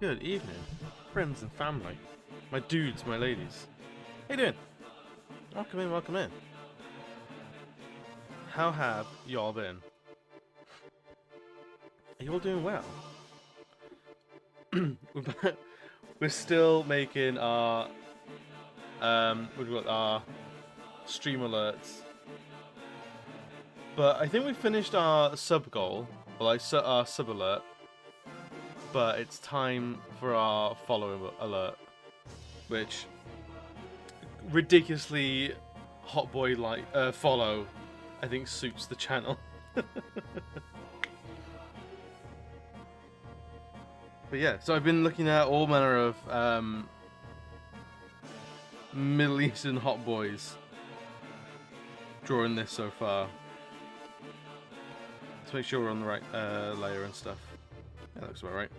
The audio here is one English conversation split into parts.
Good evening, friends and family, my dudes, my ladies. How you doing? Welcome in, welcome in. How have y'all been? Are you all doing well? We're still making our we've got our stream alerts, but I think we finished our sub goal, or like our sub alert. But it's time for our follow alert, which ridiculously hot boy like follow, I think suits the channel. But yeah, so I've been looking at all manner of Middle Eastern hot boys drawing this so far. Let's make sure we're on the right layer and stuff. That looks about right.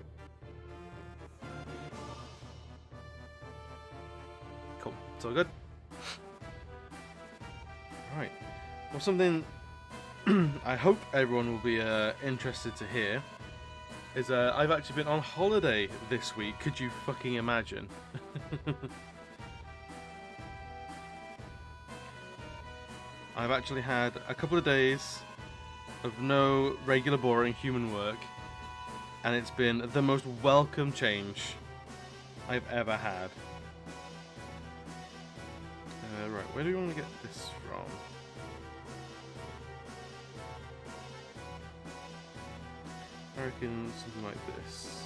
Cool. It's all good. Right. Well, something I hope everyone will be interested to hear is I've actually been on holiday this week. Could you fucking imagine? I've actually had a couple of days of no regular boring human work, and it's been the most welcome change I've ever had. Right, where do we want to get this from? I reckon something like this.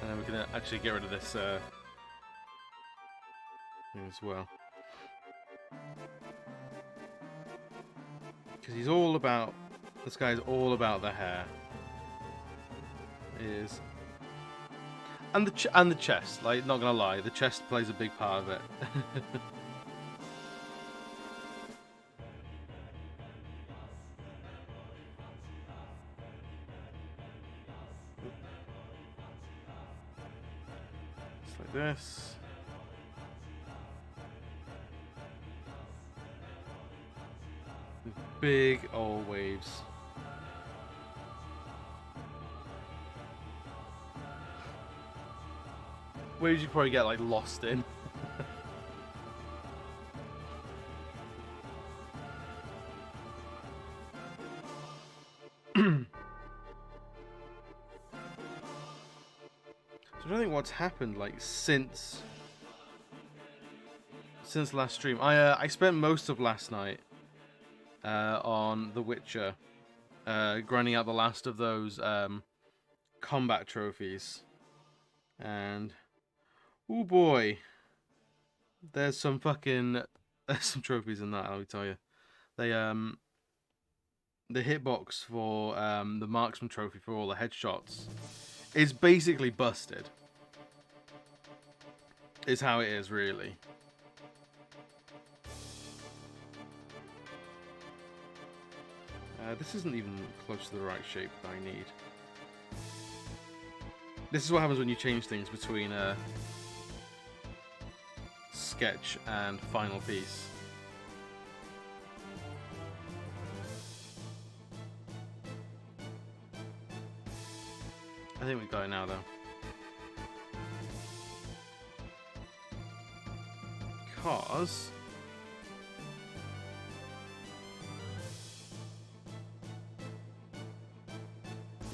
And then we're going to actually get rid of this thing as well. Because he's all about, this guy's all about the hair. He is. And the chest, like, not gonna lie, the chest plays a big part of it. Just like this. Big old waves. Waves you probably get like lost in. So I don't think what's happened like since last stream. I spent most of last night on The Witcher, grinding out the last of those combat trophies, and oh boy, there's some trophies in that. Let me tell you, the hitbox for the marksman trophy for all the headshots is basically busted. Is how it is, really. This isn't even close to the right shape that I need. This is what happens when you change things between sketch and final piece. I think we got it now, though. Because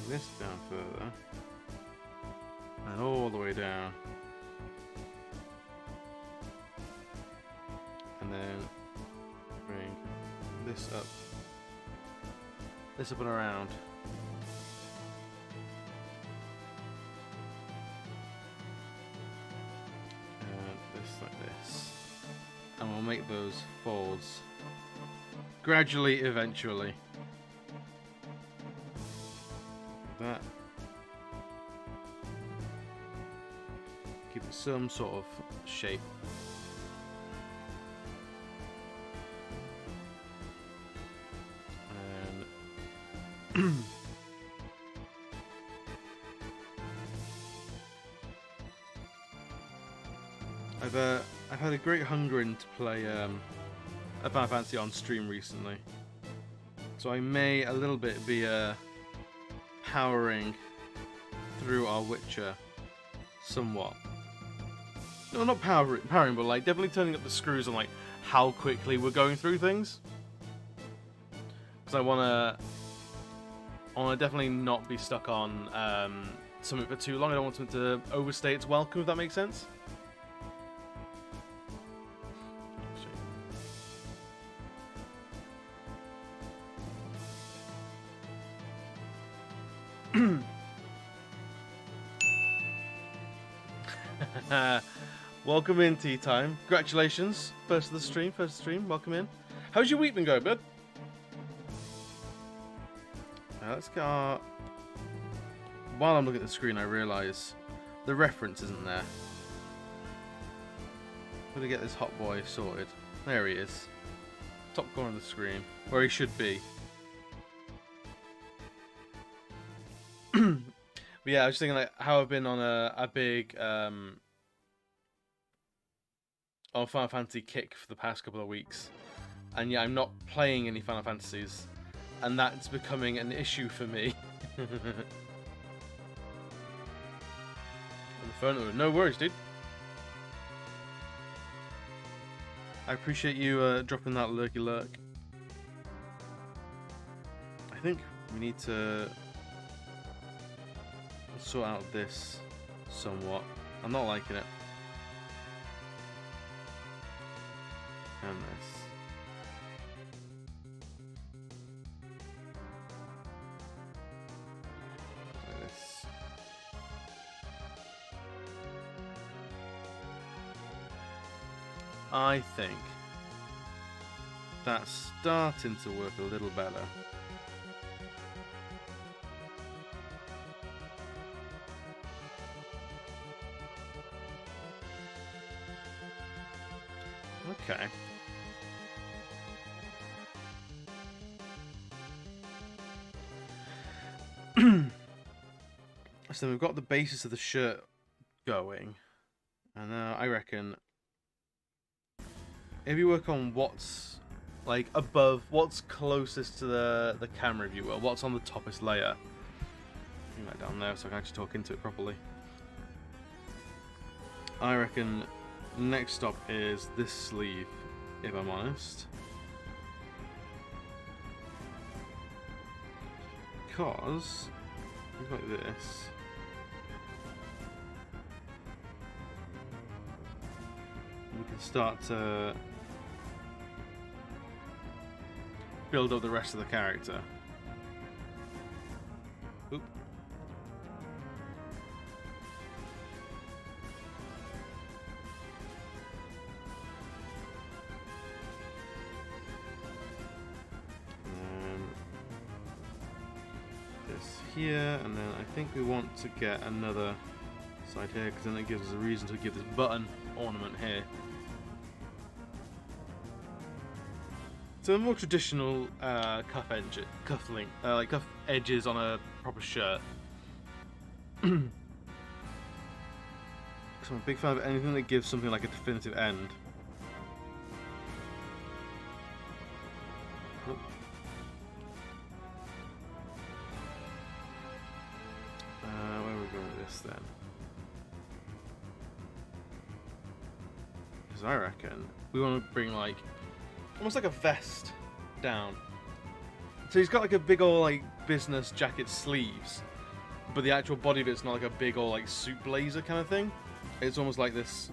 this down further and all the way down, and then bring this up and around. And this like this, and we'll make those folds gradually, eventually. That. Give it some sort of shape. And I've had a great hungering to play Final Fantasy on stream recently. So I may a little bit be powering through our Witcher somewhat. No, not powering, but like definitely turning up the screws on like how quickly we're going through things. Because I wanna definitely not be stuck on something for too long. I don't want something to overstay its welcome, if that makes sense. Welcome in, Tea Time. Congratulations. First of the stream, welcome in. How's your week been going, bud? Let's get our... While I'm looking at the screen, I realise the reference isn't there. I'm gonna get this hot boy sorted. There he is. Top corner of the screen, where he should be. But yeah, I was thinking like how I've been on a big on Final Fantasy kick for the past couple of weeks, and yeah, I'm not playing any Final Fantasies, and that's becoming an issue for me. On the phone, no worries, dude. I appreciate you dropping that lurky lurk. I think we need to sort out this somewhat. I'm not liking it. And this. Like this. I think that's starting to work a little better. Okay. So we've got the basis of the shirt going, and I reckon if you work on what's like above, what's closest to the camera viewer, what's on the toppest layer, bring that down there so I can actually talk into it properly. I reckon next stop is this sleeve, if I'm honest. Because, like this. We can start to build up the rest of the character. Oop. Here, and then I think we want to get another side here because then it gives us a reason to give this button ornament here. So the more traditional cuff edges on a proper shirt. Because I'm a big fan of anything that gives something like a definitive end. Then, because I reckon we want to bring like almost like a vest down. So he's got like a big old like business jacket sleeves, but the actual body of it's not like a big old like suit blazer kind of thing. It's almost like this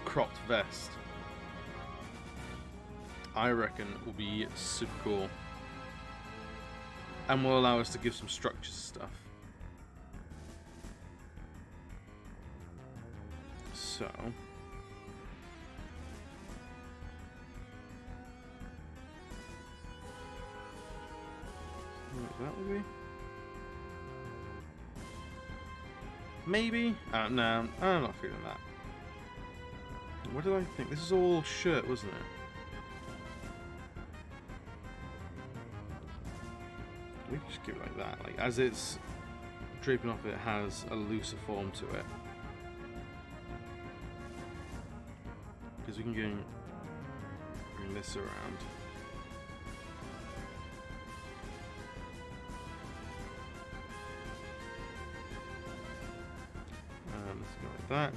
cropped vest. I reckon will be super cool and will allow us to give some structure to stuff. So, that would be maybe. No, I'm not feeling that. What did I think? This is all shirt, wasn't it? We can just keep it like that. Like as it's draping off, it has a looser form to it. Because we can bring this around. go like that.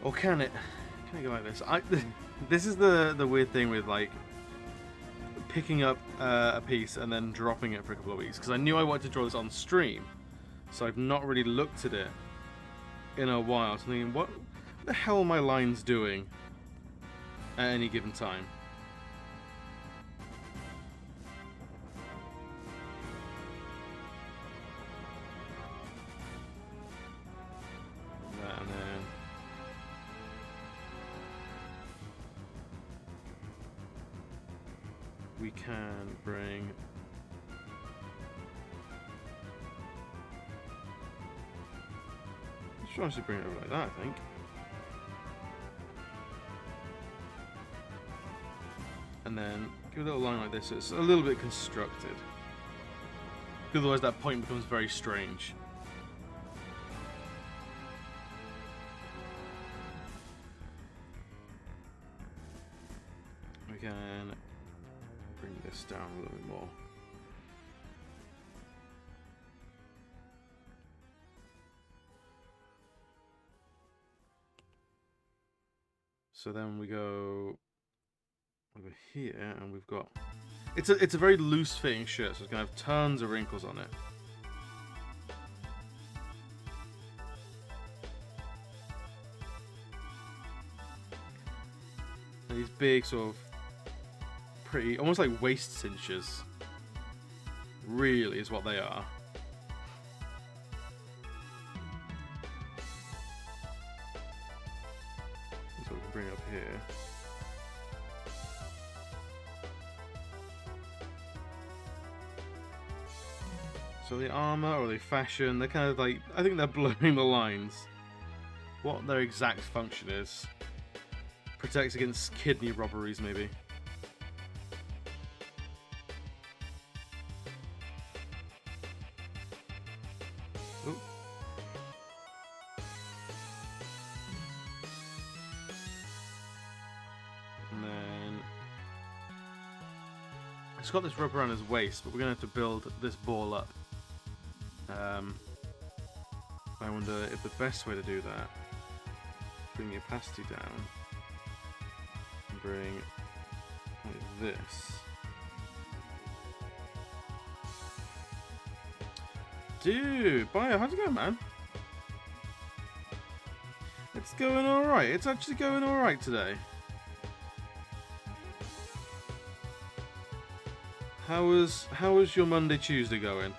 Or can it? Can it go like this? This is the weird thing with like picking up a piece and then dropping it for a couple of weeks, because I knew I wanted to draw this on stream, so I've not really looked at it in a while. So I'm thinking, what the hell are my lines doing at any given time? That, and then we can bring I should bring it over like that, I think. And then give a little line like this so it's a little bit constructed. Otherwise that point becomes very strange. We can bring this down a little bit more. So then we go over here, and we've got it's a very loose fitting shirt, so it's gonna have tons of wrinkles on it. And these big sort of pretty, almost like waist cinches. Really, is what they are. So we can bring it up here. So the armor or the fashion, they're kind of like, I think they're blurring the lines. What their exact function is. Protects against kidney robberies, maybe. Ooh. And then it's got this rubber around his waist, but we're gonna have to build this ball up. I wonder if the best way to do that, bring the opacity down and bring like this. Dude, Bio, how's it going, man? It's going alright. It's actually going alright today. How was your Monday, Tuesday going?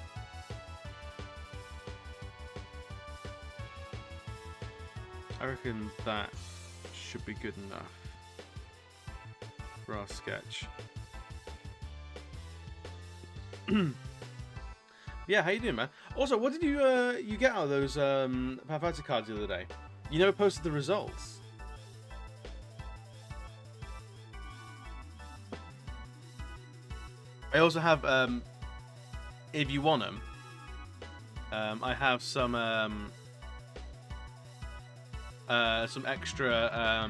I reckon that should be good enough for our sketch. Yeah, how you doing, man? Also, what did you get out of those 𝓦𝓘𝓣𝓒𝓗 cards the other day? You never posted the results. I also have, if you want them, I have some extra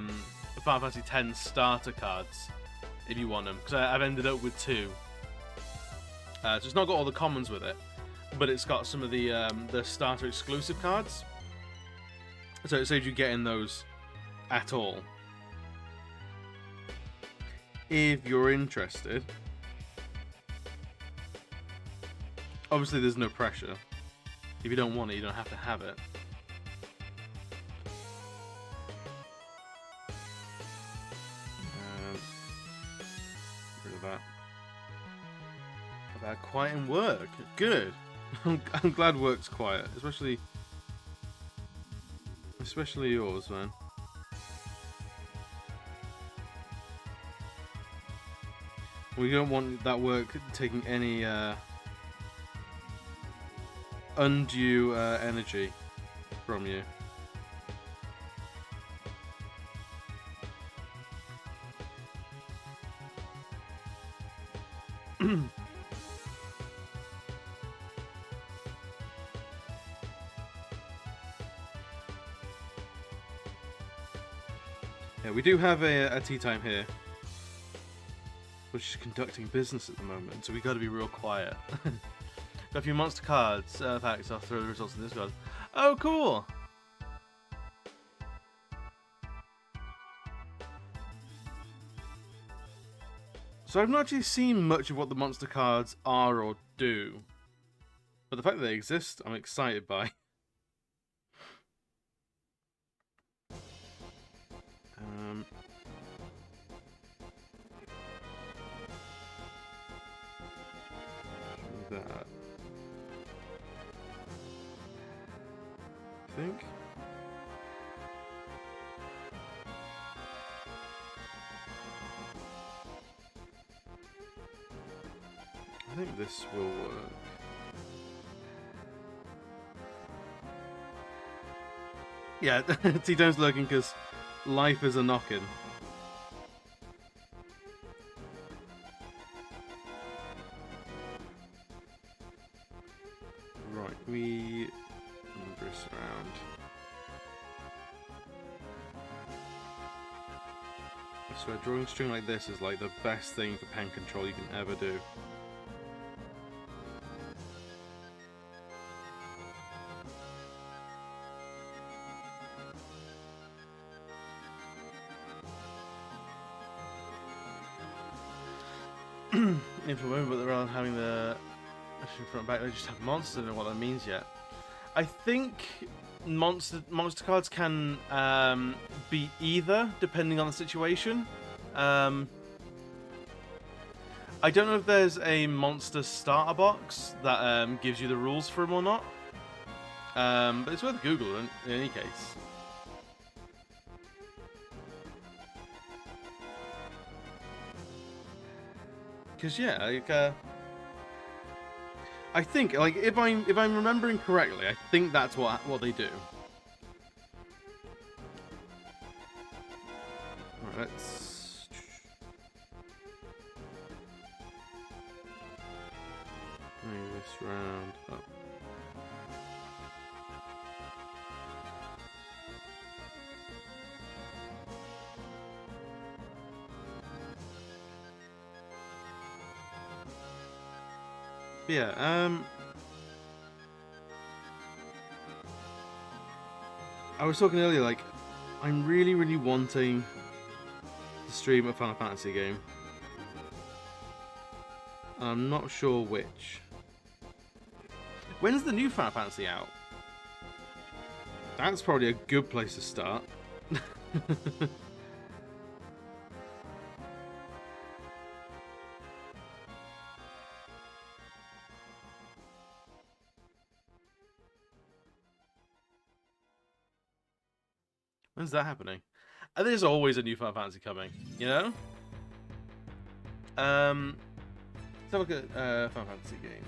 Final Fantasy X starter cards, if you want them, because I've ended up with 2. So it's not got all the commons with it, but it's got some of the starter exclusive cards. So it saves you getting those at all. If you're interested. Obviously there's no pressure. If you don't want it, you don't have to have it. Rid of that. About quiet and work. Good. I'm glad work's quiet, especially yours, man. We don't want that work taking any undue energy from you. Yeah, we do have a tea time here, which is conducting business at the moment, so we got to be real quiet. Got a few monster cards packs. I'll throw the results in this card. Oh, cool. So I've not actually seen much of what the monster cards are or do. But the fact that they exist, I'm excited by. That. I think. I think this will work. Yeah, T-Tone's lurking because life is a knockin'. Right, we move this around. I swear, drawing a string like this is like the best thing for pen control you can ever do. If we but rather than having the front back, they just have monsters. I don't know what that means yet. I think monster cards can be either, depending on the situation. I don't know if there's a monster starter box that gives you the rules for them or not. But it's worth Google in any case. Because yeah, like I think like if I'm remembering correctly, I think that's what they do. Right, let's bring this round up. Yeah, I was talking earlier, like, I'm really, really wanting to stream a Final Fantasy game. I'm not sure which. When's the new Final Fantasy out? That's probably a good place to start. When's that happening? There's always a new Final Fantasy coming, you know? Let's have a look at Final Fantasy games.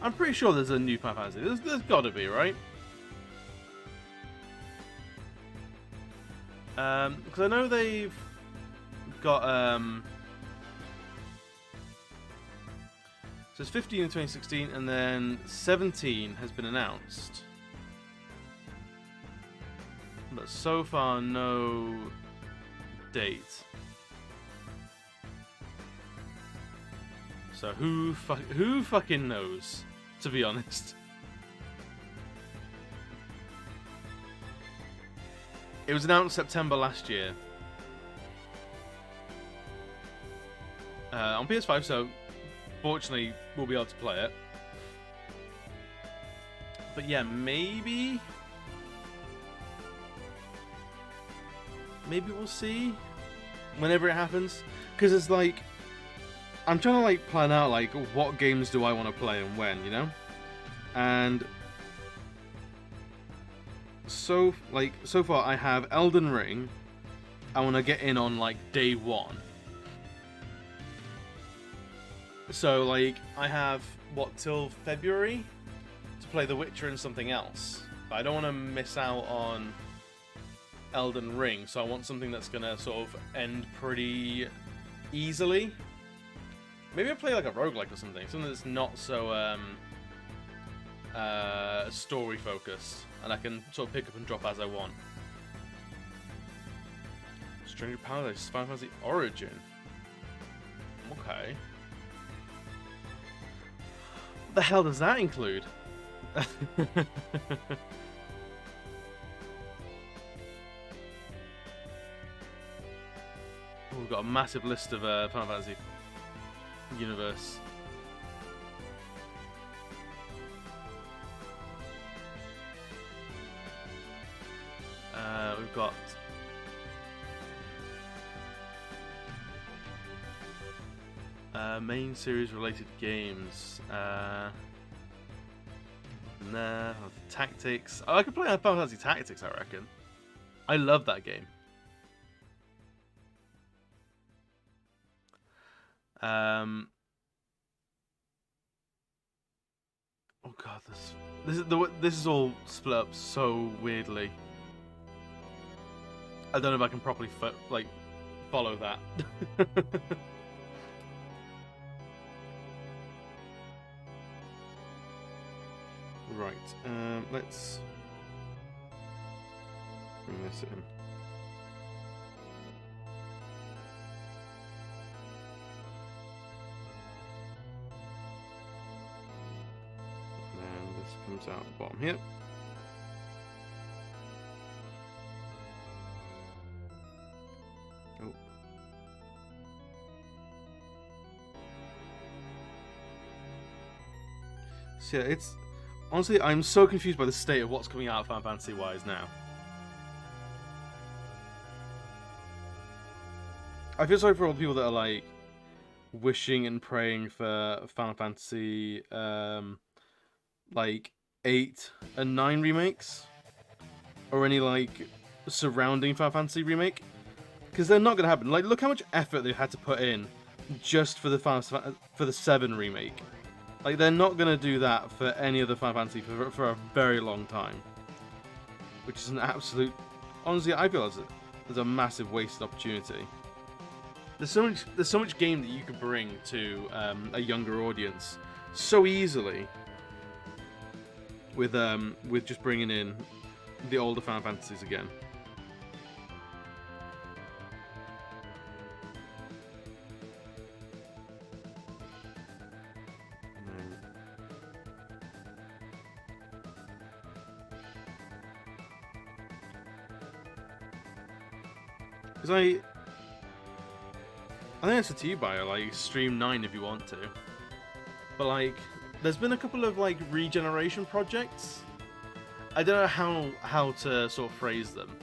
I'm pretty sure there's a new Final Fantasy. There's got to be, right? Because I know they've got so it's 15 in 2016, and then 17 has been announced. But so far, no date. So who fucking knows, to be honest. It was announced September last year. On PS5, so fortunately we'll be able to play it. But yeah, maybe we'll see whenever it happens. Because it's like, I'm trying to like plan out like what games do I want to play and when, you know? And so far I have Elden Ring. I want to get in on like day one. So like I have what till February to play The Witcher and something else. But I don't want to miss out on Elden Ring, so I want something that's gonna sort of end pretty easily. Maybe I'll play like a roguelike or something that's not so story focused, and I can sort of pick up and drop as I want. Stranger Paradise, Final Fantasy Origin. Okay. the hell does that include? We've got a massive list of Final Fantasy universe. We've got main series related games. Tactics. Oh, I could play Final Fantasy Tactics, I reckon. I love that game. Oh god, this is all split up so weirdly. I don't know if I can properly follow that. Right, let's bring this in. And this comes out the bottom here. Oh. So yeah, it's... Honestly, I'm so confused by the state of what's coming out Final Fantasy-wise now. I feel sorry for all the people that are, like, wishing and praying for Final Fantasy, like, 8 and 9 remakes. Or any, like, surrounding Final Fantasy remake. Because they're not going to happen. Like, look how much effort they've had to put in just for the 7 remake. Like, they're not going to do that for any other Final Fantasy for a very long time. Which is an absolute... Honestly, I feel there's a massive wasted opportunity. There's so much game that you could bring to a younger audience so easily with just bringing in the older Final Fantasies again. Because I think it's a to you buyer, like, stream 9 if you want to. But, like, there's been a couple of, like, regeneration projects. I don't know how to sort of phrase them.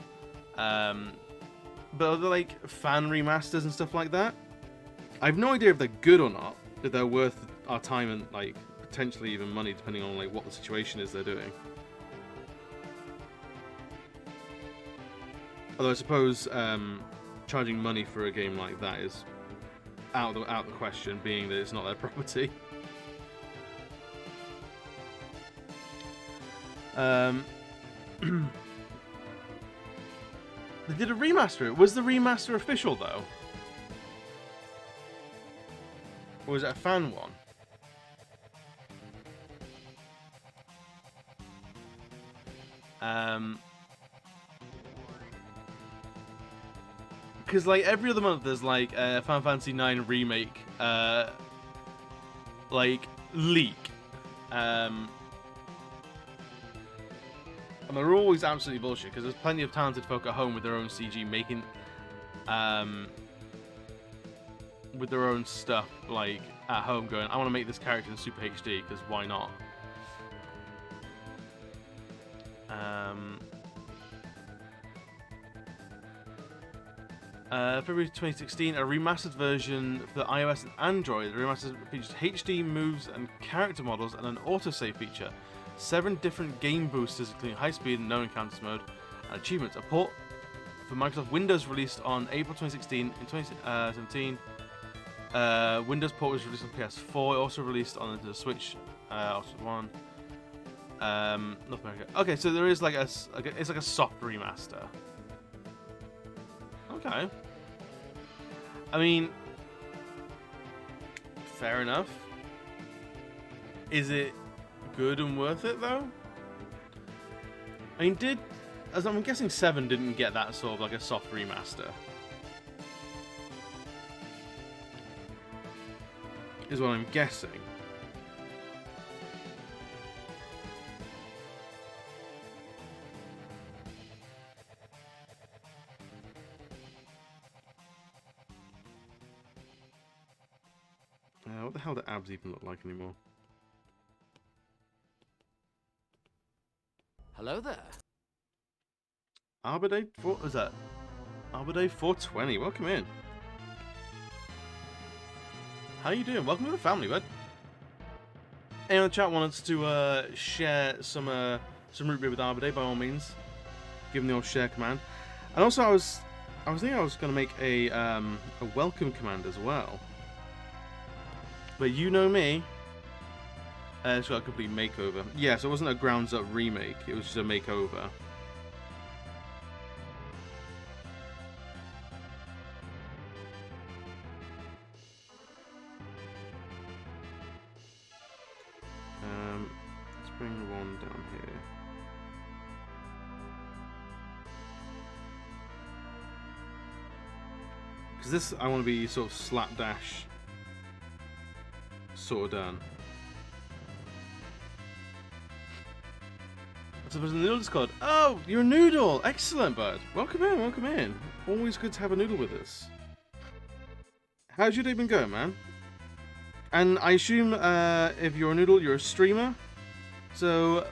But they're, like, fan remasters and stuff like that. I have no idea if they're good or not, if they're worth our time and, like, potentially even money, depending on, like, what the situation is they're doing. Although I suppose charging money for a game like that is out of the question, being that it's not their property. They did a remaster. Was the remaster official though? Or was it a fan one? Because, like, every other month there's, like, a Final Fantasy IX remake, like, leak. And they're always absolutely bullshit, because there's plenty of talented folk at home with their own CG making, with their own stuff, like, at home going, I want to make this character in Super HD, because why not? February 2016, a remastered version for iOS and Android. The remastered features HD moves and character models and an autosave feature. 7 different game boosters, including high speed and no encounters mode, and achievements. A port for Microsoft Windows released on April 2016. In 2017, Windows port was released on PS4. It also released on the Switch, Xbox One, North America. Okay, so there is it's like a soft remaster. Okay. I mean, fair enough. Is it good and worth it though? I mean, as I'm guessing 7 didn't get that sort of like a soft remaster. Is what I'm guessing. What the hell do abs even look like anymore? Hello there. Arbor Day, what was that? Arbor Day 420, welcome in. How you doing? Welcome to the family, bud. Anyone in the chat wants to share some root beer with Arbor Day, by all means, give them the old share command. And also, I was thinking I was going to make a welcome command as well. But you know me, it's got a complete makeover. Yeah, so it wasn't a grounds up remake; it was just a makeover. Let's bring one down here. Because this, I want to be sort of slapdash, sort of done. So there's a noodle Discord. Oh, you're a noodle! Excellent, bud. Welcome in, welcome in. Always good to have a noodle with us. How's your day been going, man? And I assume if you're a noodle, you're a streamer. So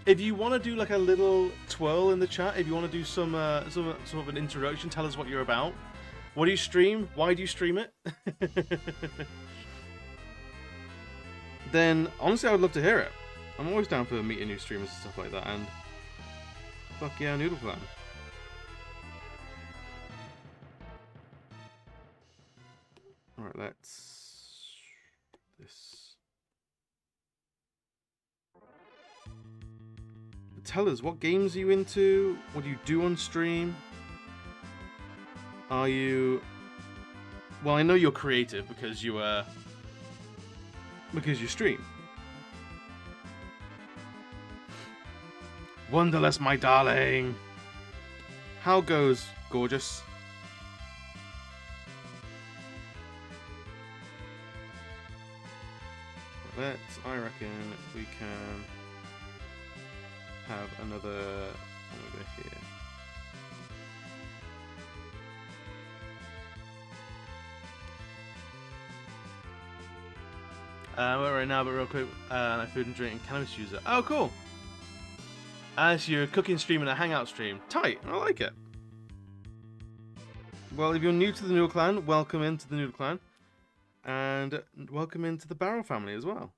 if you want to do like a little twirl in the chat, if you want to do some sort of an introduction, tell us what you're about. What do you stream? Why do you stream it? Then honestly, I would love to hear it. I'm always down for meeting new streamers and stuff like that, and fuck yeah, Noodle Clan. Alright, let's this. Tell us, what games are you into? What do you do on stream? Are you... Well, I know you're creative because you stream. Wonderless, my darling. How goes, gorgeous? I reckon we can have another one over here. We're right now, but real quick, food and drink and cannabis user. Oh, cool. As your cooking stream and a hangout stream. Tight, I like it. Well, if you're new to the Noodle Clan, welcome into the Noodle Clan. And welcome into the Barrel family as well.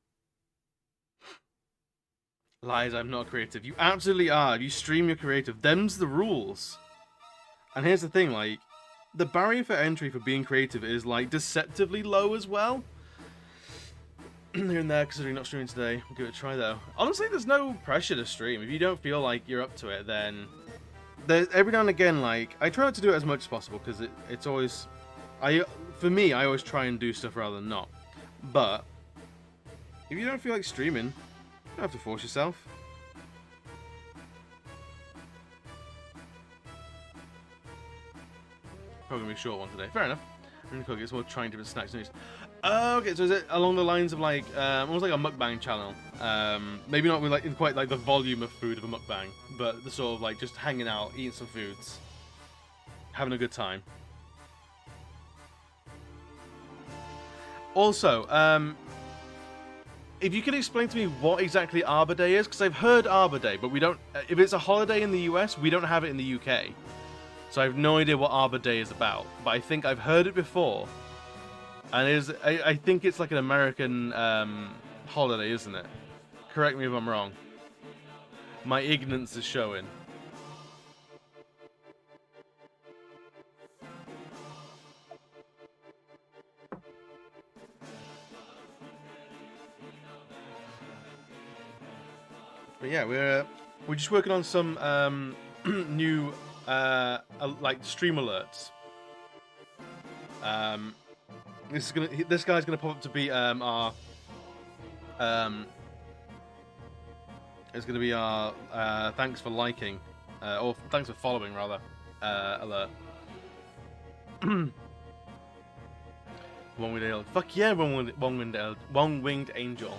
Lies, I'm not creative. You absolutely are. You stream, you're creative. Them's the rules. And here's the thing, like, the barrier for entry for being creative is, like, deceptively low as well. Here and there, considering not streaming today. We'll give it a try, though. Honestly, there's no pressure to stream. If you don't feel like you're up to it, then... every now and again, like, I try not to do it as much as possible, because it's always... For me, I always try and do stuff rather than not. But, if you don't feel like streaming, you don't have to force yourself. Probably gonna be a short one today. Fair enough. I'm gonna cook it. It's more trying different snacks and news. Okay, so is it along the lines of like almost like a mukbang channel? Maybe not with like in quite like the volume of food of a mukbang, but the sort of like just hanging out, eating some foods, having a good time. Also, if you could explain to me what exactly Arbor Day is, because I've heard Arbor Day, but we don't. If it's a holiday in the US, we don't have it in the UK, so I have no idea what Arbor Day is about. But I think I've heard it before. And I think it's like an American holiday, isn't it? Correct me if I'm wrong. My ignorance is showing. But yeah, we're just working on some new like stream alerts. This guy's gonna pop up to be our it's gonna be our thanks for liking or thanks for following rather alert. One-winged angel. Fuck yeah, one-winged angel.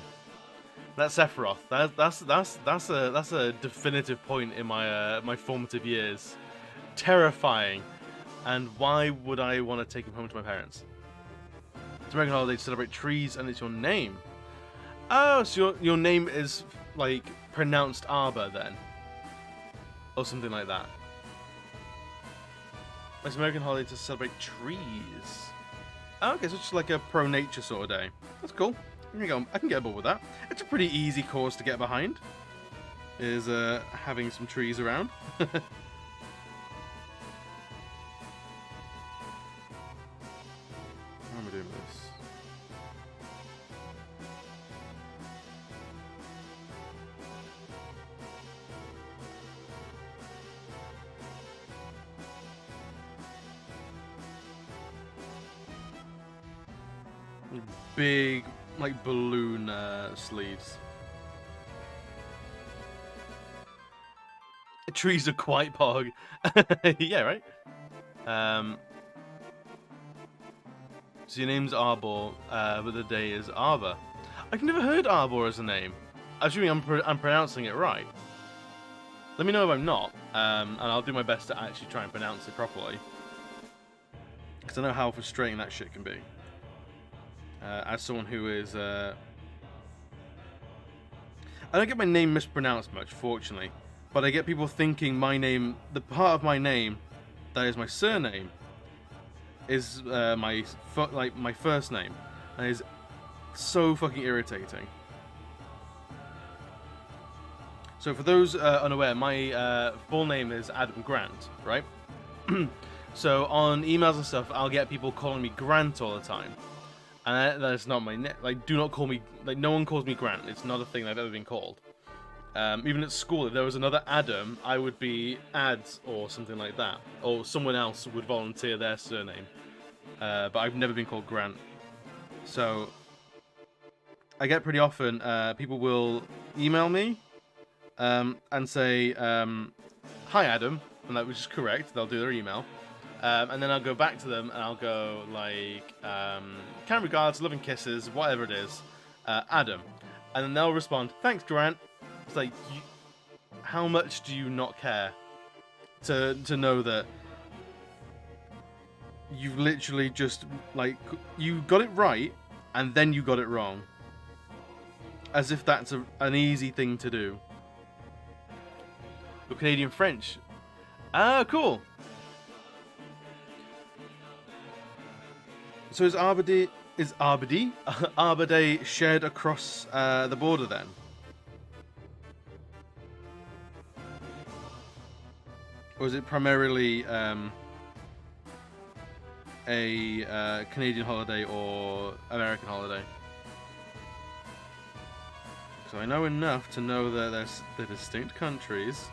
That's Sephiroth. That's a definitive point in my my formative years. Terrifying. And why would I want to take him home to my parents? It's American holiday to celebrate trees, and it's your name. Oh, so your name is, like, pronounced Arbor, then? Or something like that. It's American holiday to celebrate trees. Oh, okay, so it's just like a pro-nature sort of day. That's cool. Here we go. I can get aboard with that. It's a pretty easy cause to get behind. Is having some trees around. How am I doing this? Big, like, balloon sleeves. Trees are quite pog. Yeah, right? So your name's Arbor, but the day is Arbor. I've never heard Arbor as a name. Assuming I'm pronouncing it right. Let me know if I'm not, and I'll do my best to actually try and pronounce it properly. Because I know how frustrating that shit can be. As someone who is... I don't get my name mispronounced much, fortunately. But I get people thinking my name, the part of my name that is my surname, is my first name, and it's so fucking irritating. So for those unaware, my full name is Adam Grant, right? So on emails and stuff, I'll get people calling me Grant all the time, and that's not my name. Like, do not call me. Like, no one calls me Grant. It's not a thing I've ever been called. Even at school, if there was another Adam, I would be Ads or something like that. Or someone else would volunteer their surname. But I've never been called Grant. So, I get pretty often, people will email me and say, hi Adam, and that which is correct, they'll do their email. And then I'll go back to them and I'll go, like, kind regards, loving kisses, whatever it is, Adam. And then they'll respond, thanks Grant. It's like, how much do you not care to know that you've literally just, like, you got it right and then you got it wrong, as if that's an easy thing to do. Or Canadian French. Ah, cool. So is Arbor Day shared across the border then? Or is it primarily a Canadian holiday or American holiday? So I know enough to know that they're distinct countries,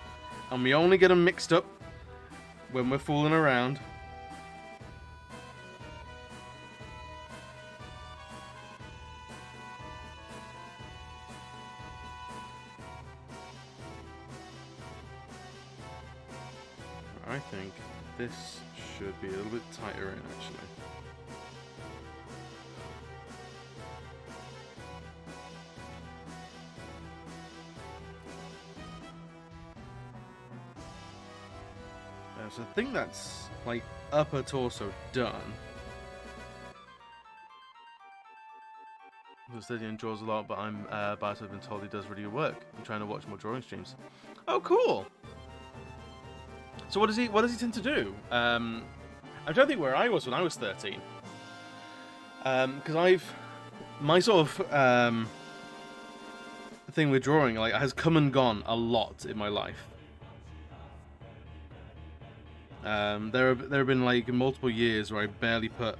and we only get them mixed up when we're fooling around. I think this should be a little bit tighter in, actually. So I think that's, like, upper torso done. Steady enjoys a lot, but I'm biased. I've been told he does really good work. I'm trying to watch more drawing streams. Oh, cool! So what does he tend to do? I'm trying to think where I was when I was 13. Because my sort of thing with drawing, like, has come and gone a lot in my life. There have been, like, multiple years where I barely put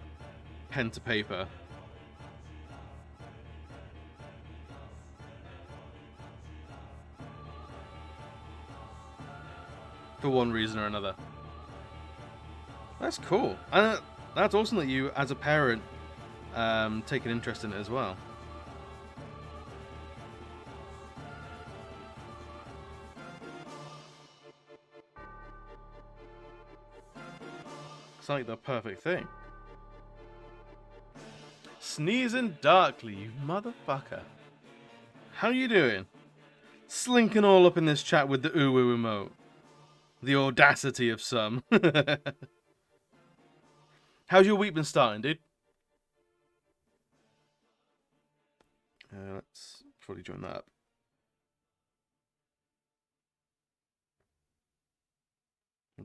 pen to paper. For one reason or another. That's cool. And that's awesome that you, as a parent, take an interest in it as well. It's like the perfect thing. Sneezing darkly, you motherfucker. How you doing? Slinking all up in this chat with the ooh-woo emote. The audacity of some. How's your week been starting, dude? Let's fully join that up.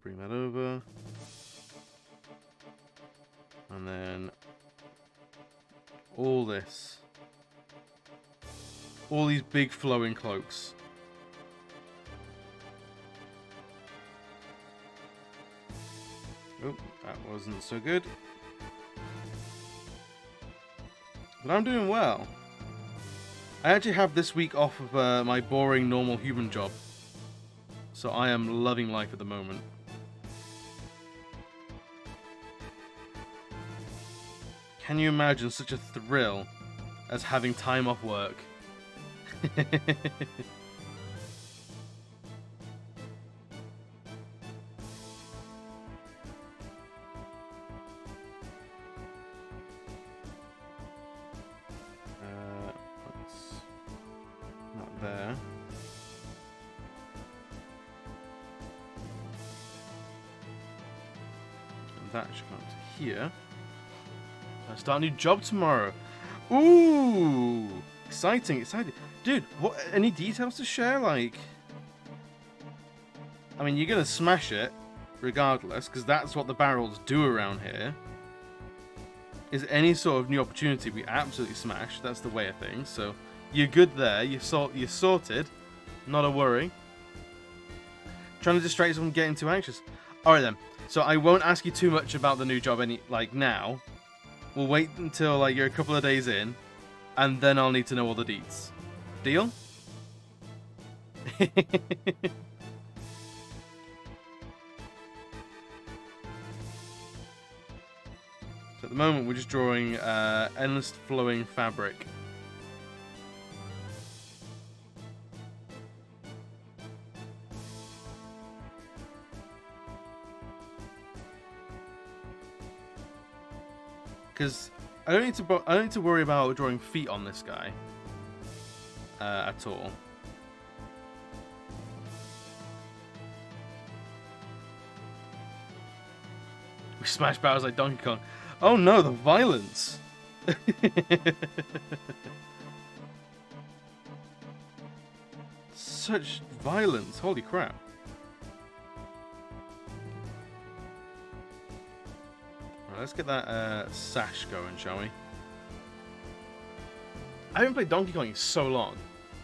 Bring that over. And then all this. All these big flowing cloaks. Oh, that wasn't so good. But I'm doing well. I actually have this week off of my boring normal human job. So I am loving life at the moment. Can you imagine such a thrill as having time off work? Not there. And that should come to here. I start a new job tomorrow. Ooh! Exciting, exciting. Dude, what? Any details to share? Like, I mean, you're gonna smash it regardless, because that's what the barrels do around here. Is any sort of new opportunity we absolutely smash. That's the way of things. So you're good there. You're sorted. Not a worry. Trying to distract you from getting too anxious. All right then. So I won't ask you too much about the new job now. We'll wait until like you're a couple of days in, and then I'll need to know all the deets. Deal? So at the moment we're just drawing endless flowing fabric. Because I don't need to worry about drawing feet on this guy at all. We smash barrels like Donkey Kong. Oh no, the violence! Such violence! Holy crap! Let's get that sash going, shall we? I haven't played Donkey Kong in so long.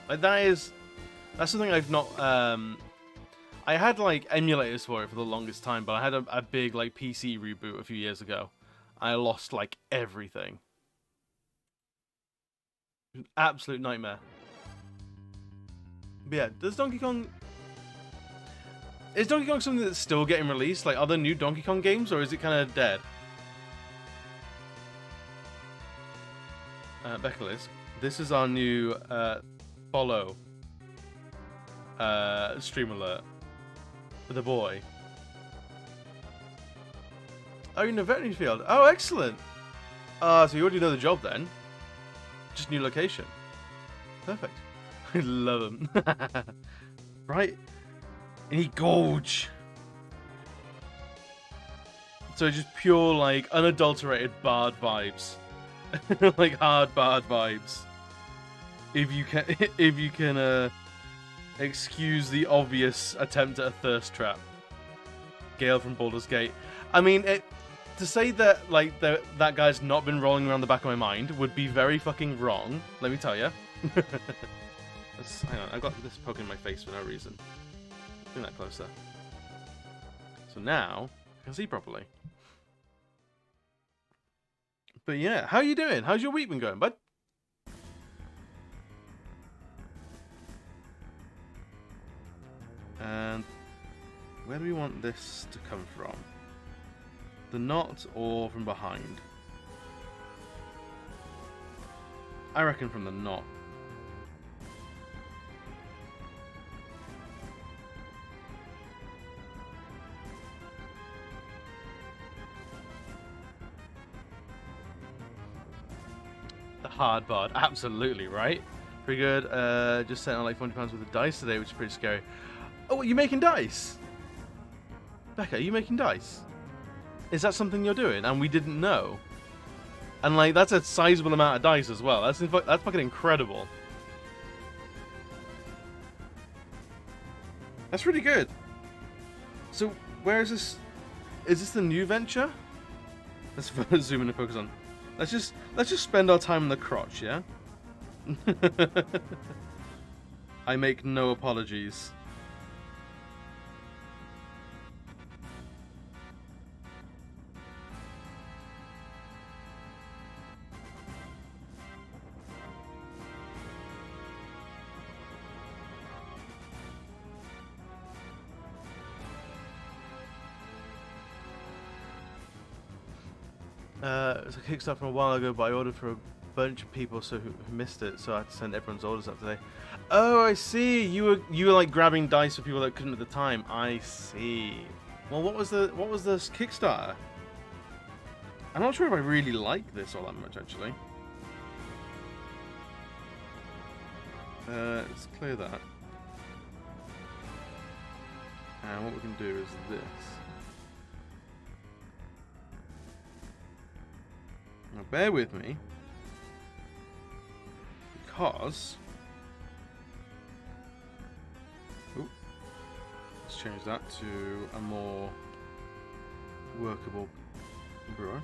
Like that's something I've not. I had like emulators for it for the longest time, but I had a big like PC reboot a few years ago. I lost like everything. An absolute nightmare. But yeah, is Donkey Kong something that's still getting released? Like, are there new Donkey Kong games, or is it kind of dead? Becca Liz, this is our new follow stream alert for the boy. Oh, you're in the veterinary field. Oh, excellent. So you already know the job then. Just new location. Perfect. I love him. Right? And he gorge. So just pure, like, unadulterated bard vibes. Like hard bard vibes. If you can excuse the obvious attempt at a thirst trap. Gale from Baldur's Gate. I mean, to say that like that guy's not been rolling around the back of my mind would be very fucking wrong. Let me tell you. Hang on, I got this poking in my face for no reason. Bring that closer. So now I can see properly. But yeah, how you doing? How's your week been going, bud? And where do we want this to come from? The knot or from behind? I reckon from the knot. Hard bard, absolutely, right? Pretty good. Just sent on like £40 worth of dice today, which is pretty scary. Oh, you making dice? Becca, are you making dice? Is that something you're doing and we didn't know? And like that's a sizable amount of dice as well. That's fucking incredible. That's really good. So where is this? Is this the new venture? Let's zoom in and focus on. Let's just spend our time in the crotch, yeah? I make no apologies. It's a Kickstarter from a while ago, but I ordered for a bunch of people who missed it, so I had to send everyone's orders up today. Oh, I see. You were like grabbing dice for people that couldn't at the time. I see. Well, what was this Kickstarter? I'm not sure if I really like this all that much, actually. Let's clear that. And what we can do is this. Now bear with me, because let's change that to a more workable brush.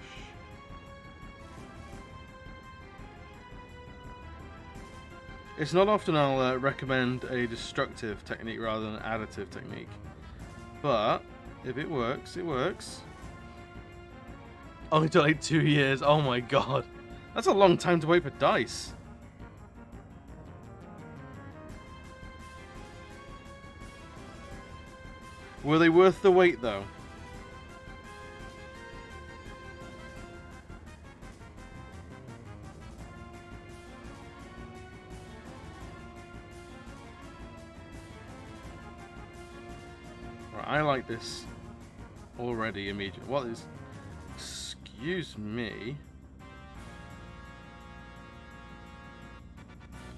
It's not often I'll recommend a destructive technique rather than an additive technique, but if it works, it works. Only took like 2 years. Oh my god. That's a long time to wait for dice. Were they worth the wait though? Right, I like this already immediately. What is... Excuse me.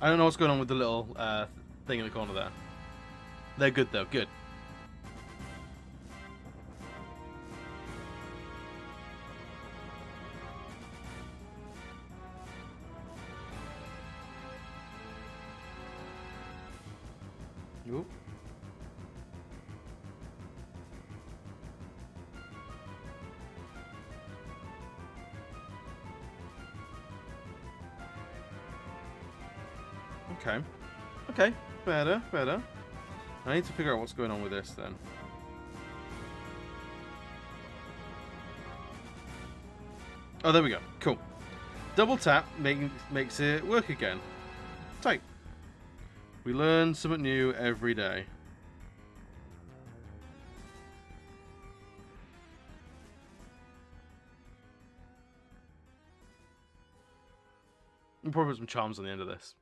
I don't know what's going on with the little thing in the corner there. They're good though, good. Oop. Okay. Okay. Better. Better. I need to figure out what's going on with this then. Oh, there we go. Cool. Double tap makes it work again. Tight. We learn something new every day. We'll probably put some charms on the end of this.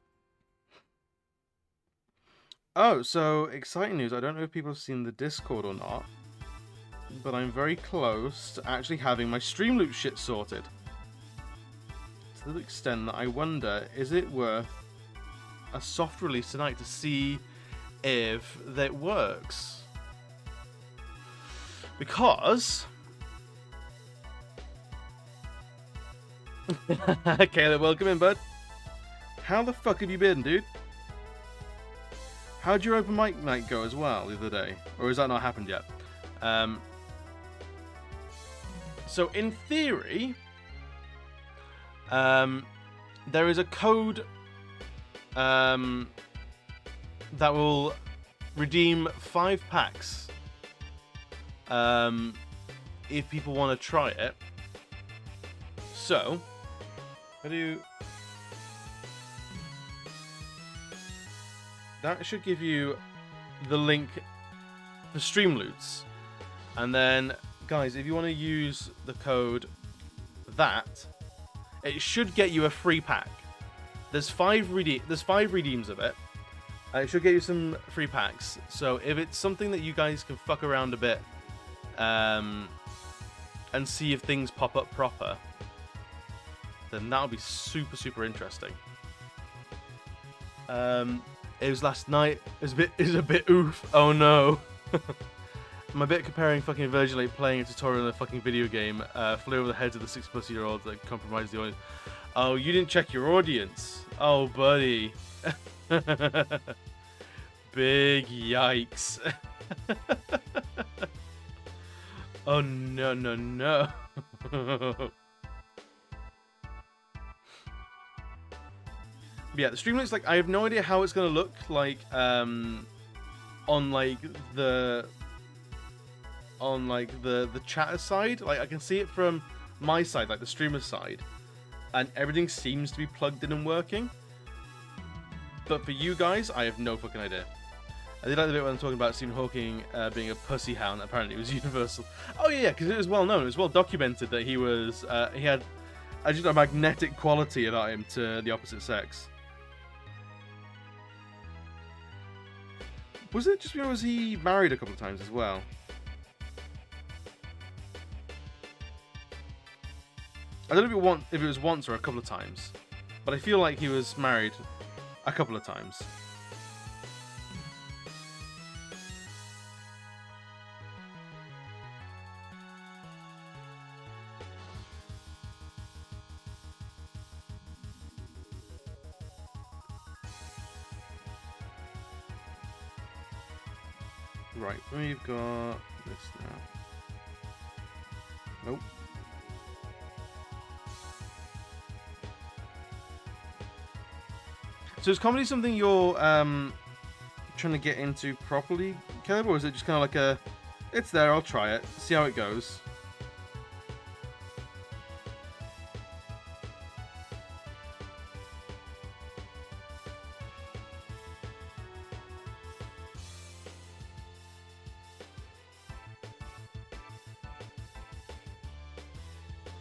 Oh, so exciting news. I don't know if people have seen the Discord or not, but I'm very close to actually having my Streamloop shit sorted. To the extent that I wonder, is it worth a soft release tonight to see if that works? Because... Caleb, welcome in, bud. How the fuck have you been, dude? How'd your open mic night go as well the other day? Or has that not happened yet? So in theory, there is a code that will redeem 5 packs if people want to try it. So, how do you... That should give you the link for Streamloots. And then, guys, if you want to use the code that, it should get you a free pack. There's 5 redeems of it. It should get you some free packs. So if it's something that you guys can fuck around a bit and see if things pop up proper, then that'll be super, super interesting. It was last night. It was a bit oof. Oh no. My bit comparing fucking Virgil 8 playing a tutorial in a fucking video game flew over the heads of the 60-plus-year-olds that compromised the audience. Oh, you didn't check your audience. Oh, buddy. Big yikes. Oh, no, no, no. Yeah, the stream looks like, I have no idea how it's going to look like on like the chatter side. Like, I can see it from my side, like the streamer side, and everything seems to be plugged in and working. But for you guys, I have no fucking idea. I did like the bit when I'm talking about Stephen Hawking being a pussy hound. Apparently, it was universal. Oh yeah, because it was well known. It was well documented that he was he had just a magnetic quality about him to the opposite sex. Was it just because was he married a couple of times as well? I don't know if it was once or a couple of times, but I feel like he was married a couple of times. Right, we've got this now. Nope. So is comedy something you're trying to get into properly, Caleb, or is it just kind of like a, it's there, I'll try it, see how it goes?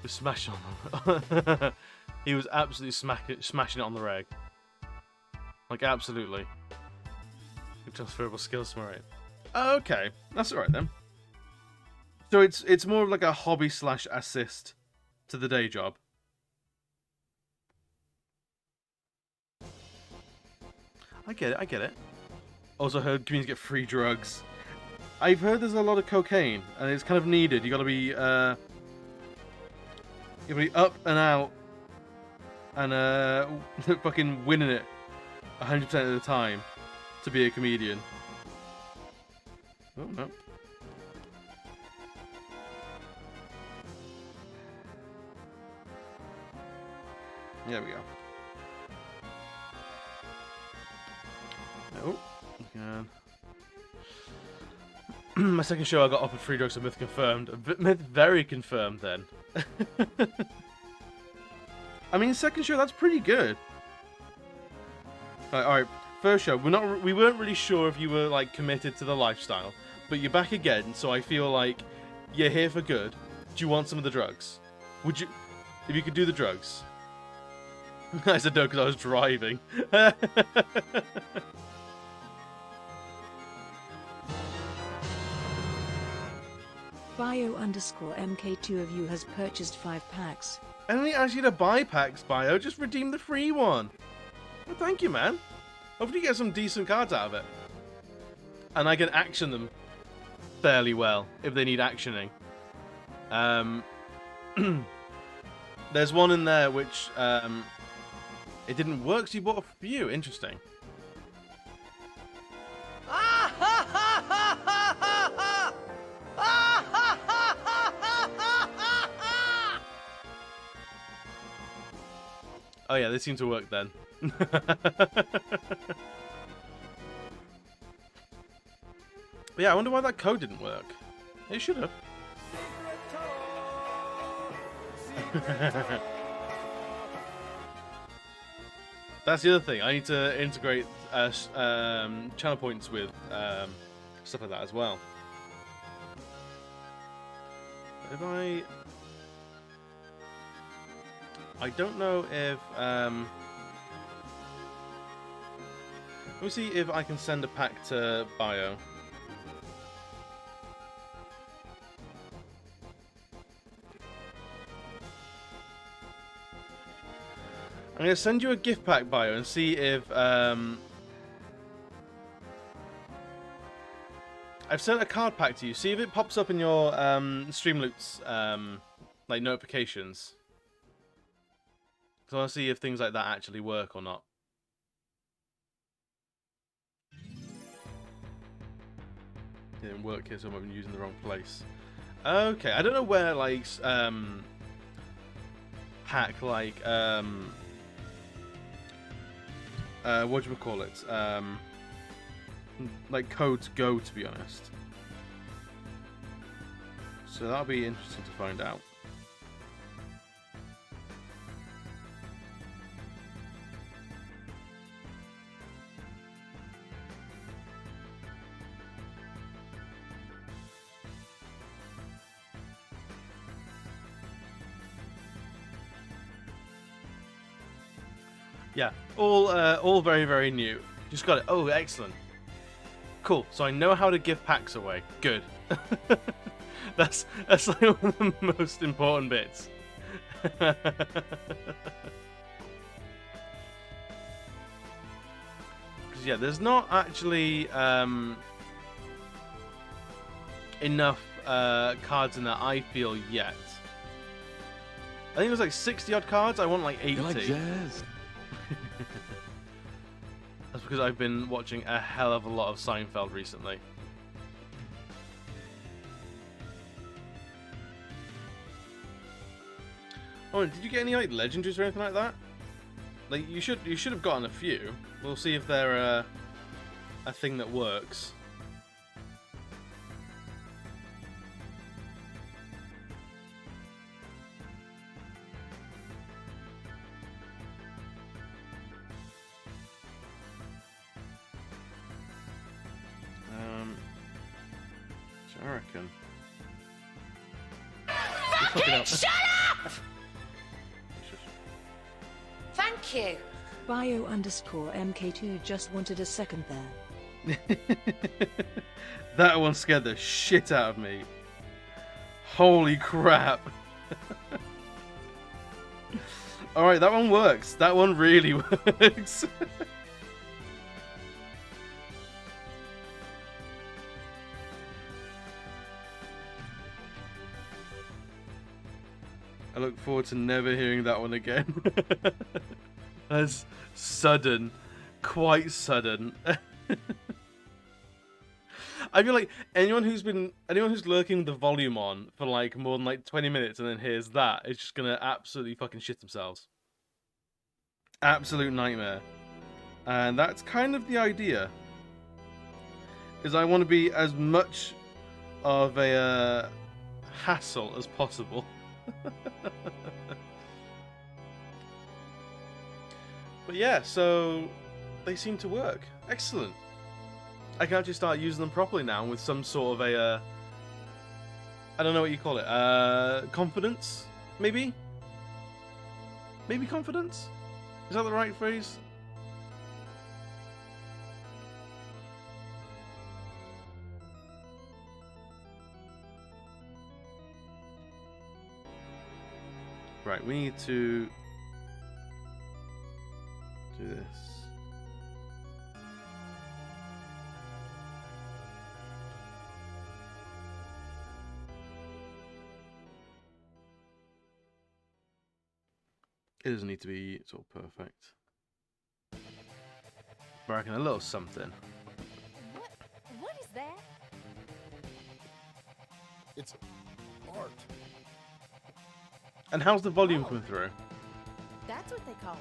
Smash on. He was absolutely smashing it on the reg. Like, absolutely. Transferable skills, right? Oh, okay, that's alright then. So it's more of like a hobby / assist to the day job. I get it. Also heard communities get free drugs. I've heard there's a lot of cocaine, and it's kind of needed. You gotta be up and out and fucking winning it 100% of the time to be a comedian. Oh no. There we go. Oh, again. My second show I got offered free drugs, so myth confirmed. Myth very confirmed then. I mean, second show, that's pretty good. Alright, first show, we weren't really sure if you were like committed to the lifestyle, but you're back again, so I feel like you're here for good. Do you want some of the drugs? Would you, if you could do the drugs? I said no because I was driving. Bio_MK2 of you has purchased 5 packs. I don't ask you to buy packs, Bio. Just redeem the free one. Well, thank you, man. Hopefully you get some decent cards out of it. And I can action them fairly well if they need actioning. There's one in there which it didn't work, so you bought a few. Interesting. Oh yeah, they seem to work then. But yeah, I wonder why that code didn't work. It should have. That's the other thing. I need to integrate channel points with stuff like that as well. If I don't know if let me see if I can send a pack to Bio. I'm going to send you a gift pack, Bio, and see if I I've sent a card pack to you. See if it pops up in your Streamloots like notifications. So I want to see if things like that actually work or not. It didn't work here, so I might have been using the wrong place. Okay, I don't know where like hack like whatchamacallit, like codes go, to be honest. So that'll be interesting to find out. Yeah, all very, very new. Just got it. Oh, excellent. Cool. So I know how to give packs away. Good. that's like one of the most important bits. Because yeah, there's not actually enough cards in there, I feel, yet. I think there's like 60 odd cards. I want like 80. You like jazz? That's because I've been watching a hell of a lot of Seinfeld recently. Oh, did you get any like legendaries or anything like that? Like you should have gotten a few. We'll see if they're a thing that works. I reckon. Fucking shut up! Thank you. Bio_MK2 just wanted a second there. That one scared the shit out of me. Holy crap. Alright, that one works. That one really works. I look forward to never hearing that one again. That's sudden. Quite sudden. I feel like anyone who's lurking the volume on for like more than like 20 minutes and then hears that is just gonna absolutely fucking shit themselves. Absolute nightmare. And that's kind of the idea. Is I want to be as much of a hassle as possible. But yeah, so they seem to work. Excellent. I can actually start using them properly now with some sort of a I don't know what you call it. Confidence? Maybe? Maybe confidence? Is that the right phrase? Right, we need to do this. It doesn't need to be sort of perfect. But I reckon a little something. What is that? It's art. And how's the volume coming through? That's what they call it.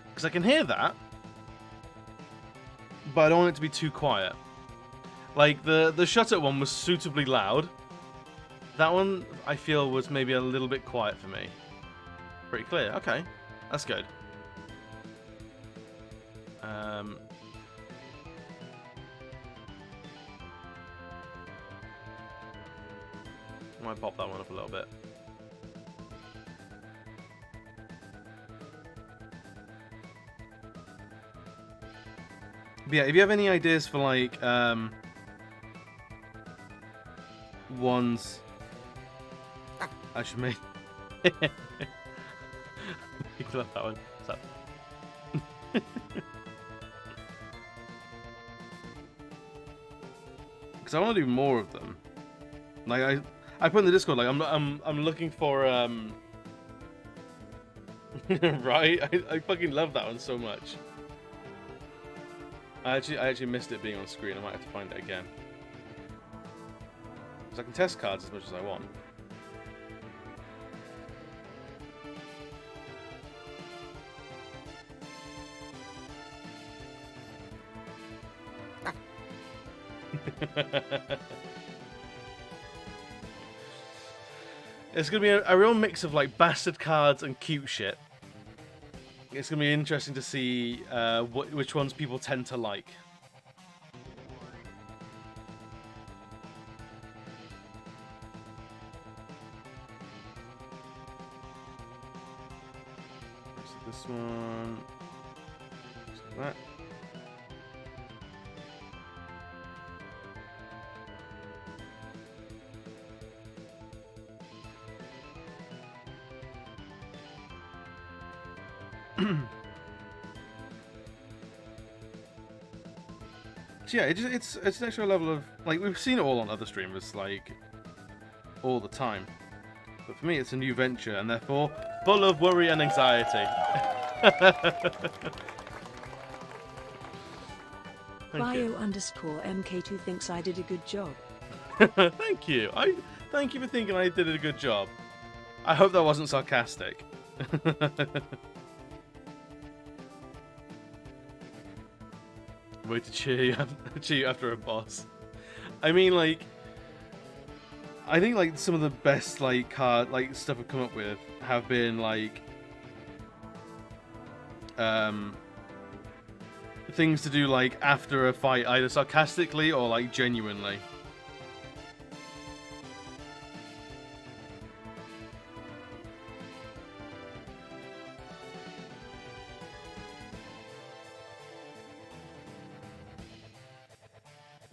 Because I can hear that, but I don't want it to be too quiet. Like, the Shut Up one was suitably loud. That one, I feel, was maybe a little bit quiet for me. Pretty clear. Okay. That's good. Might pop that one up a little bit. But yeah, if you have any ideas for like ones I should make. You love that one. What's up? Because because I want to do more of them. Like I put in the Discord, like I'm looking for right. I fucking love that one so much. I actually missed it being on screen. I might have to find it again. Because I can test cards as much as I want. It's gonna be a real mix of like bastard cards and cute shit. It's gonna be interesting to see which ones people tend to like. So this one, so that. So yeah, it's an extra level of, like, we've seen it all on other streamers, like, all the time. But for me, it's a new venture, and therefore full of worry and anxiety. Bio_MK2 thinks I did a good job. Thank you. Thank you for thinking I did a good job. I hope that wasn't sarcastic. Way to cheer you after a boss. I mean, like, I think like some of the best like stuff I've come up with have been like things to do like after a fight, either sarcastically or like genuinely.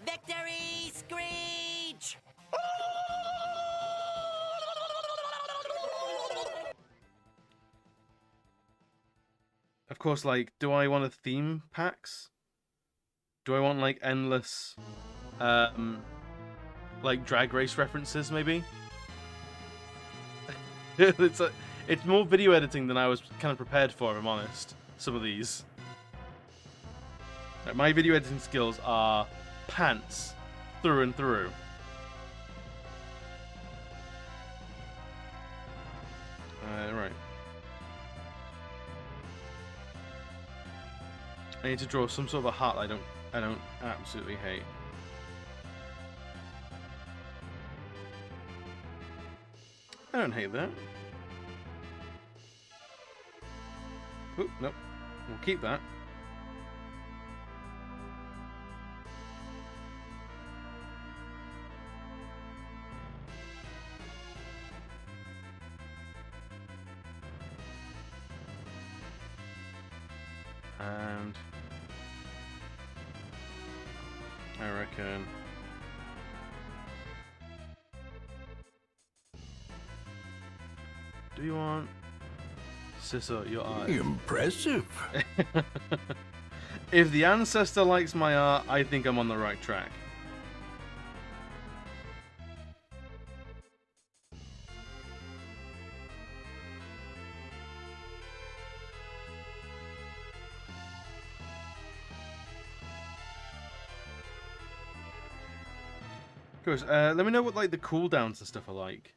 Victory screech! Of course, like, do I want a theme packs? Do I want like endless like drag race references maybe? It's more video editing than I was kind of prepared for, if I'm honest. Some of these. Like, my video editing skills are pants through and through. Right. I need to draw some sort of a heart I don't absolutely hate. I don't hate that. Oop, nope. We'll keep that. And I reckon do you want scissor your eye? Impressive. If the ancestor likes my art, I think I'm on the right track. Of course, let me know what like the cooldowns and stuff are like.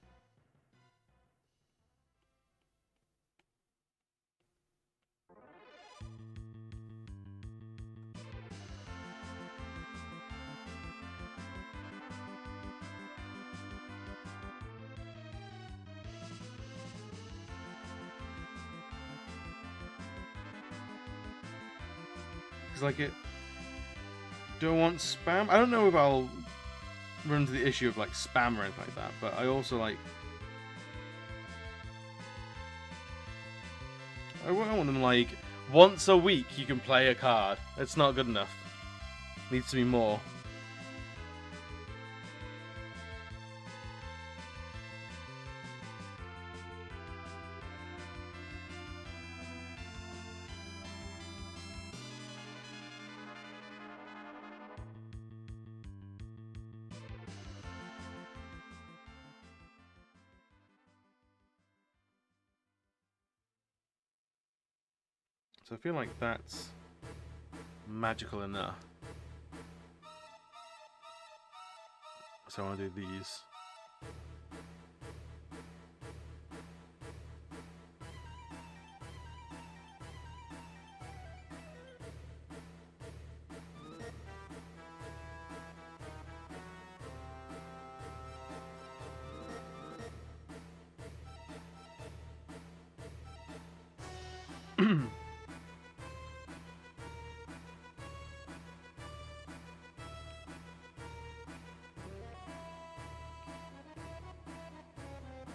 Because like do I want spam? I don't know if I'll run into the issue of like spam or anything like that, but I also like I want them like once a week you can play a card. It's not good enough. Needs to be more. So I feel like that's magical enough. So I want to do these.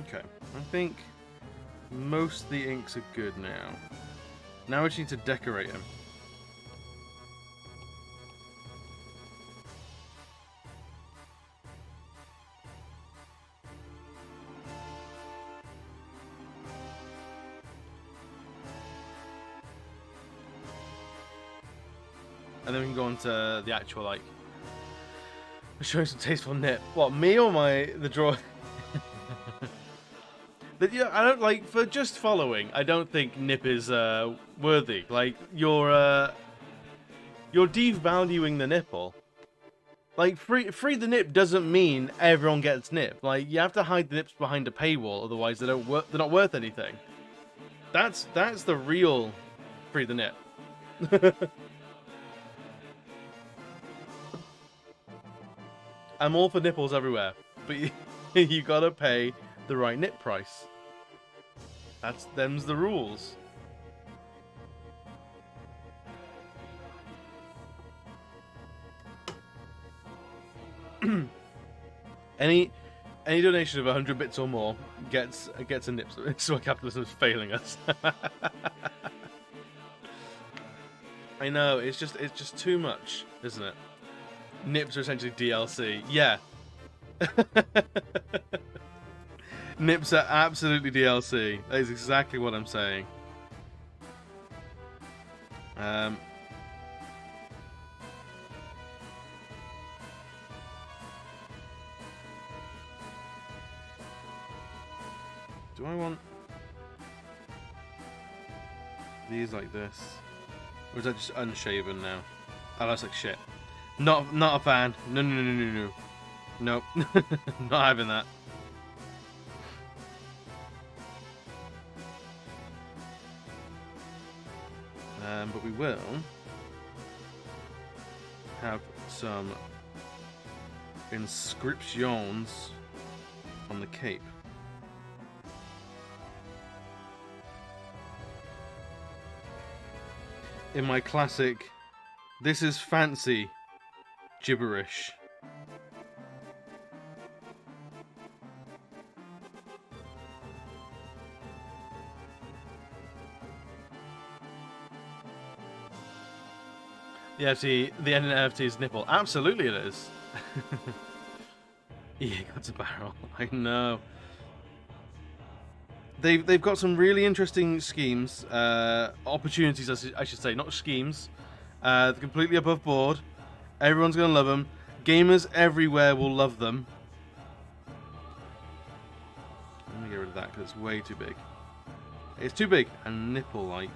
Okay, I think most of the inks are good now. Now we just need to decorate them. And then we can go on to the actual, like, showing some tasteful nip. What, me or the drawer? But yeah, I don't like, for just following, I don't think nip is worthy. Like, you're devaluing the nipple. Like, free the nip doesn't mean everyone gets nip. Like, you have to hide the nips behind a paywall, otherwise they're not worth anything. That's the real free the nip. I'm all for nipples everywhere, but you gotta pay the right nip price. Them's the rules. Any donation of 100 bits or more gets a nip. It's why capitalism is failing us. I know, it's just too much, isn't it? Nips are essentially DLC. Yeah. Nips are absolutely DLC. That is exactly what I'm saying. Do I want these like this? Or is that just unshaven now? Oh, that's like shit. Not a fan. No. Nope. Not having that. But we will have some inscriptions on the cape. In my classic, this is fancy gibberish. Yeah, see, the end of NFT is nipple. Absolutely it is. Yeah, that's a barrel. I know. They've got some really interesting schemes, opportunities, I should say, not schemes. They're completely above board. Everyone's gonna love them. Gamers everywhere will love them. Let me get rid of that because it's way too big. It's too big and nipple-like.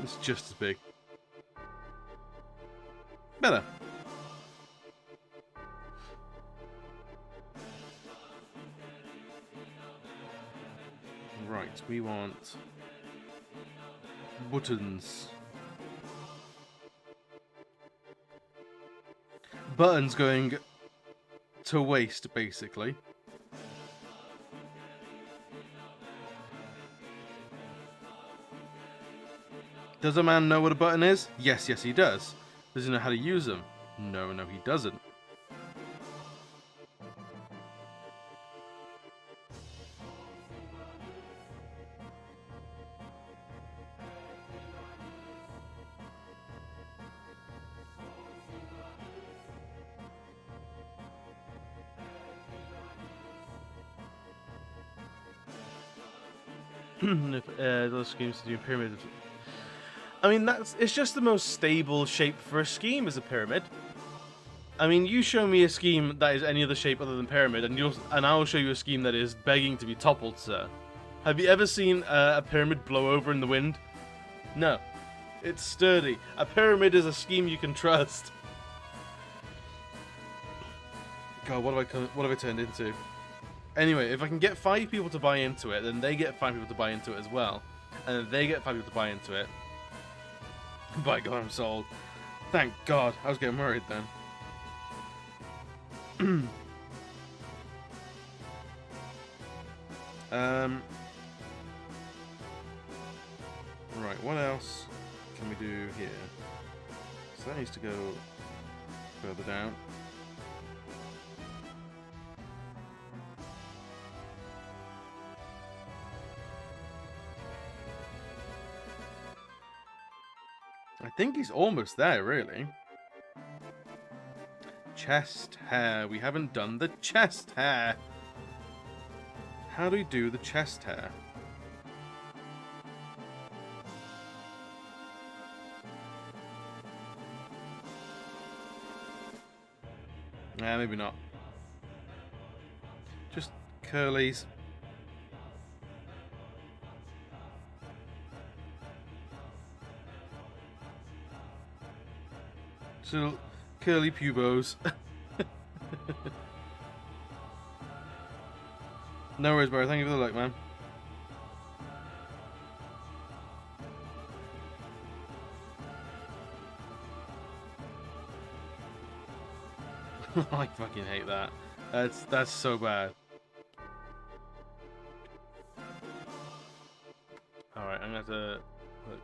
It's just as big. Better. Right, we want buttons. Buttons going to waste, basically. Does a man know what a button is? Yes, he does. Does he know how to use them? No, he doesn't. Those schemes to do pyramids. I mean, it's just the most stable shape for a scheme as a pyramid. I mean, you show me a scheme that is any other shape other than pyramid, and I'll show you a scheme that is begging to be toppled, sir. Have you ever seen a pyramid blow over in the wind? No. It's sturdy. A pyramid is a scheme you can trust. God, what have I turned into? Anyway, if I can get 5 people to buy into it, then they get 5 people to buy into it as well. And then they get 5 people to buy into it. By God, I'm sold. Thank God. I was getting worried then. Right, what else can we do here? So that needs to go further down. I think he's almost there, really. Chest hair. We haven't done the chest hair. How do we do the chest hair? Nah, maybe not. Just curlies. So curly pubos. No worries, bro. Thank you for the look, man. I fucking hate that. That's so bad. Alright, I'm gonna have to look.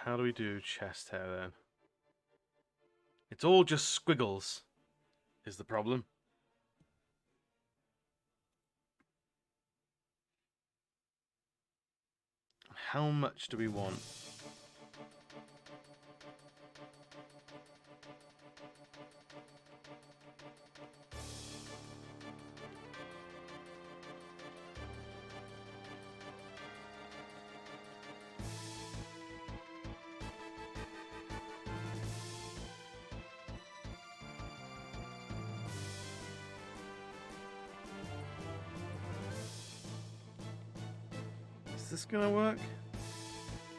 How do we do chest hair then? It's all just squiggles, is the problem. How much do we want? Is this gonna work?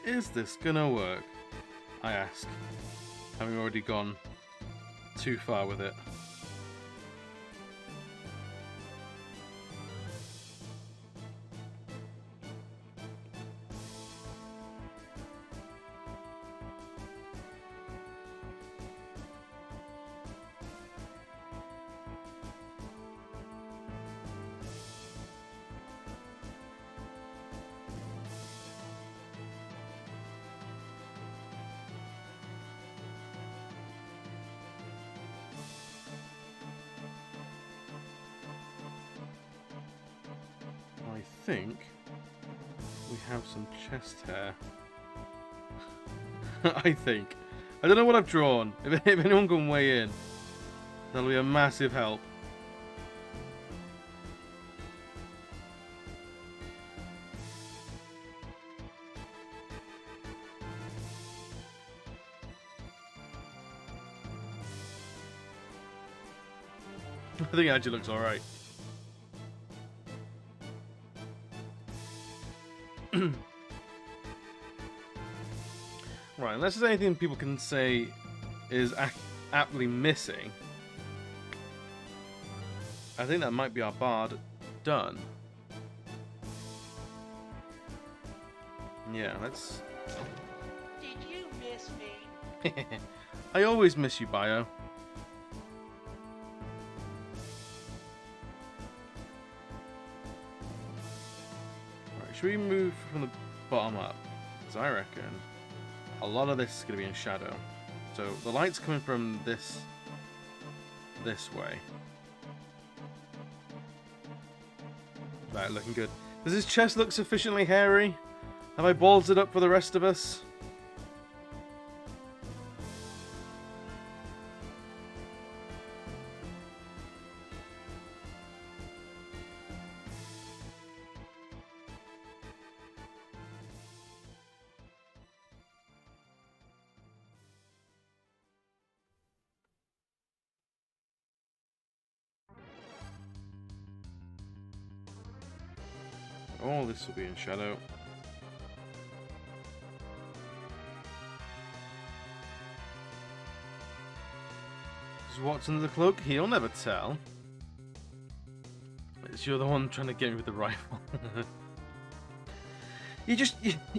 Is this gonna work? I ask, having already gone too far with it. I think we have some chest hair. I think. I don't know what I've drawn. If anyone can weigh in, that'll be a massive help. I think it actually looks alright. Right, unless there's anything people can say is aptly missing, I think that might be our bard done. Yeah, let's... Did you miss me? I always miss you, Bio. Right, should we move from the bottom up? Because I reckon a lot of this is going to be in shadow. So the light's coming from this way. Right, looking good. Does his chest look sufficiently hairy? Have I ballsed it up for the rest of us? Oh, this will be in shadow. What's under the cloak? He'll never tell. It's you're the one trying to get me with the rifle.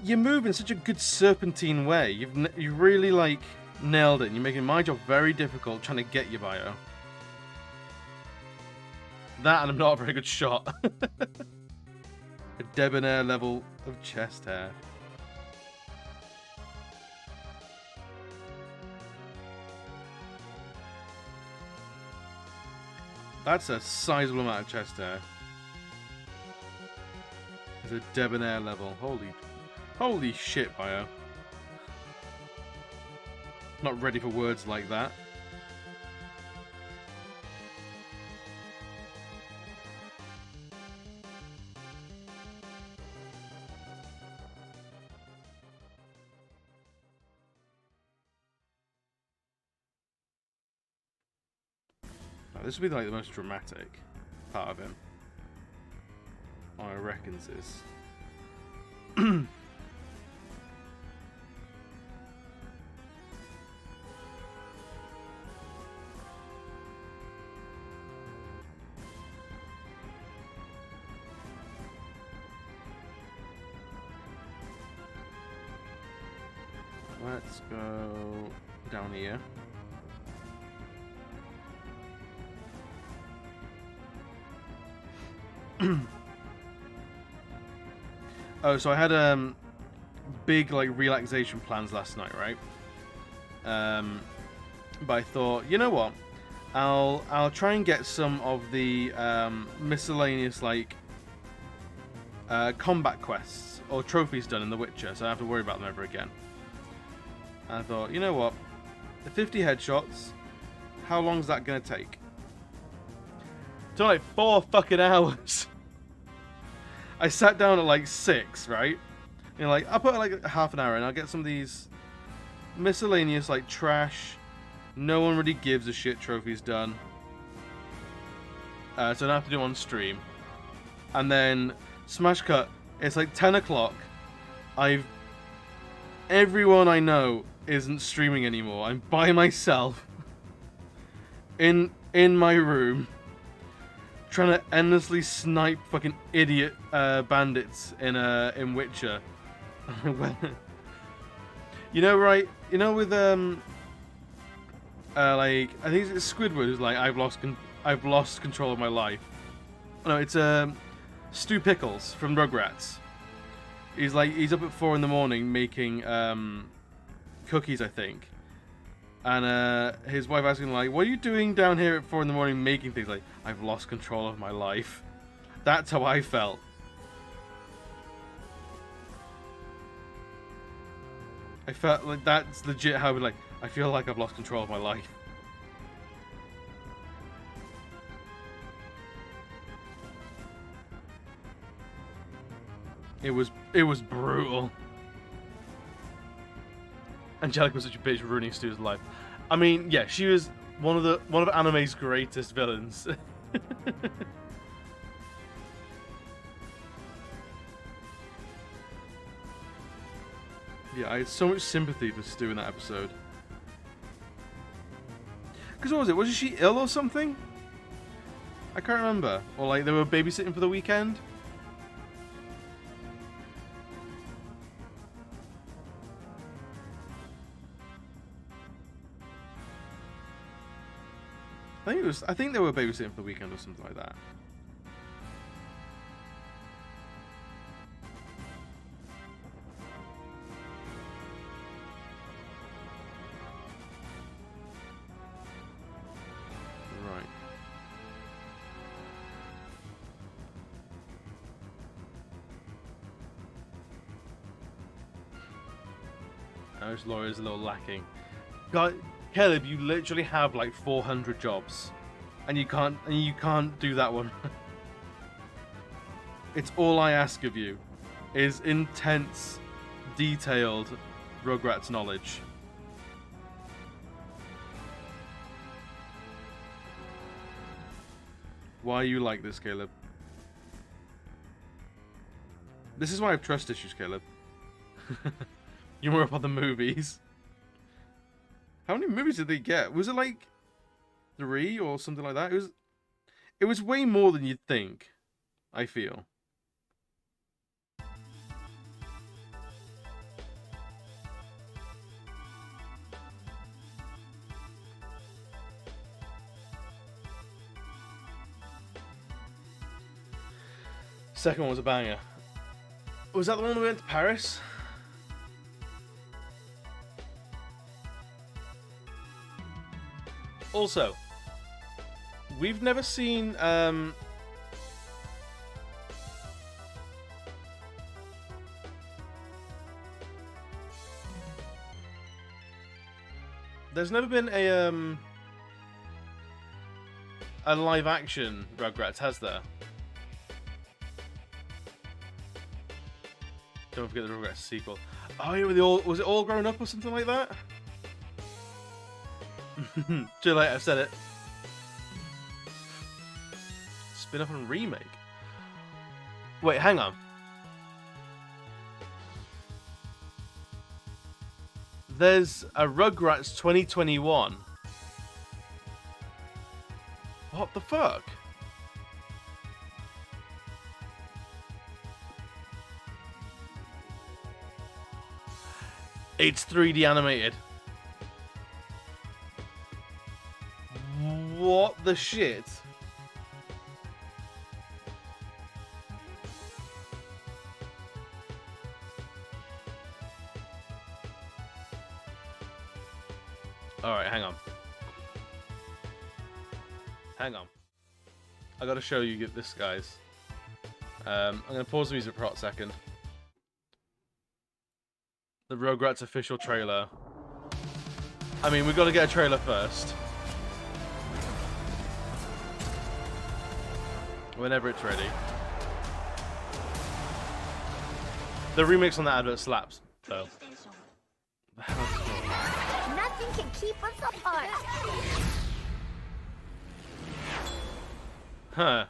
You move in such a good serpentine way. You really like nailed it. And you're making my job very difficult trying to get you, Bio. That and I'm not a very good shot. A debonair level of chest hair. That's a sizable amount of chest hair. It's a debonair level. Holy shit, Bio. Not ready for words like that. This would be like the most dramatic part of him. I reckons is. Let's go down here. Oh, so I had big like relaxation plans last night, right? But I thought, you know what? I'll try and get some of the miscellaneous like combat quests or trophies done in The Witcher, so I don't have to worry about them ever again. And I thought, you know what? The 50 headshots, how long is that gonna take? It took like 4 fucking hours. I sat down at like 6, right? You know, like I'll put like half an hour in. I'll get some of these miscellaneous like trash, no one really gives a shit trophies done. So I don't have to do them on stream. And then smash cut. It's like 10 o'clock. Everyone I know isn't streaming anymore. I'm by myself in my room, trying to endlessly snipe fucking idiot bandits in Witcher. You know, right? You know, with like I think it's Squidward who's like, I've lost control of my life. No, it's Stu Pickles from Rugrats. He's up at 4 in the morning making cookies, I think. And his wife asking like, "What are you doing down here at 4 in the morning making things?" Like, I've lost control of my life. That's how I felt. I felt like that's legit how I would like. I feel like I've lost control of my life. It was brutal. Angelica was such a bitch, ruining Stu's life. I mean, yeah, she was one of anime's greatest villains. Yeah, I had so much sympathy for Stu in that episode. Because what was it? Was she ill or something? I can't remember. Or like they were babysitting for the weekend? I think they were babysitting for the weekend or something like that. Right. Those lawyers are a little lacking. God, Caleb, you literally have like 400 jobs, and you can't do that one. It's all I ask of you, is intense, detailed Rugrats knowledge. Why are you like this, Caleb? This is why I have trust issues, Caleb. You're more up on the movies. How many movies did they get? Was it like 3 or something like that? It was way more than you'd think, I feel. Second one was a banger. Was that the one we went to Paris? Also, we've never seen there's never been a live action Rugrats, has there? Don't forget the Rugrats sequel. Oh yeah, was it all grown up or something like that? Too late, I've said it. Spin-off and remake? Wait, hang on. There's a Rugrats 2021. What the fuck? It's 3D animated. What the shit? Alright, hang on. Hang on. I gotta show you this, guys. I'm gonna pause the music for a hot second. The Rugrats official trailer. I mean, we've got to get a trailer first. Whenever it's ready. The remix on that advert slaps, though. Nothing can keep us apart. Huh.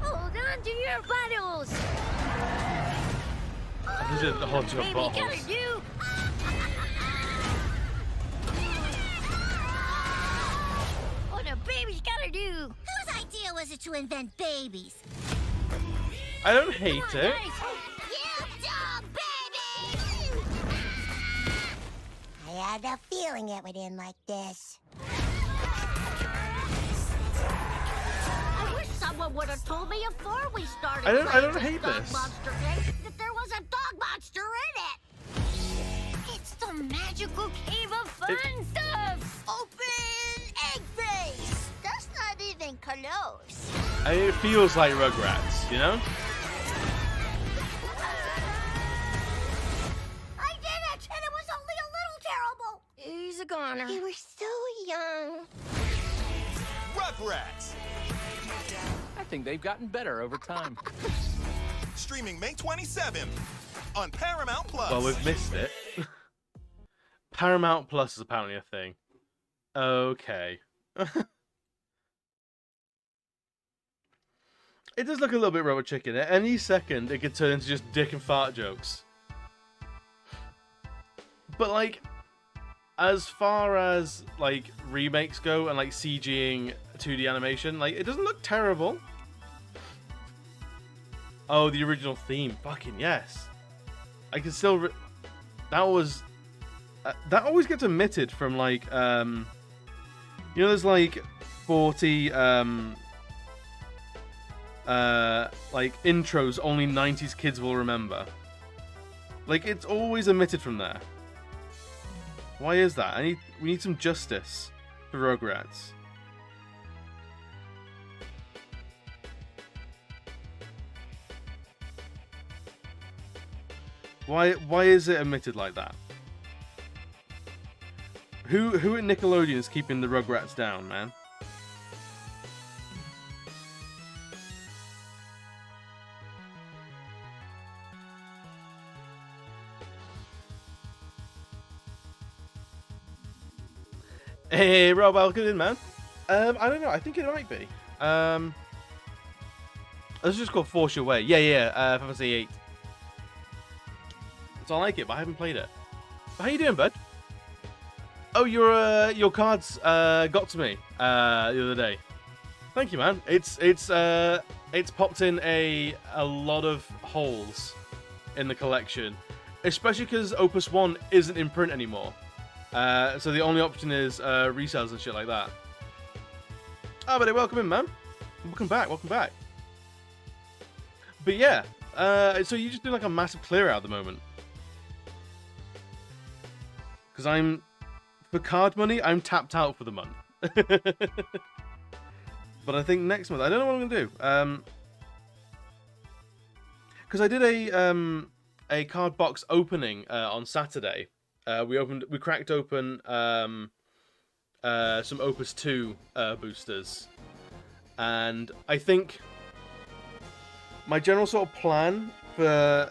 Hold on to your bottles. I just hold to your bottles. Gotta do. What a baby's gotta do. Whose idea was it to invent babies? I don't hate it. You dog baby! I had a feeling it would end like this. I wish someone would have told me before we started. I don't hate this. Monster game, that there was a dog monster in it. It's the magical cave of fun stuff. Open egg face. That's not even close. It feels like Rugrats, you know? I did it, and it was only a little terrible. He's a goner. You were so young. Rugrats! I think they've gotten better over time. Streaming May 27th on Paramount Plus. Well, we've missed it. Paramount Plus is apparently a thing. Okay. It does look a little bit Robot Chicken. At any second, it could turn into just dick and fart jokes. But, like, as far as, like, remakes go and, like, CGing 2D animation, like, it doesn't look terrible. Oh, the original theme. Fucking yes. I can still... that was... that always gets omitted from, like, you know, there's, like, 40, like, intros only 90s kids will remember. Like, it's always omitted from there. Why is that? We need some justice for Rugrats. Why is it omitted like that? Who at Nickelodeon is keeping the Rugrats down, man? Hey, Rob, welcome in, man. I don't know. I think it might be. Let's just go Force Your Way. Yeah. Final Fantasy 8. So I like it, but I haven't played it. But how you doing, bud? Oh, your cards got to me the other day. Thank you, man. It's popped in a lot of holes in the collection, especially because Opus 1 isn't in print anymore. So the only option is resales and shit like that. Oh, buddy, welcome in, man. Welcome back. But yeah, so you just do like a massive clear out at the moment. Because for card money, I'm tapped out for the month. But I think next month, I don't know what I'm gonna do. Because I did a card box opening on Saturday. We cracked open some Opus 2 boosters, and I think my general sort of plan for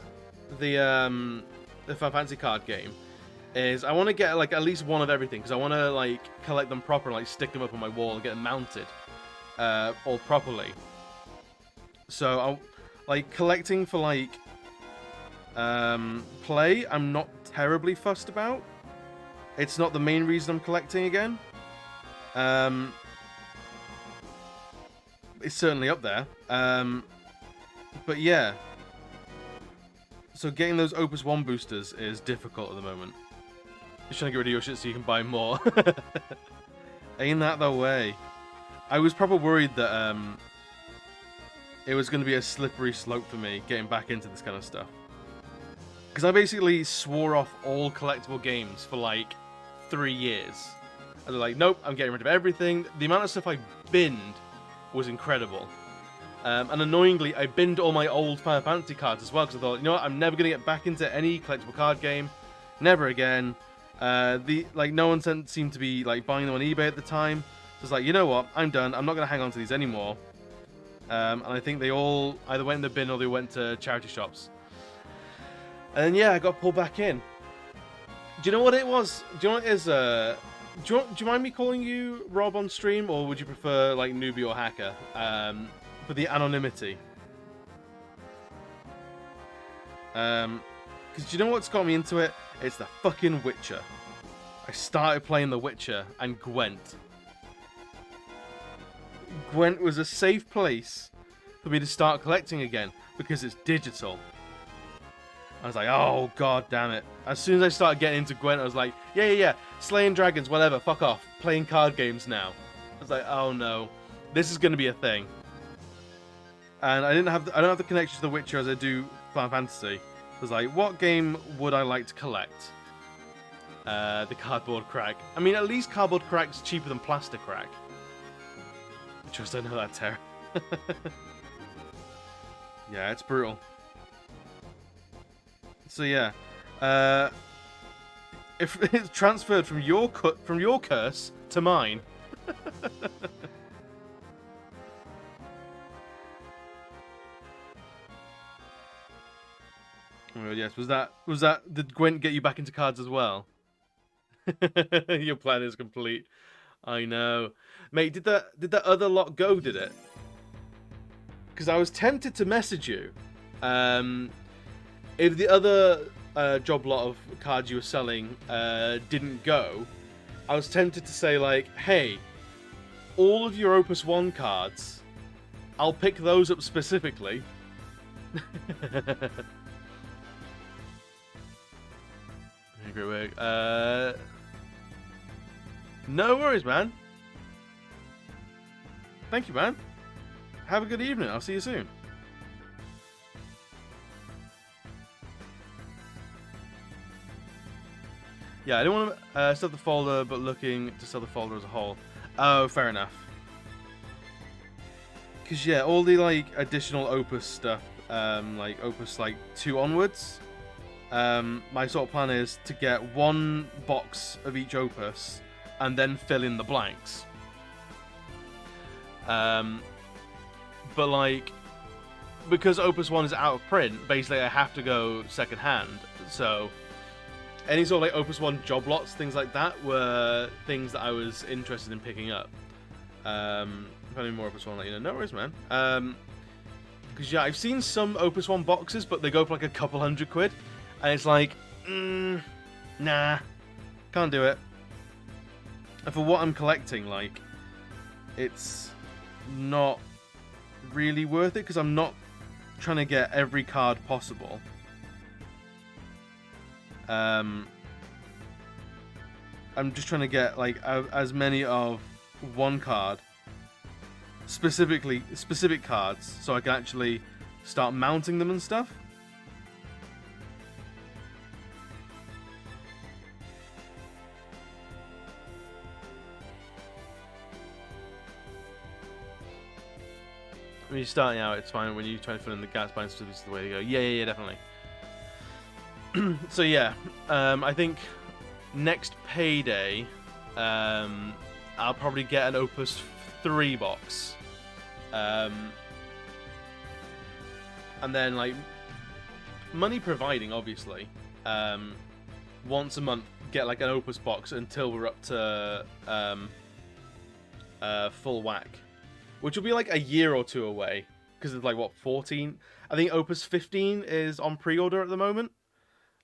the Final Fantasy card game is I want to get like at least one of everything, because I want to like collect them proper and like stick them up on my wall and get them mounted all properly. So I like collecting for like play. I'm not terribly fussed about. It's not the main reason I'm collecting again. It's certainly up there. But yeah. So getting those Opus 1 boosters is difficult at the moment. Just trying to get rid of your shit so you can buy more. Ain't that the way? I was probably worried that it was going to be a slippery slope for me getting back into this kind of stuff. Because I basically swore off all collectible games for like 3 years. I was like, nope, I'm getting rid of everything. The amount of stuff I binned was incredible. And annoyingly, I binned all my old Final Fantasy cards as well, because I thought, you know what, I'm never going to get back into any collectible card game. Never again. No one seemed to be like buying them on eBay at the time. So it's like, you know what, I'm done. I'm not going to hang on to these anymore. And I think they all either went in the bin or they went to charity shops. And then, yeah, I got pulled back in. Do you know what it was? Do you know what it is? Do you mind me calling you Rob on stream, or would you prefer like newbie or hacker for the anonymity? Because do you know what's got me into it? It's the fucking Witcher. I started playing The Witcher and Gwent. Gwent was a safe place for me to start collecting again because it's digital. I was like, oh god damn it. As soon as I started getting into Gwent, I was like, yeah, slaying dragons, whatever, fuck off. Playing card games now. I was like, oh no, this is going to be a thing. And I don't have the connection to The Witcher as I do Final Fantasy. I was like, what game would I like to collect? The Cardboard Crack. I mean, at least Cardboard Crack's cheaper than Plaster Crack. Just I know that terror. Yeah, it's brutal. So yeah, if it's transferred from your curse to mine. Oh yes, was that did Gwent get you back into cards as well? Your plan is complete. I know, mate. Did that other lot go? Did it? Because I was tempted to message you. If the other job lot of cards you were selling didn't go, I was tempted to say like, hey, all of your Opus 1 cards, I'll pick those up specifically. Great work. No worries, man. Thank you, man. Have a good evening. I'll see you soon. Yeah, I don't want to sell the folder, but looking to sell the folder as a whole. Oh, fair enough. Because, yeah, all the, like, additional Opus stuff, like Opus, like, 2 onwards, my sort of plan is to get 1 box of each Opus and then fill in the blanks. But, like, because Opus 1 is out of print, basically I have to go second-hand, so any sort of like Opus 1 job lots, things like that, were things that I was interested in picking up. If I need more Opus 1, I'll let you know. No worries, man. Because, yeah, I've seen some Opus 1 boxes, but they go for like a couple £100, and it's like, nah, can't do it. And for what I'm collecting, like, it's not really worth it, because I'm not trying to get every card possible. I'm just trying to get, like, as many of one card, specific cards, so I can actually start mounting them and stuff. When you're starting out, it's fine. When you try to fill in the gaps, buying stuff is the way to go. Yeah, definitely. So yeah, I think next payday, I'll probably get an Opus 3 box. And then, like, money providing, obviously, once a month, get like an Opus box until we're up to full whack. Which will be like a year or two away, because it's like, what, 14? I think Opus 15 is on pre-order at the moment.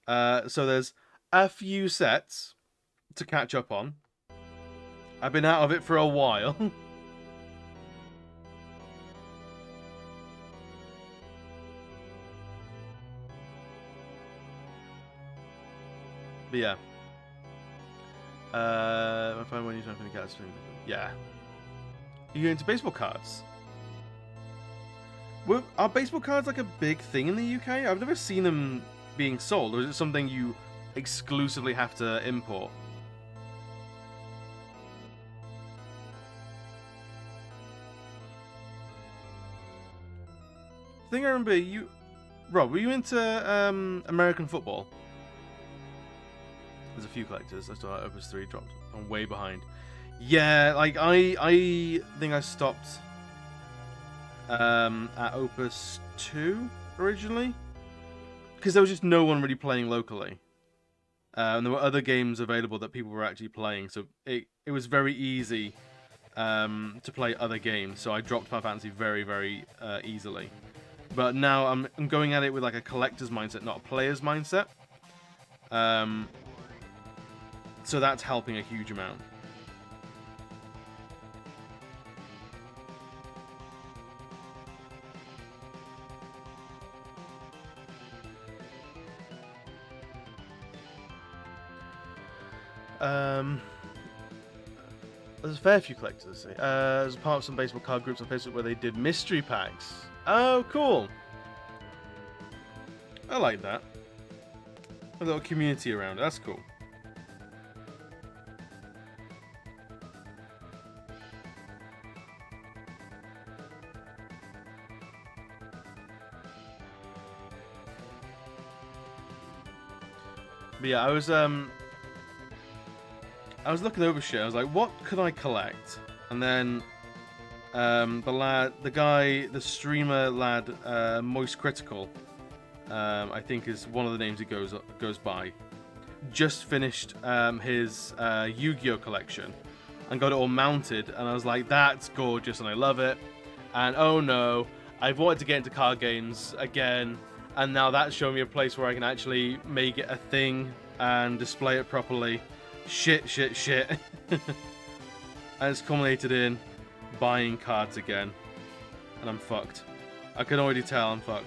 So there's a few sets to catch up on. I've been out of it for a while. But yeah. I find when you're trying to get something. Yeah. Are you into baseball cards? Well, are baseball cards like a big thing in the UK? I've never seen them being sold, or is it something you exclusively have to import? I think I remember you... Rob, were you into American football? There's a few collectors. I saw Opus 3 dropped. I'm way behind. Yeah, like, I think I stopped at Opus 2 originally, because there was just no one really playing locally. And there were other games available that people were actually playing, so it was very easy to play other games, so I dropped Final Fantasy very, very easily. But now I'm going at it with like a collector's mindset, not a player's mindset. So that's helping a huge amount. There's a fair few collectors. There's part of some baseball card groups on Facebook where they did mystery packs. Oh, cool. I like that. A little community around it. That's cool. But yeah, I was looking over shit. I was like, what could I collect? And then the streamer lad, 𝓦𝓘𝓣𝓒, I think is one of the names he goes by, just finished his Yu-Gi-Oh collection and got it all mounted, and I was like, that's gorgeous and I love it. And oh no, I've wanted to get into card games again, and now that's showing me a place where I can actually make it a thing and display it properly. Shit. And it's culminated in buying cards again. And I'm fucked. I can already tell I'm fucked.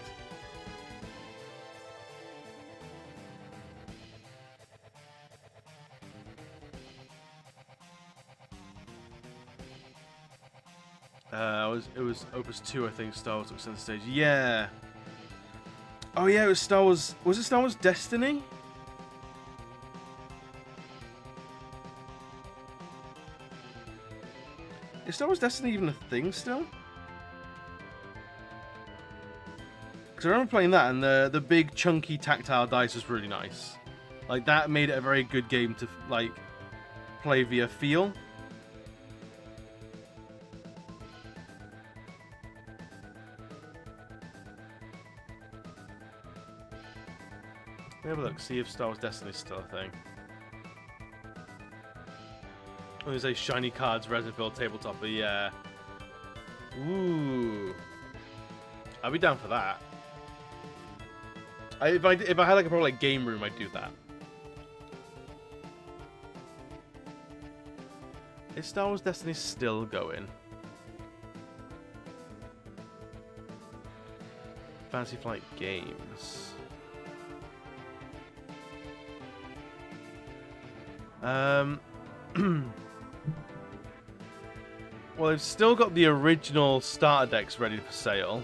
It was Opus 2, I think, Star Wars took center stage. Yeah. Oh yeah, it was Star Wars. Was it Star Wars Destiny? Is Star Wars Destiny even a thing still? Because I remember playing that, and the big chunky tactile dice was really nice. Like, that made it a very good game to like play via feel. Let me have a look, see if Star Wars Destiny is still a thing. Oh, there's a shiny cards, resin filled tabletop, but yeah. Ooh. I'd be down for that. If I had like a proper like game room, I'd do that. Is Star Wars Destiny still going? Fantasy Flight Games. Well, they've still got the original starter decks ready for sale.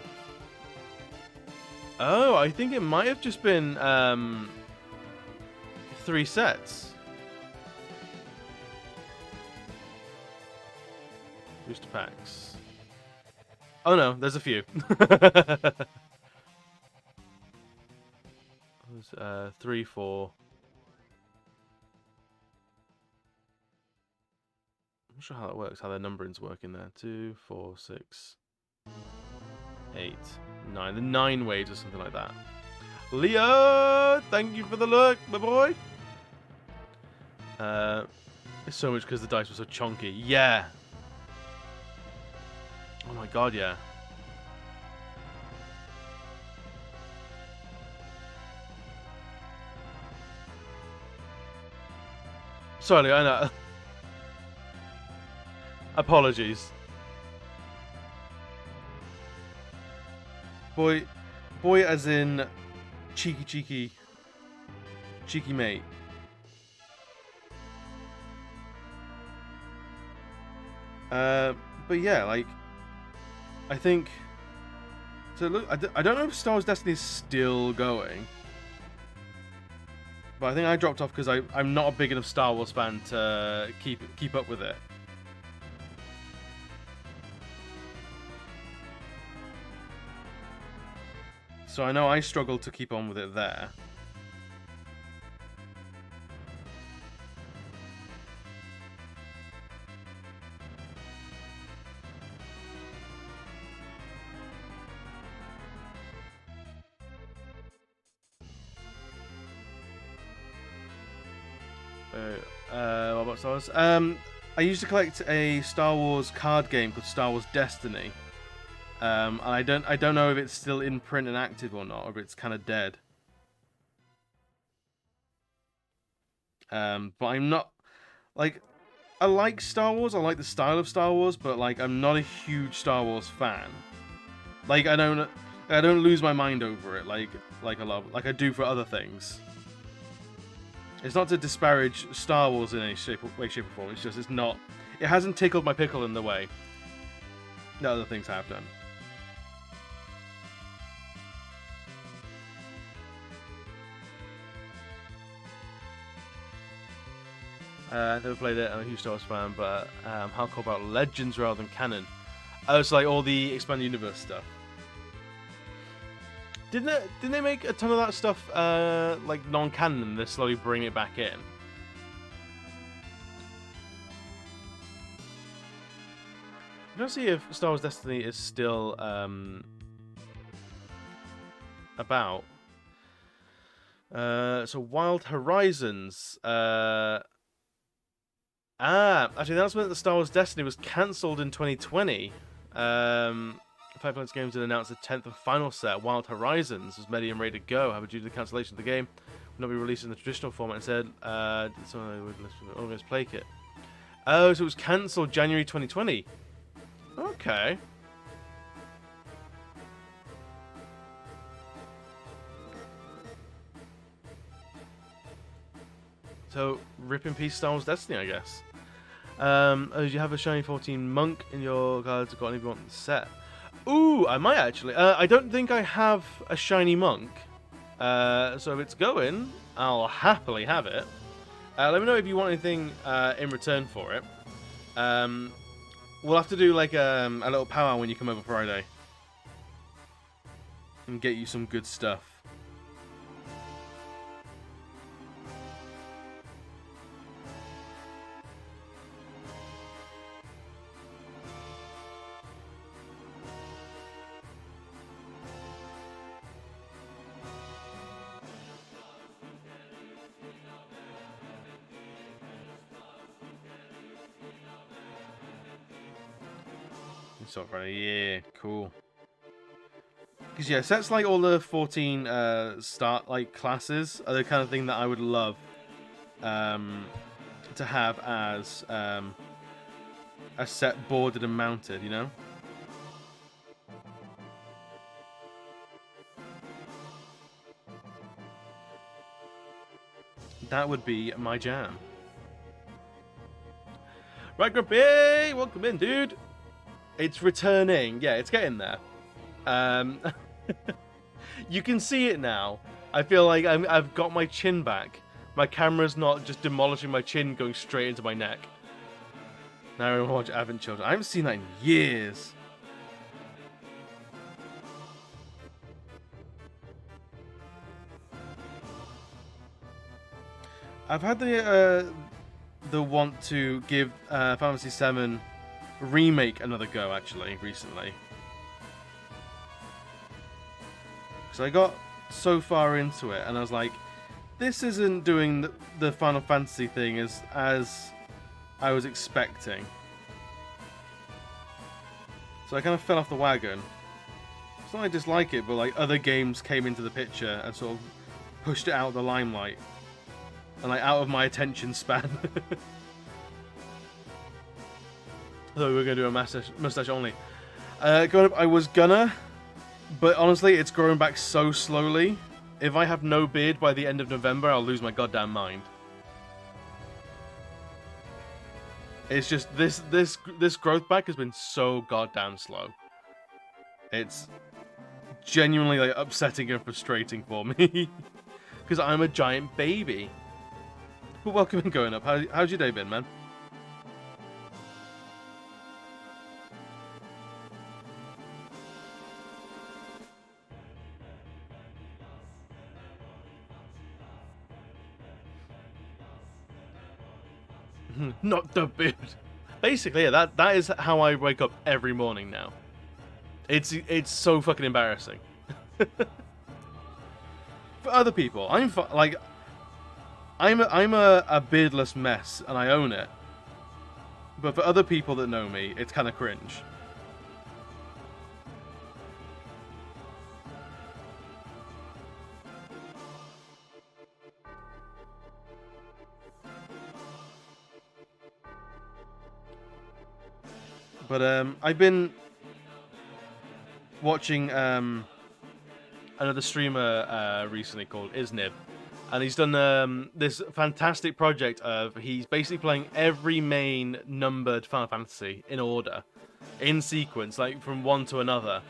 Oh, I think it might have just been 3 sets. Booster packs. Oh no, there's a few. There's 3, 4. I'm not sure how that works, how their numbering's working there. 2, 4, 6, 8, 9. The 9 waves or something like that. Leo, thank you for the look, my boy. It's so much because the dice were so chunky. Yeah. Oh my god, yeah. Sorry, I know. Apologies. Boy as in cheeky mate. But yeah, like, I think, so look, I don't know if Star Wars Destiny is still going, but I think I dropped off because I'm not a big enough Star Wars fan to keep up with it. So I know I struggled to keep on with it there. What about Star Wars? I used to collect a Star Wars card game called Star Wars Destiny. And I don't know if it's still in print and active or not, or if it's kind of dead. But I'm not, like, I like Star Wars. I like the style of Star Wars, but like I'm not a huge Star Wars fan. Like I don't lose my mind over it like I do for other things. It's not to disparage Star Wars in any way, shape, or form. It's just it hasn't tickled my pickle in the way that other things have done. I never played it. I'm a huge Star Wars fan, but how cool about Legends rather than canon? Oh, it's like all the expanded universe stuff. Didn't they make a ton of that stuff like non-canon and they slowly bring it back in? I don't see if Star Wars Destiny is still about. So Wild Horizons. Actually, the announcement that Star Wars Destiny was cancelled in 2020. Five Planets Games did announce the 10th and final set, Wild Horizons, was ready and ready to go. However, due to the cancellation of the game, will not be released in the traditional format. Instead, someone would organize play kit. Oh, so it was cancelled January 2020. Okay. So, rip in peace Star Wars Destiny, I guess. Oh, you have a shiny 14 monk in your cards? Got any you want set? Ooh, I might actually. I don't think I have a shiny monk. So if it's going, I'll happily have it. Let me know if you want anything in return for it. We'll have to do like a little powwow when you come over Friday. And get you some good stuff. Sort of Friday, yeah, cool. Because yeah, sets like all the 14 start like classes are the kind of thing that I would love to have as a set boarded and mounted, you know? That would be my jam. Right, Grumpy! Welcome in, dude! It's returning. Yeah, it's getting there. You can see it now. I feel like I've got my chin back. My camera's not just demolishing my chin, going straight into my neck. Now I watch Advent Children. I haven't seen that in years. I've had the want to give Final Fantasy VII Remake another go, actually, recently. Because I got so far into it, and I was like, this isn't doing the Final Fantasy thing as I was expecting. So I kind of fell off the wagon. It's not that I dislike it, but like other games came into the picture and sort of pushed it out of the limelight. And like out of my attention span. Though we were going to do a mustache only. I was gonna, but honestly, it's growing back so slowly. If I have no beard by the end of November, I'll lose my goddamn mind. It's just this growth back has been so goddamn slow. It's genuinely like upsetting and frustrating for me because I'm a giant baby. But welcome in, going up. How's your day been, man? Not the beard. Basically, yeah, that is how I wake up every morning now. It's so fucking embarrassing. For other people, I'm a beardless mess, and I own it. But for other people that know me, it's kind of cringe. But I've been watching another streamer recently called 𝓦𝓘𝓣𝓒𝓒, and he's done this fantastic project of he's basically playing every main numbered Final Fantasy in order, in sequence, like from one to another.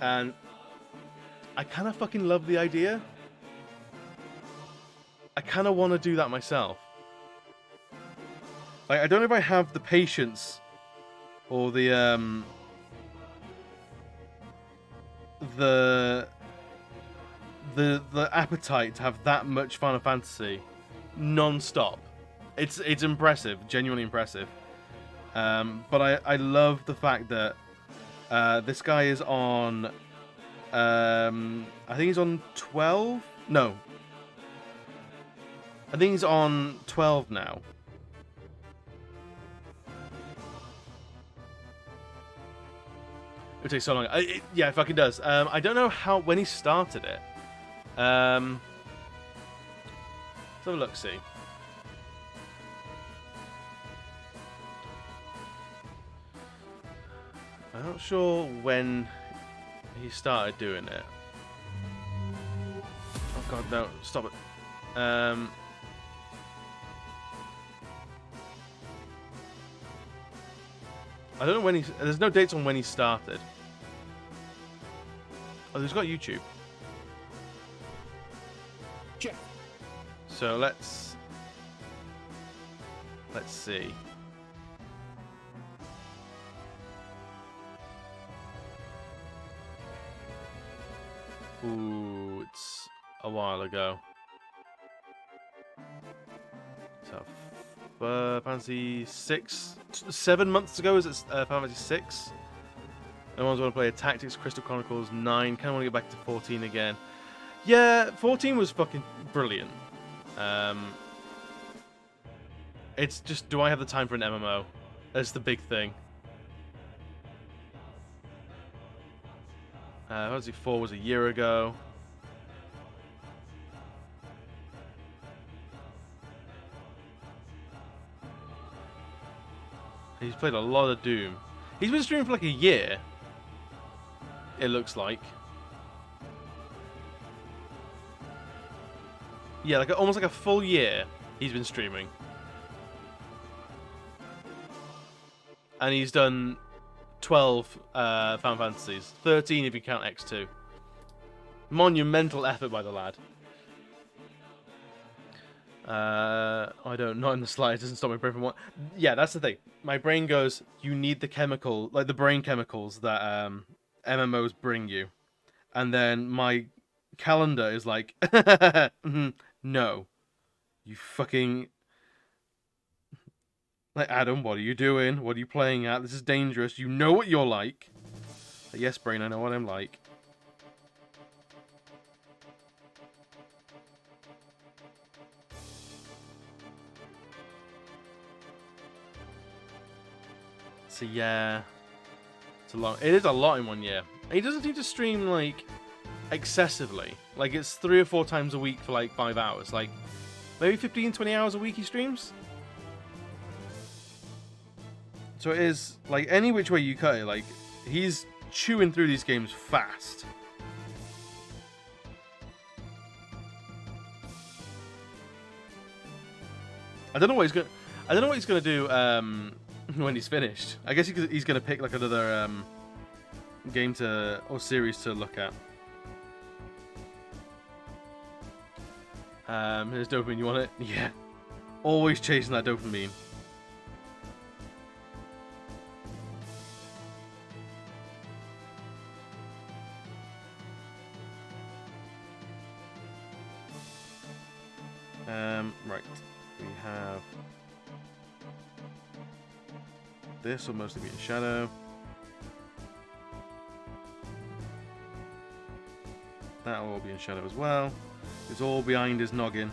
And I kind of fucking love the idea. I kind of want to do that myself. Like, I don't know if I have the patience or the appetite to have that much Final Fantasy non-stop. It's impressive, genuinely impressive. But I love the fact that this guy is on I think he's on 12? No. I think he's on 12 now. It would take so long. Yeah, it fucking does. I don't know when he started it. Let's have a look, see. I'm not sure when he started doing it. Oh god, no, stop it. I don't know when there's no dates on when he started. Oh, he's got YouTube. Check. So let's see. Ooh, it's a while ago. So, Fantasy 6, 7 months ago, is it Fantasy 6? Everyone's want to play a Tactics, Crystal Chronicles 9. Kind of want to get back to 14 again. Yeah, 14 was fucking brilliant. It's just, do I have the time for an MMO? That's the big thing. Fantasy 4 was a year ago. He's played a lot of Doom. He's been streaming for like a year. It looks like. Yeah, like almost like a full year he's been streaming. And he's done 12 Final Fantasies. 13 if you count X2. Monumental effort by the lad. I don't, not in the slightest. It doesn't stop my brain from what. Yeah, that's the thing. My brain goes, you need the chemical, like the brain chemicals that MMOs bring you. And then my calendar is like, no. You fucking... Like, Adam, what are you doing? What are you playing at? This is dangerous. You know what you're like. Yes, brain, I know what I'm like. So yeah, it's a lot. It is a lot in 1 year. And he doesn't seem to stream like excessively. Like it's 3 or 4 times a week for like 5 hours. Like maybe 15, 20 hours a week he streams. So it is like any which way you cut it. Like he's chewing through these games fast. I don't know what he's gonna. I don't know what he's gonna do. When he's finished. I guess he's going to pick like another game to or series to look at. Here's dopamine. You want it? Yeah. Always chasing that dopamine. Right. We have... This will mostly be in shadow. That will all be in shadow as well. It's all behind his noggin.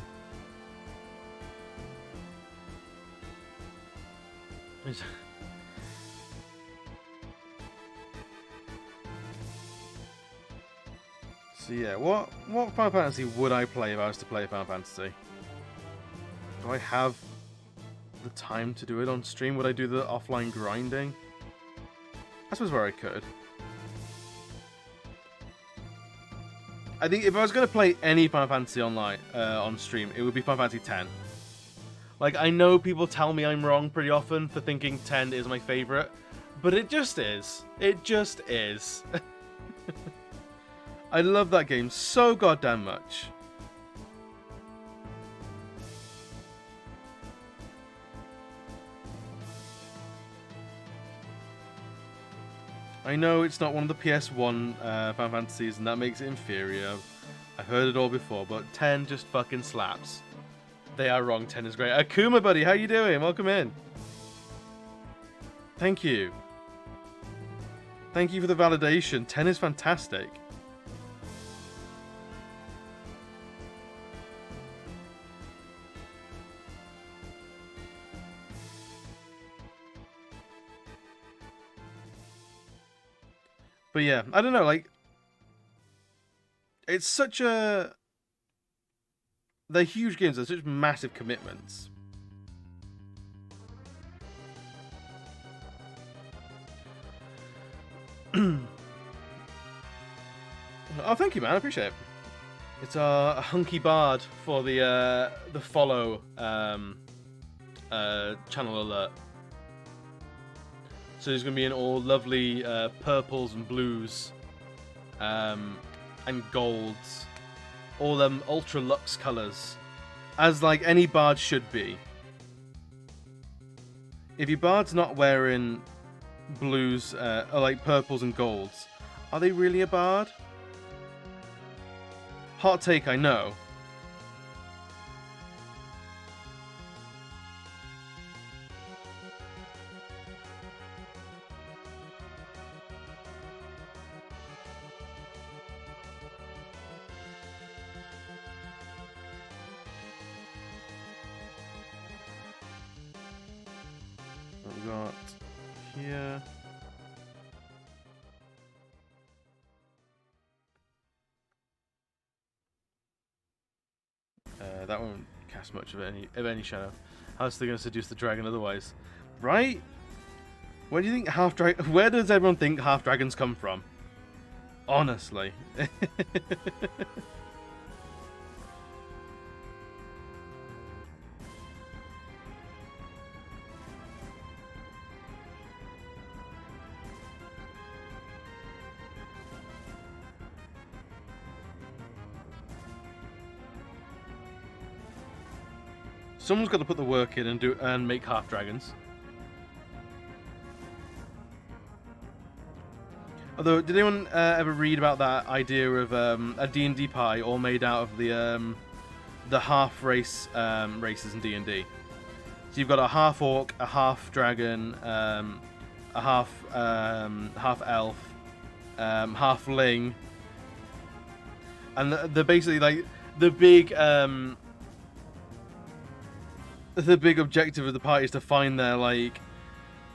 So yeah, what Final Fantasy would I play if I was to play Final Fantasy? Do I have the time to do it on stream? Would I do the offline grinding? I suppose where I could. I think if I was going to play any Final Fantasy online on stream, it would be Final Fantasy X. Like, I know people tell me I'm wrong pretty often for thinking 10 is my favorite, but it just is. It just is. I love that game so goddamn much. I know it's not one of the PS1 Final Fantasies, and that makes it inferior. I've heard it all before, but 10 just fucking slaps. They are wrong, 10 is great. Akuma, buddy, how you doing? Welcome in. Thank you. Thank you for the validation. 10 is fantastic. But yeah, I don't know, like, it's such a... They're huge games, they're such massive commitments. Oh, thank you, man, I appreciate it. It's a hunky bard for the follow channel alert. So there's going to be in all lovely purples and blues and golds. All them ultra luxe colours. As like any bard should be. If your bard's not wearing blues or like purples and golds, are they really a bard? Hot take, I know. We got here. that won't cast much of any shadow. How's they going to seduce the dragon otherwise? Right? Where do you think where does everyone think half dragons come from? Honestly. Someone's got to put the work in and make half dragons. Although, did anyone ever read about that idea of a D&D pie all made out of the half races in D&D? So you've got a half orc, a half dragon, a half elf, half ling, and they're basically like the big objective of the party is to find their like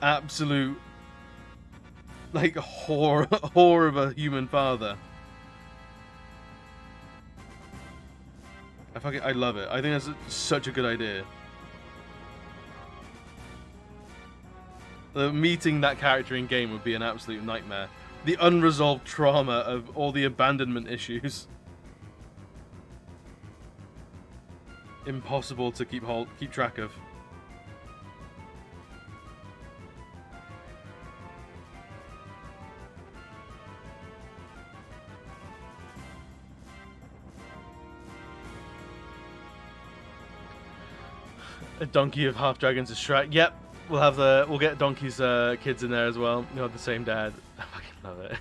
absolute like whore of a human father. I love it. I think that's such a good idea. Meeting that character in game would be an absolute nightmare. The unresolved trauma of all the abandonment issues. Impossible to keep track of. A donkey of half dragons is Shrek. Yep, we'll get Donkey's kids in there as well. You know, the same dad. I fucking love it.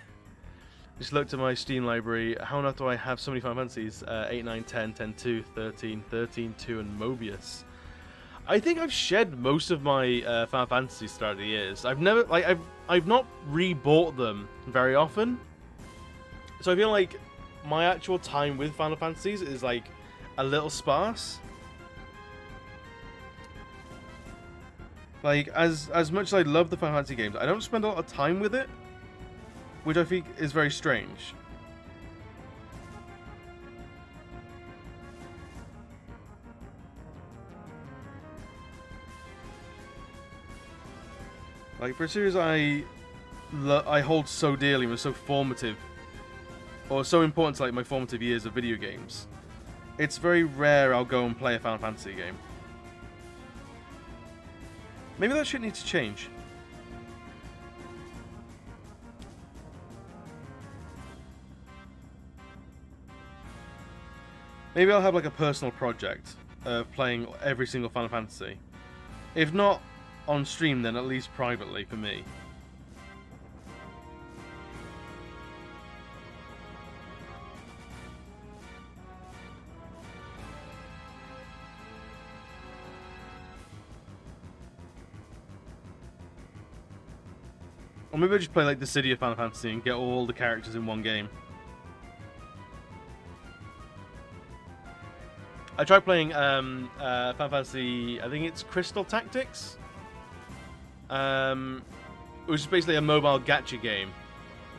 Just looked at my Steam library. How on earth do I have so many Final Fantasies? 8, 9, 10, 10, 2, 13, 13, 2, and Mobius. I think I've shed most of my Final Fantasies throughout the years. I've not rebought them very often. So I feel like my actual time with Final Fantasies is like a little sparse. Like, as much as I love the Final Fantasy games, I don't spend a lot of time with it, which I think is very strange. Like, for a series I hold so dearly and was so formative, or so important to like my formative years of video games, it's very rare I'll go and play a Final Fantasy game. Maybe that shit needs to change. Maybe I'll have like a personal project of playing every single Final Fantasy. If not on stream, then at least privately for me. Or maybe I'll just play like the City of Final Fantasy and get all the characters in one game. I tried playing Final Fantasy, I think it's Crystal Tactics. It was basically a mobile gacha game.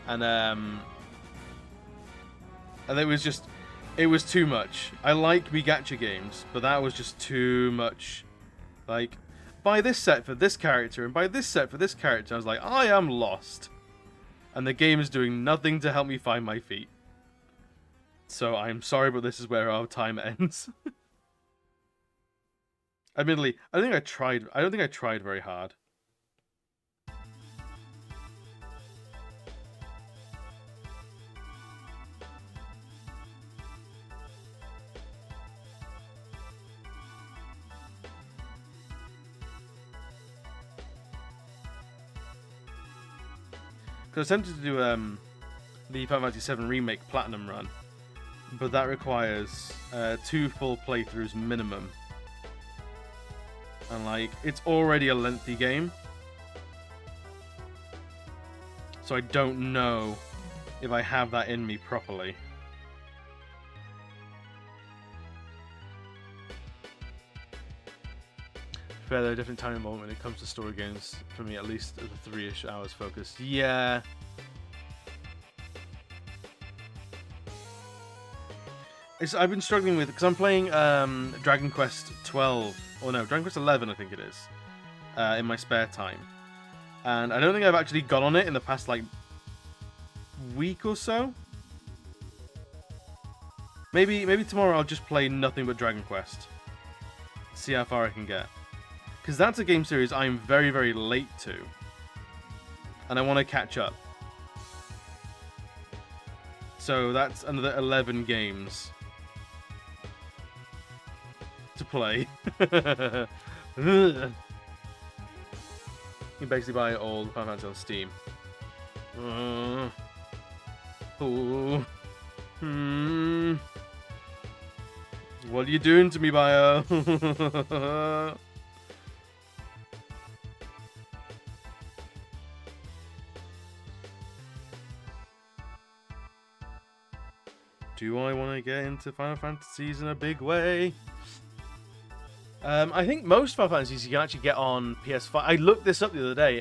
And it was too much. I like me gacha games, but that was just too much. Like, buy this set for this character, and buy this set for this character. I was like, I am lost. And the game is doing nothing to help me find my feet. So I'm sorry, but this is where our time ends. Admittedly, I don't think I tried very hard. Because I was tempted to do the Final Fantasy VII Remake Platinum run, but that requires 2 full playthroughs minimum. And like, it's already a lengthy game. So I don't know if I have that in me properly. Fair, there are different time involvement when it comes to story games, for me at least, at the 3-ish hours focused. Yeah. I've been struggling with because I'm playing Dragon Quest 12 or no, Dragon Quest 11 I think it is in my spare time, and I don't think I've actually got on it in the past like week or so. Maybe tomorrow I'll just play nothing but Dragon Quest. See how far I can get. Because that's a game series I'm very, very late to. And I want to catch up. So that's another 11 games to play. You can basically buy all the Final Fantasy on Steam. Ooh. What are you doing to me, Bio? Do I want to get into Final Fantasies in a big way? I think most Final Fantasies you can actually get on PS5. I looked this up the other day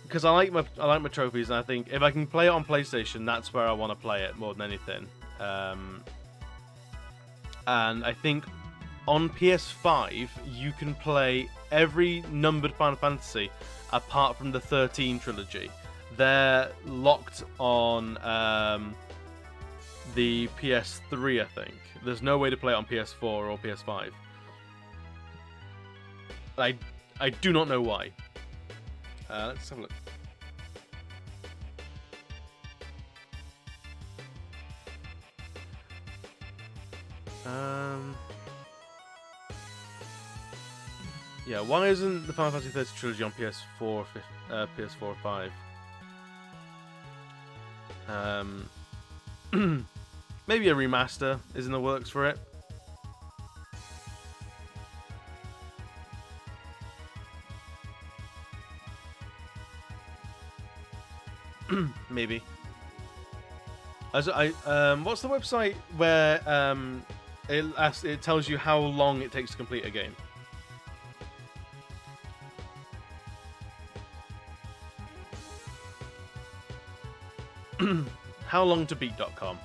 because I like my trophies, and I think if I can play it on PlayStation, that's where I want to play it more than anything. And I think on PS5 you can play every numbered Final Fantasy apart from the 13 trilogy. They're locked on the PS3, I think. There's no way to play it on PS4 or PS5. I do not know why. Let's have a look. Yeah, why isn't the Final Fantasy 30 trilogy on PS4, PS4 5? Maybe a remaster is in the works for it. Maybe. What's the website where it tells you how long it takes to complete a game? Howlongtobeat.com.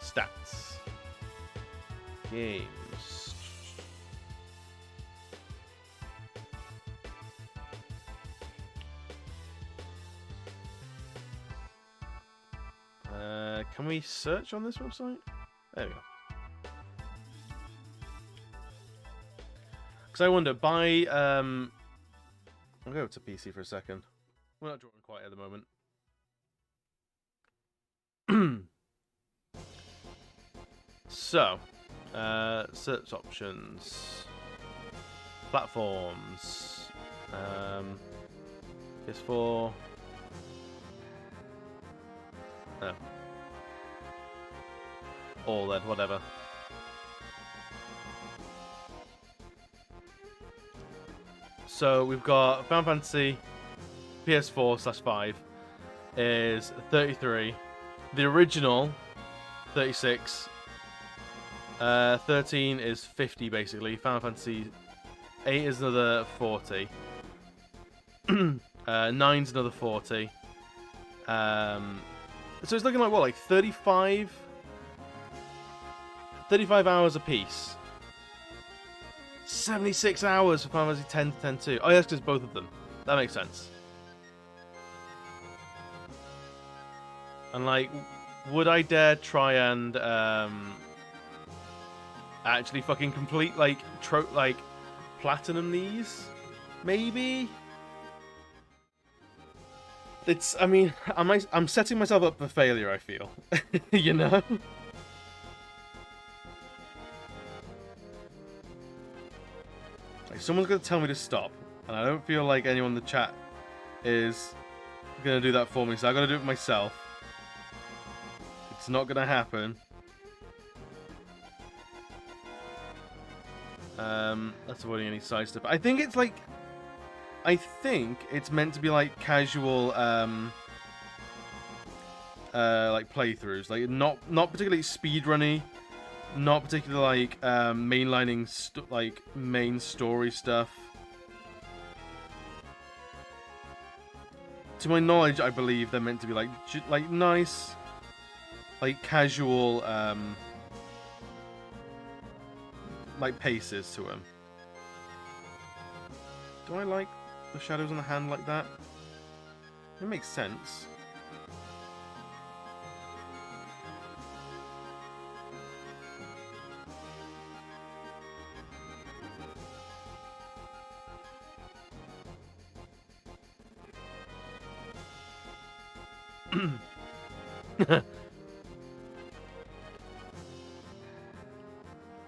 Stats. Games. Can we search on this website? There we go. Because I wonder, I'll go to PC for a second. We're not drawing quite at the moment. So, search options, platforms, PS4. No. All then, whatever. So we've got Final Fantasy PS4/5 is 33. The original 36. 13 is 50 basically. Final Fantasy 8 is another 40. 9's another 40. So it's looking like what, like 35 hours a piece. 76 hours for Final Fantasy 10 to 10-2. Oh, yeah, that's just both of them. That makes sense. And like, would I dare try and actually fucking complete like platinum these? Maybe. I mean, I'm setting myself up for failure, I feel. You know? Like, someone's gonna tell me to stop, and I don't feel like anyone in the chat is gonna do that for me, so I gotta do it myself. It's not gonna happen. That's avoiding any side stuff. I think it's like, I think it's meant to be like casual, like playthroughs, like not particularly speedrunny, not particularly like mainlining like main story stuff. to my knowledge, I believe they're meant to be like nice, like casual, like paces to them. Do I like the shadows on the hand like that? It makes sense.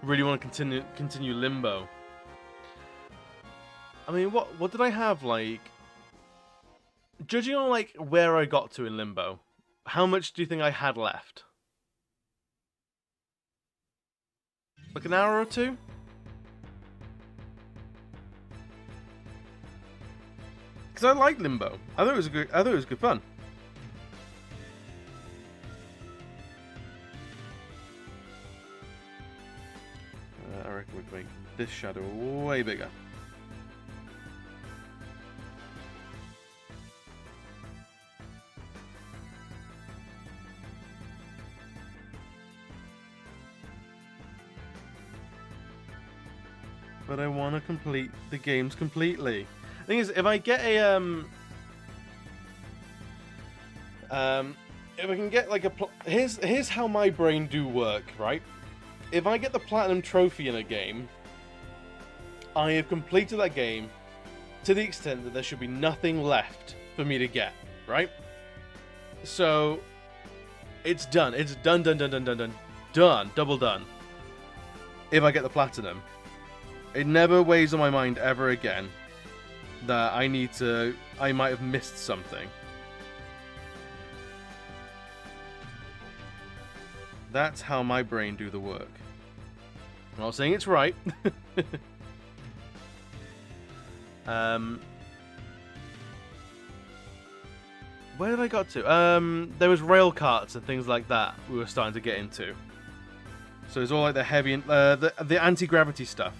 Really want to continue Limbo. I mean, what did I have, like, judging on like where I got to in Limbo, how much do you think I had left? Like an hour or two? Because I like Limbo. I thought it was good fun. I reckon we can make this shadow way bigger. But I want to complete the games completely. The thing is, if I get a if I can get like a here's how my brain do work, right? If I get the platinum trophy in a game, I have completed that game to the extent that there should be nothing left for me to get, right? So it's done. It's done, double done. If I get the platinum, it never weighs on my mind ever again that I might have missed something. That's how my brain do the work. I'm not saying it's right. Where did I got to? There was rail carts and things like that we were starting to get into. So it's all like the heavy, the anti-gravity stuff.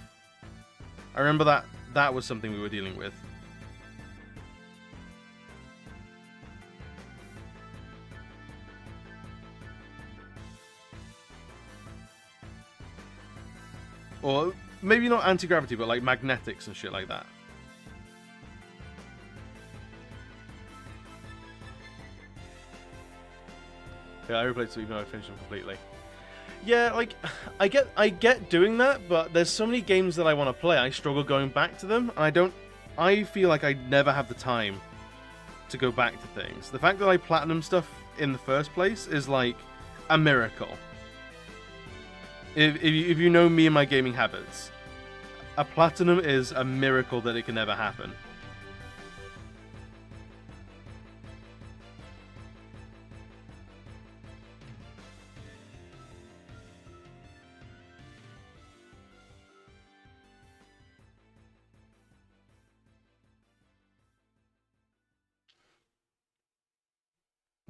I remember that was something we were dealing with. Or maybe not anti-gravity, but like magnetics and shit like that. Yeah, I replayed so even though I finished them completely. Yeah, like I get doing that, but there's so many games that I want to play. I struggle going back to them, and I feel like I never have the time to go back to things. The fact that I platinum stuff in the first place is like a miracle. If you know me and my gaming habits, a platinum is a miracle that it can never happen.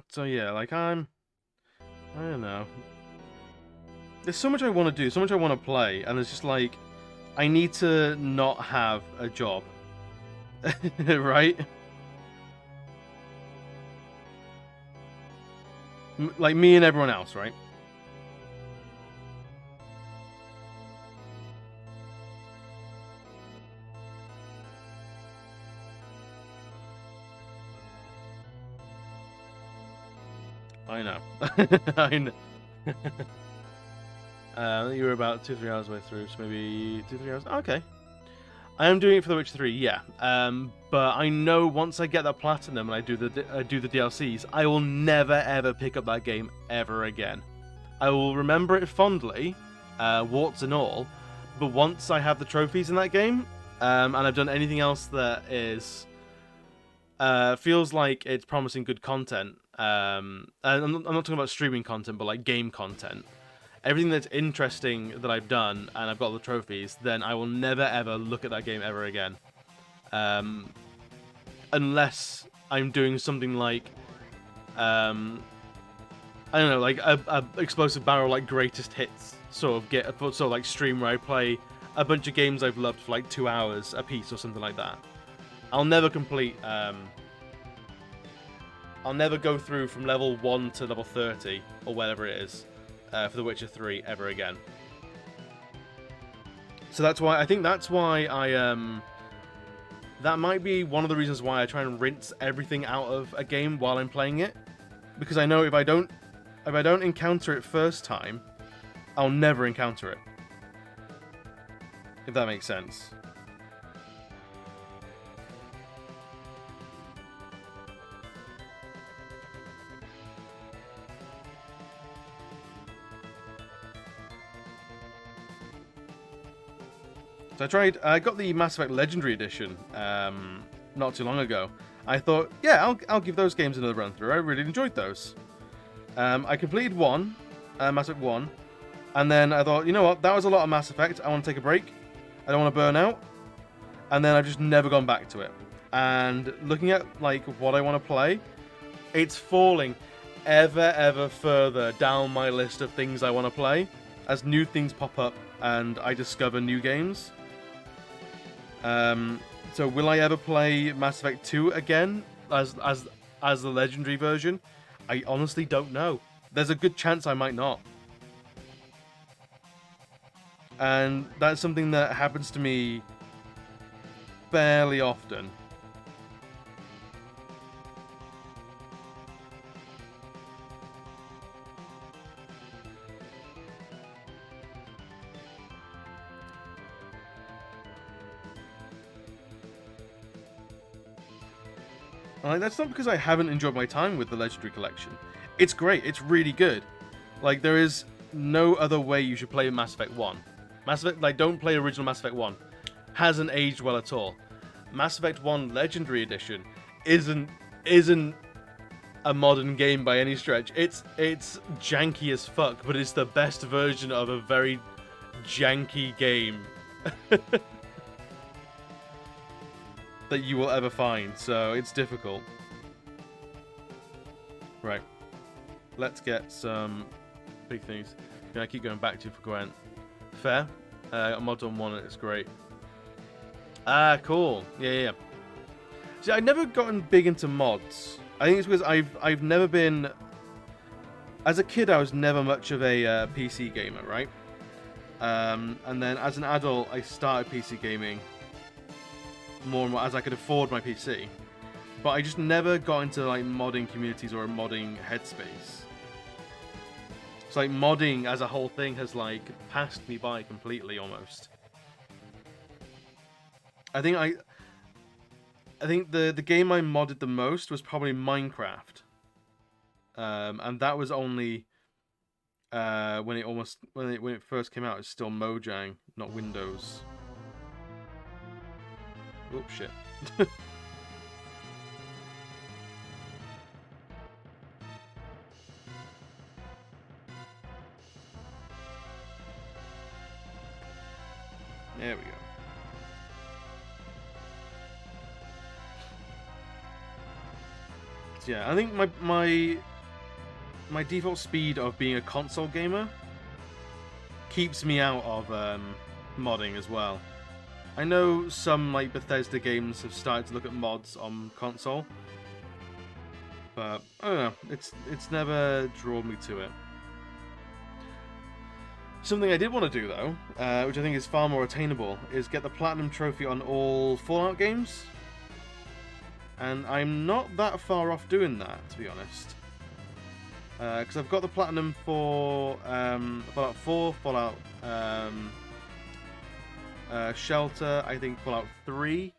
So yeah, like I don't know. There's so much I want to do, so much I want to play, and it's just like, I need to not have a job. Right? Like me and everyone else, right? I know. I know. You were about 2-3 hours way through, so maybe 2-3 hours. Okay. I am doing it for The Witcher 3, yeah. But I know once I get that platinum and I do the DLCs, I will never ever pick up that game ever again. I will remember it fondly, warts and all. But once I have the trophies in that game, and I've done anything else that is feels like it's promising good content. And I'm not talking about streaming content, but like game content. Everything that's interesting that I've done and I've got the trophies, then I will never ever look at that game ever again. Unless I'm doing something like, I don't know, like a explosive barrel like greatest hits sort of like stream where I play a bunch of games I've loved for like 2 hours a piece or something like that. I'll never complete I'll never go through from level 1 to level 30 or whatever it is for The Witcher 3 ever again. So that's why I think that's why that might be one of the reasons why I try and rinse everything out of a game while I'm playing it, because I know if I don't encounter it first time, I'll never encounter it. If that makes sense. So I got the Mass Effect Legendary Edition not too long ago. I thought, yeah, I'll give those games another run through. I really enjoyed those. I completed one, Mass Effect 1, and then I thought, you know what, that was a lot of Mass Effect. I want to take a break. I don't want to burn out. And then I've just never gone back to it. And looking at like what I want to play, it's falling ever further down my list of things I want to play as new things pop up and I discover new games. So will I ever play Mass Effect 2 again as the legendary version? I honestly don't know. There's a good chance I might not. And that's something that happens to me fairly often. Like, that's not because I haven't enjoyed my time with the Legendary Collection. It's great. It's really good. Like, there is no other way you should play Mass Effect 1. Mass Effect, like, don't play original Mass Effect 1. Hasn't aged well at all. Mass Effect 1 Legendary Edition isn't a modern game by any stretch. It's janky as fuck, but it's the best version of a very janky game that you will ever find, so it's difficult. Right. Let's get some big things. I keep going back to for Gwent. Fair. I got mods on 1 and it's great. Ah, cool. Yeah. See, I've never gotten big into mods. I think it's because I've never been... As a kid, I was never much of a PC gamer, right? And then as an adult, I started PC gaming more and more as I could afford my PC. But I just never got into like modding communities or a modding headspace. So like modding as a whole thing has like passed me by completely almost. I think the game I modded the most was probably Minecraft. And that was only when it first came out. It's still Mojang, not Windows. Oh shit. There we go. So yeah, I think my default speed of being a console gamer keeps me out of modding as well. I know some like Bethesda games have started to look at mods on console, but I don't know. It's never drawn me to it. Something I did want to do though, which I think is far more attainable, is get the Platinum Trophy on all Fallout games. And I'm not that far off doing that, to be honest. Because I've got the Platinum for Fallout 4, Fallout Shelter, I think Fallout 3.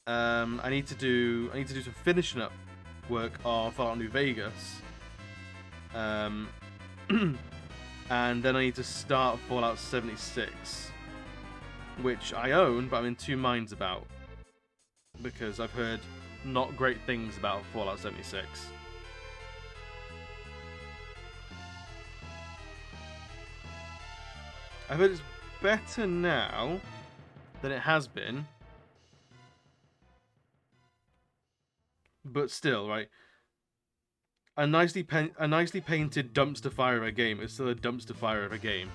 I need to do some finishing up work on Fallout New Vegas. And then I need to start Fallout 76, which I own, but I'm in two minds about, because I've heard not great things about Fallout 76. I've heard it's better now than it has been, but still, right? A nicely painted dumpster fire of a game is still a dumpster fire of a game.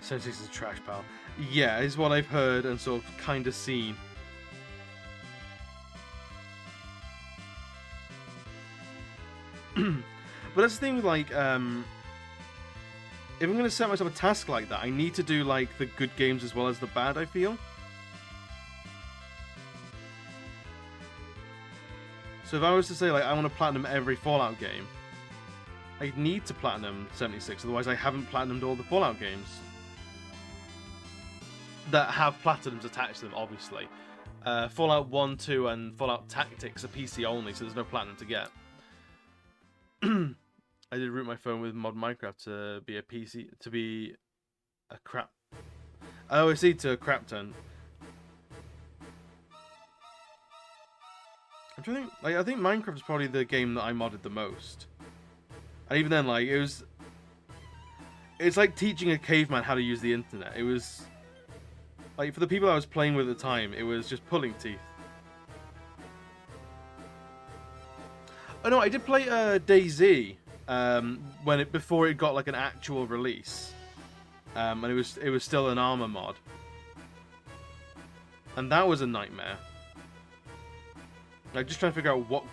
76 is a trash pile. Yeah, is what I've heard and sort of kind of seen. But that's the thing with, like, if I'm going to set myself a task like that, I need to do, like, the good games as well as the bad, I feel. So if I was to say, like, I want to platinum every Fallout game, I need to platinum 76, otherwise I haven't platinumed all the Fallout games. That have platinums attached to them, obviously. Fallout 1, 2, and Fallout Tactics are PC only, so there's no platinum to get. I did root my phone with mod Minecraft to be a PC, to be a crap. I see, to a crap ton. I'm trying to think, like, I think Minecraft is probably the game that I modded the most. And even then, like, it's like teaching a caveman how to use the internet. It was, like, for the people I was playing with at the time, it was just pulling teeth. Oh no, I did play DayZ before it got like an actual release, and it was still an armor mod, and that was a nightmare. Like, just trying to figure out what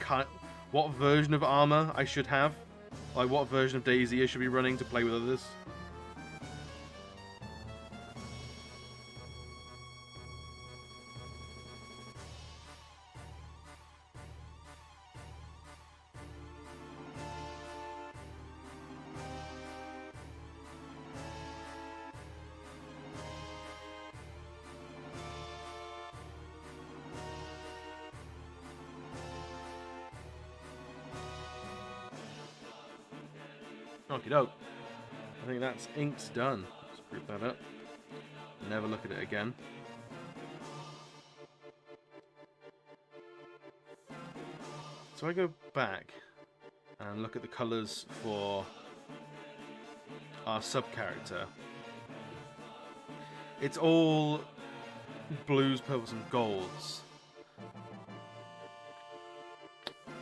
version of armor I should have, like what version of DayZ I should be running to play with others. Okie doke. I think that's ink's done. Let's group that up. Never look at it again. So I go back and look at the colours for our sub-character. It's all blues, purples and golds.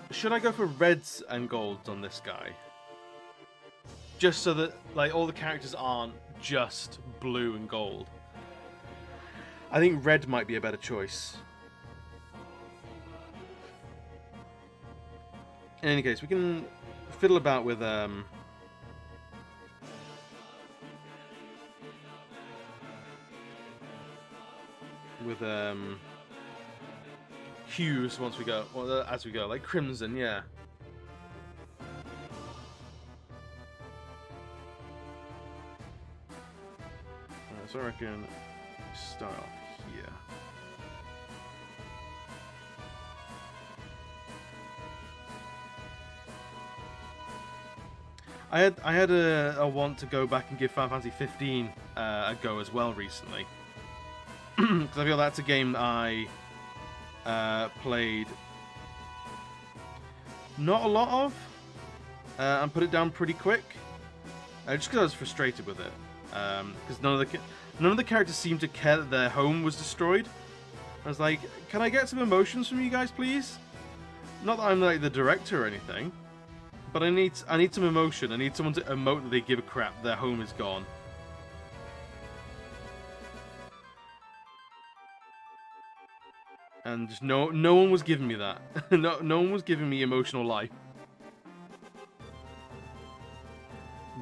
Should I go for reds and golds on this guy? Just so that, like, all the characters aren't just blue and gold. I think red might be a better choice. In any case, we can fiddle about with hues once we go, well, as we go, like crimson, yeah. So I reckon start off here. I had a want to go back and give Final Fantasy 15 a go as well recently, because I feel that's a game that I played not a lot of, and put it down pretty quick, just because I was frustrated with it. Because none of the characters seemed to care that their home was destroyed. I was like, can I get some emotions from you guys, please? Not that I'm like the director or anything, but I need some emotion. I need someone to emote that they give a crap their home is gone. And just no one was giving me that. no one was giving me emotional life.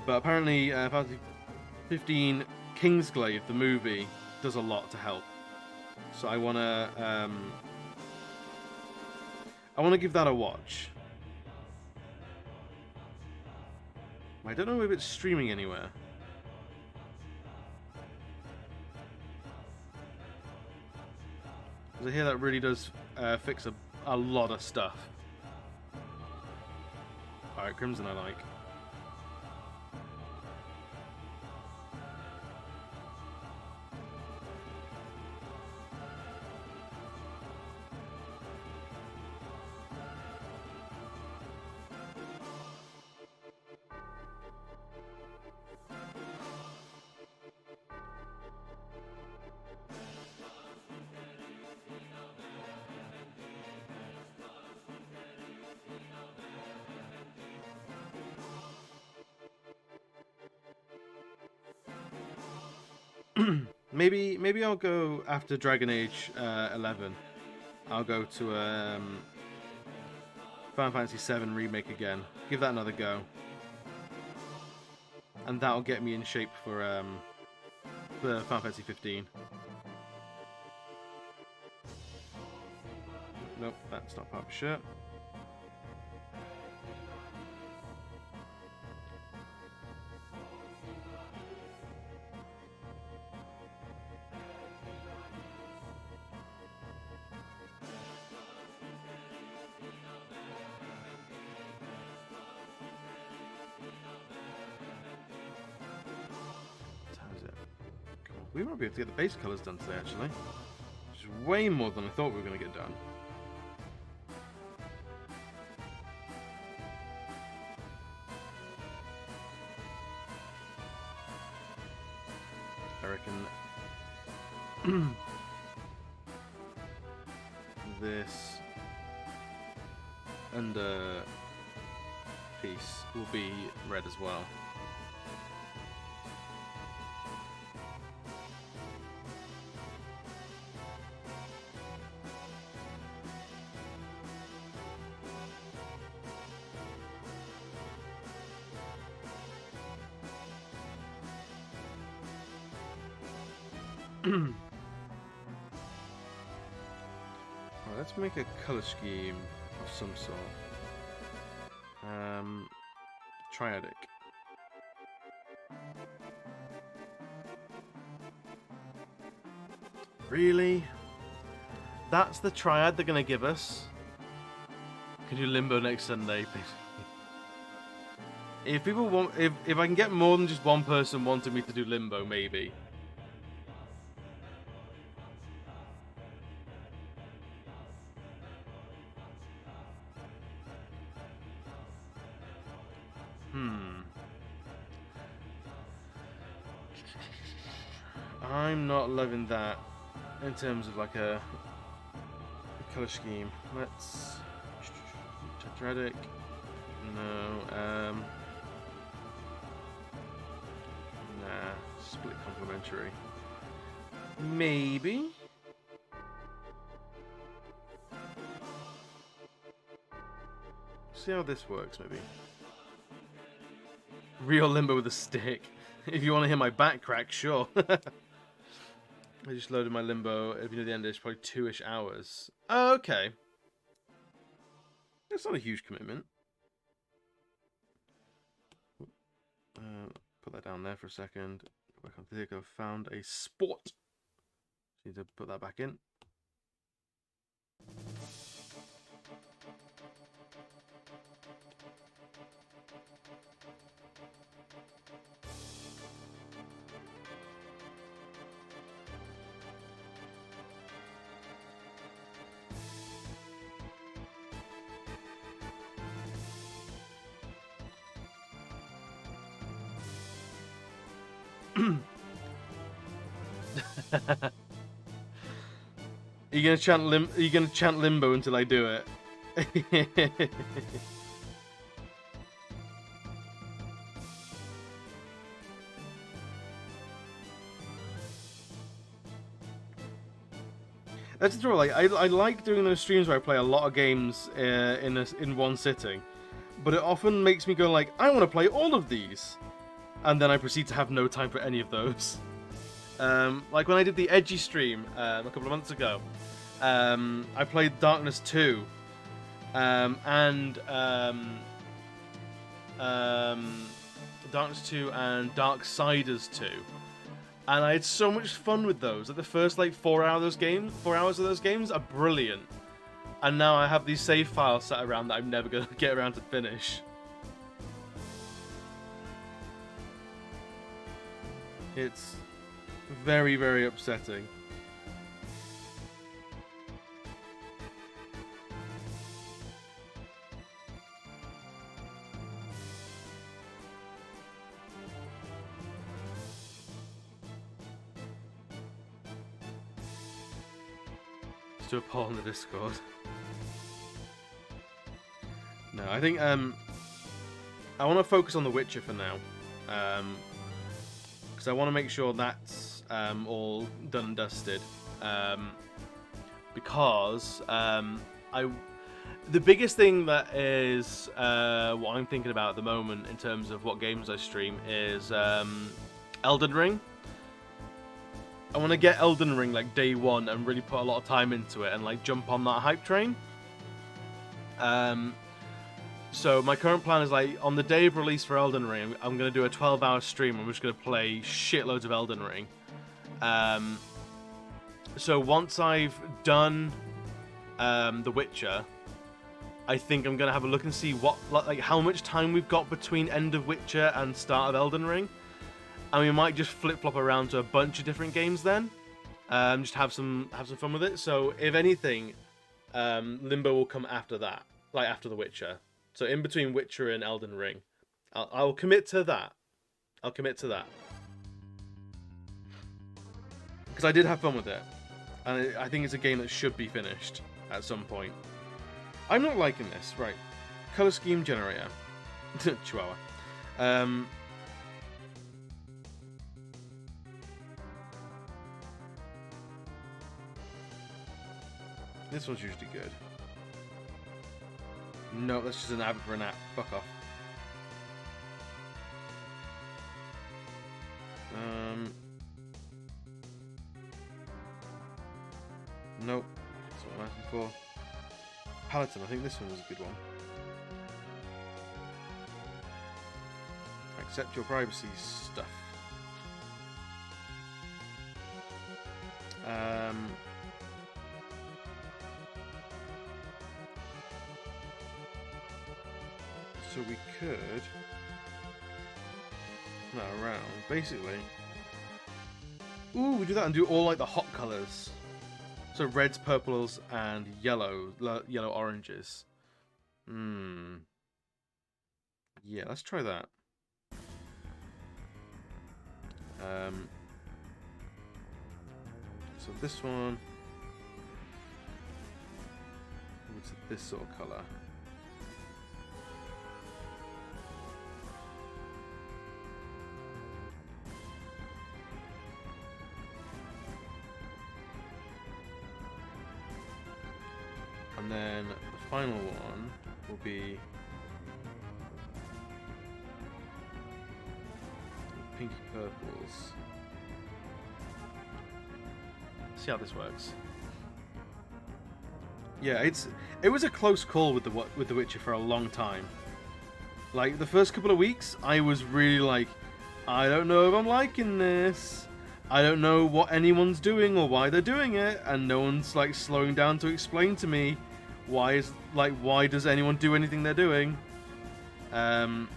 But apparently, Fantasy 15 𝓦𝓘𝓣𝓒, the movie, does a lot to help. So I wanna give that a watch. I don't know if it's streaming anywhere. Because I hear that really does fix a lot of stuff. Alright, Crimson I like. maybe I'll go after Dragon Age 11. I'll go to Final Fantasy 7 remake again. Give that another go, and that'll get me in shape for Final Fantasy 15. Nope, that's not part of the shirt. We won't be able to get the base colours done today, actually. Which is way more than I thought we were going to get done. I reckon this under piece will be red as well. Alright, let's make a color scheme of some sort. Triadic. Really? That's the triad they're gonna give us? Can do Limbo next Sunday, please. If people want, if I can get more than just one person wanting me to do Limbo, maybe. I'm not loving that in terms of like a color scheme. Let's tetradic. No. Nah. Split complementary. Maybe. See how this works, maybe. Real Limbo with a stick. If you want to hear my back crack, sure. I just loaded my Limbo. If you know the end, it's probably 2-ish hours. Oh, okay. That's not a huge commitment. Put that down there for a second. Go back onto the I've found a sport. Need to put that back in. Are you gonna chant Limbo until I do it? That's the trouble. Like I like doing those streams where I play a lot of games in one sitting, but it often makes me go like, I want to play all of these, and then I proceed to have no time for any of those. Like when I did the Edgy stream a couple of months ago, I played Darkness 2 and Darkness 2 and Darksiders 2, and I had so much fun with those. Like the first like 4 hours of those games are brilliant, and now I have these save files sat around that I'm never gonna get around to finish. It's very, very upsetting. Let's do a poll on the Discord. No, I think I want to focus on The Witcher for now. Because I want to make sure that's all done and dusted, because the biggest thing that is what I'm thinking about at the moment in terms of what games I stream is Elden Ring. I want to get Elden Ring like day one and really put a lot of time into it and like jump on that hype train. So my current plan is like on the day of release for Elden Ring, I'm going to do a 12-hour stream. I'm just going to play shitloads of Elden Ring. So once I've done The Witcher, I think I'm going to have a look and see what like how much time we've got between end of Witcher and start of Elden Ring. And we might just flip-flop around to a bunch of different games then. Just have some fun with it. So if anything, Limbo will come after that, like after The Witcher. So in between Witcher and Elden Ring. I'll commit to that. I'll commit to that. Because I did have fun with it. And I think it's a game that should be finished at some point. I'm not liking this. Right. Color scheme generator. Chihuahua. This one's usually good. No, that's just an app for an app. Fuck off. Nope. That's what I'm asking for. Paladin, I think this one was a good one. Accept your privacy stuff. So we could that around, basically. Ooh, we do that and do all like the hot colors. So reds, purples, and yellow oranges. Yeah, let's try that. So this one, what's this sort of color? And then the final one will be pinky purples. See how this works. Yeah, it was a close call with The Witcher for a long time. Like the first couple of weeks, I was really like, I don't know if I'm liking this. I don't know what anyone's doing or why they're doing it, and no one's like slowing down to explain to me why does anyone do anything they're doing. And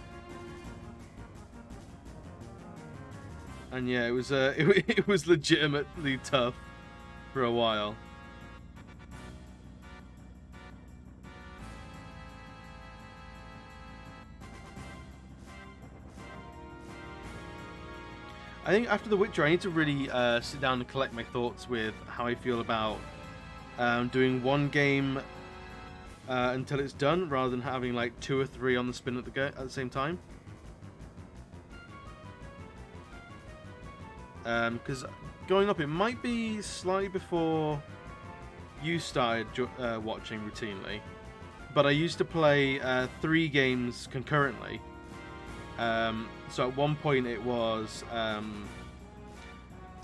yeah, it was it was legitimately tough for a while. I think after The Witcher, I need to really sit down and collect my thoughts with how I feel about doing one game until it's done, rather than having like 2 or 3 on the spin at the same time. Because going up, it might be slightly before you started watching routinely, but I used to play 3 games concurrently. So at one point it was a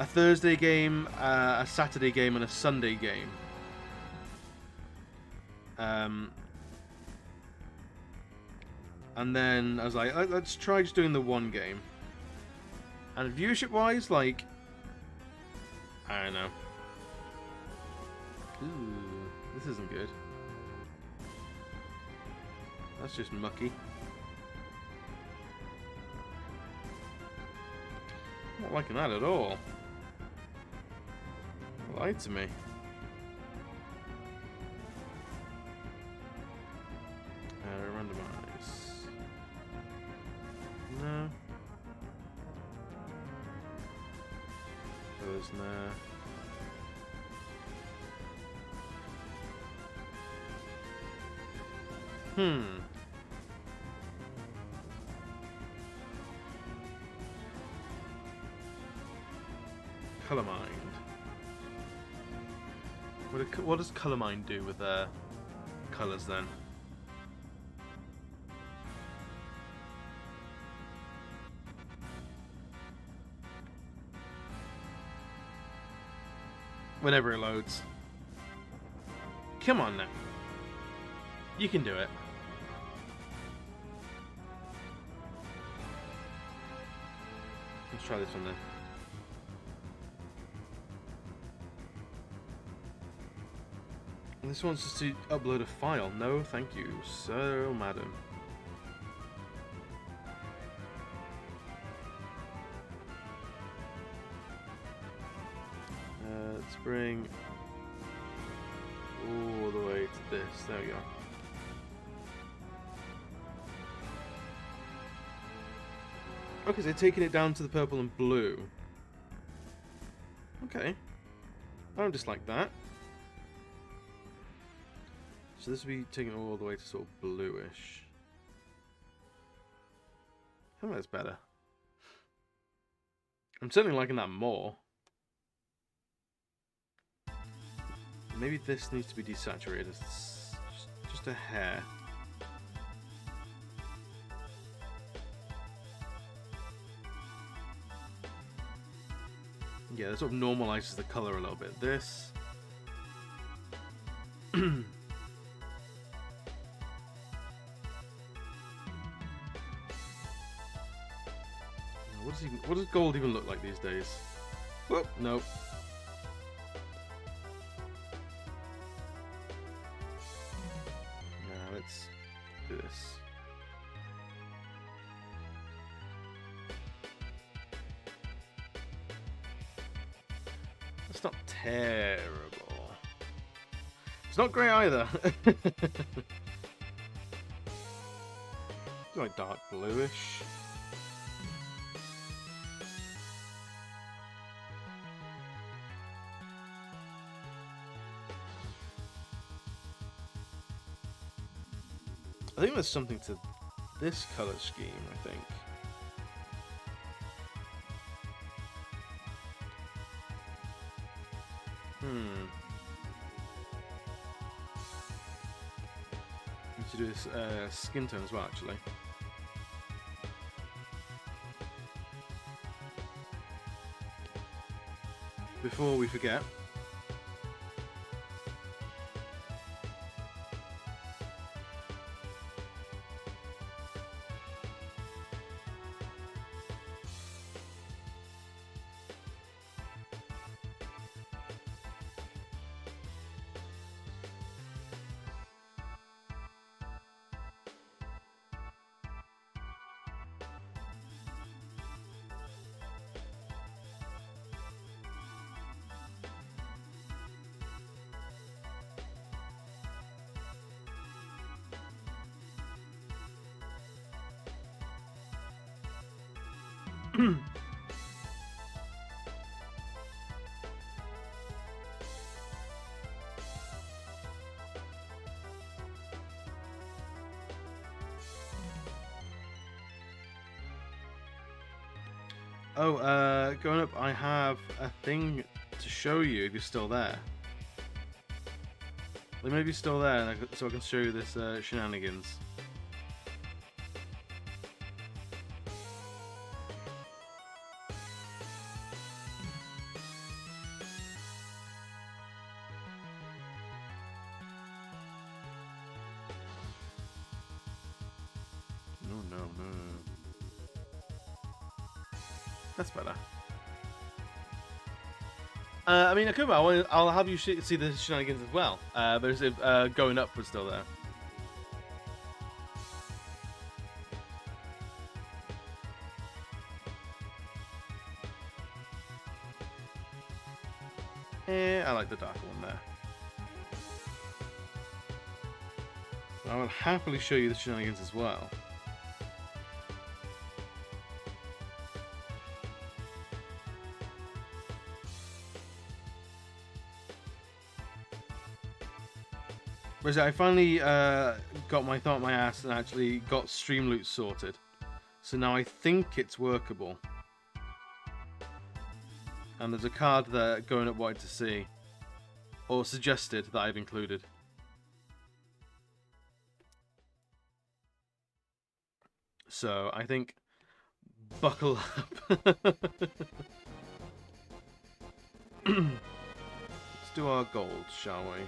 Thursday game, a Saturday game, and a Sunday game. And then I was like, let's try just doing the one game. And viewership-wise, like, I don't know. Ooh, this isn't good. That's just mucky. Not liking that at all. Lied to me. Randomize. No. There's no. Color Mind. What does Color Mind do with their colors then? Whenever it loads. Come on now. You can do it. Let's try this one then. And this wants us to upload a file. No, thank you, sir or madam. Let's bring all the way to this. There we go. Okay, so they're taking it down to the purple and blue. Okay. I don't dislike that. So this will be taking it all the way to sort of bluish. I think that's better. I'm certainly liking that more. Maybe this needs to be desaturated. It's just a hair. Yeah, that sort of normalizes the color a little bit. This. What does gold even look like these days? Whoop, nope. Now let's do this. That's not terrible. It's not grey either. It's like dark bluish. I think there's something to this color scheme, I think. Need to do this skin tone as well, actually. Before we forget. Oh, going up, I have a thing to show you if you're still there. They may be still there, so I can show you this shenanigans. No. That's better. I mean, Akuma, I'll have you see the shenanigans as well. But as if going up was still there. I like the darker one there. I will happily show you the shenanigans as well. Whereas I finally got my thought my ass and actually got stream loot sorted. So now I think it's workable. And there's a card there going up wide to see, or suggested that I've included. So I think buckle up. Let's do our gold, shall we?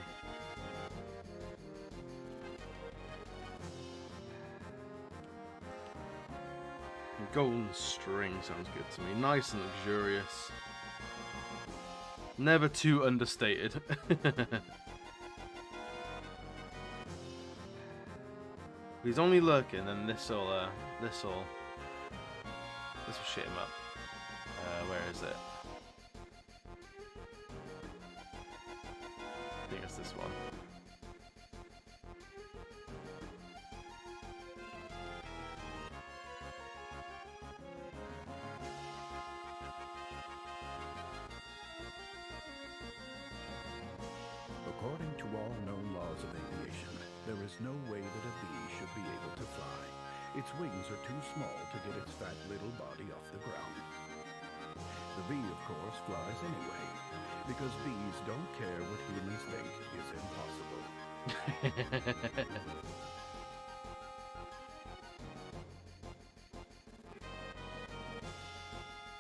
Golden string sounds good to me. Nice and luxurious. Never too understated. If he's only lurking, then this'll shit him up. Where is it? I think it's this one. According to all known laws of aviation, there is no way that a bee should be able to fly. Its wings are too small to get its fat little body off the ground. The bee, of course, flies anyway, because bees don't care what humans think is impossible.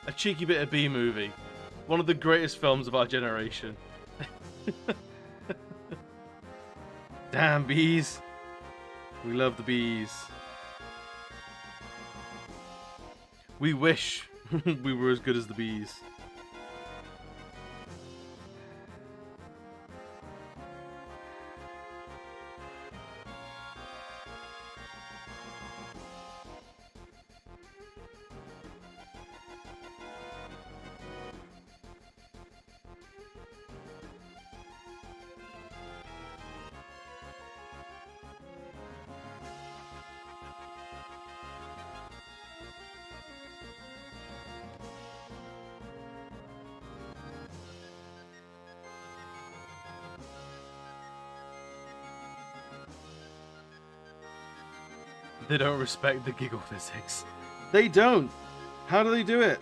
A cheeky bit of bee movie. One of the greatest films of our generation. Damn bees. We love the bees. We wish we were as good as the bees. They don't respect the giggle physics. They don't! How do they do it?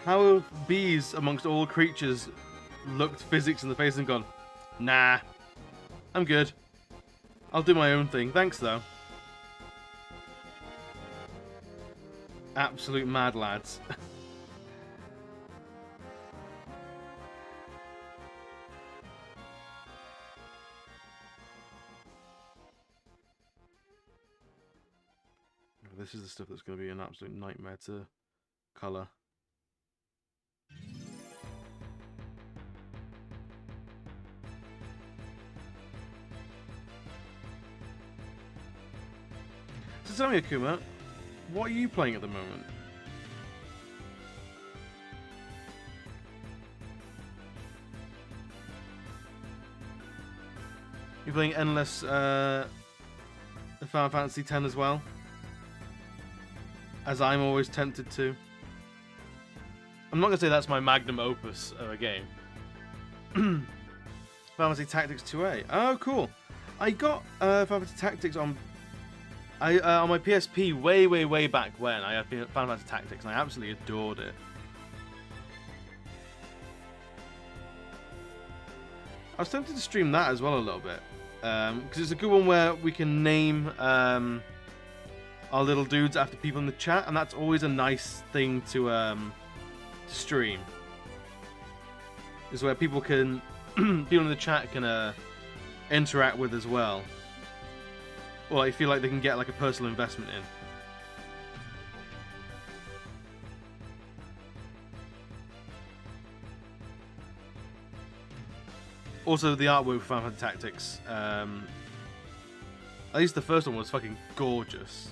How have bees, amongst all creatures, looked physics in the face and gone, nah, I'm good. I'll do my own thing. Thanks, though. Absolute mad lads. This is the stuff that's going to be an absolute nightmare to colour. So tell me, Akuma, what are you playing at the moment? You're playing Endless Final Fantasy X as well? As I'm always tempted to. I'm not going to say that's my magnum opus of a game. Final Fantasy Tactics 2A. Oh, cool. I got Final Fantasy Tactics on my PSP way back when. I had Final Fantasy Tactics and I absolutely adored it. I was tempted to stream that as well a little bit. Because it's a good one where we can name our little dudes after people in the chat, and that's always a nice thing to stream. Is where people can people in the chat can interact with as well. Or I feel like they can get like a personal investment in. Also, the artwork for Final Fantasy Tactics, at least the first one was fucking gorgeous.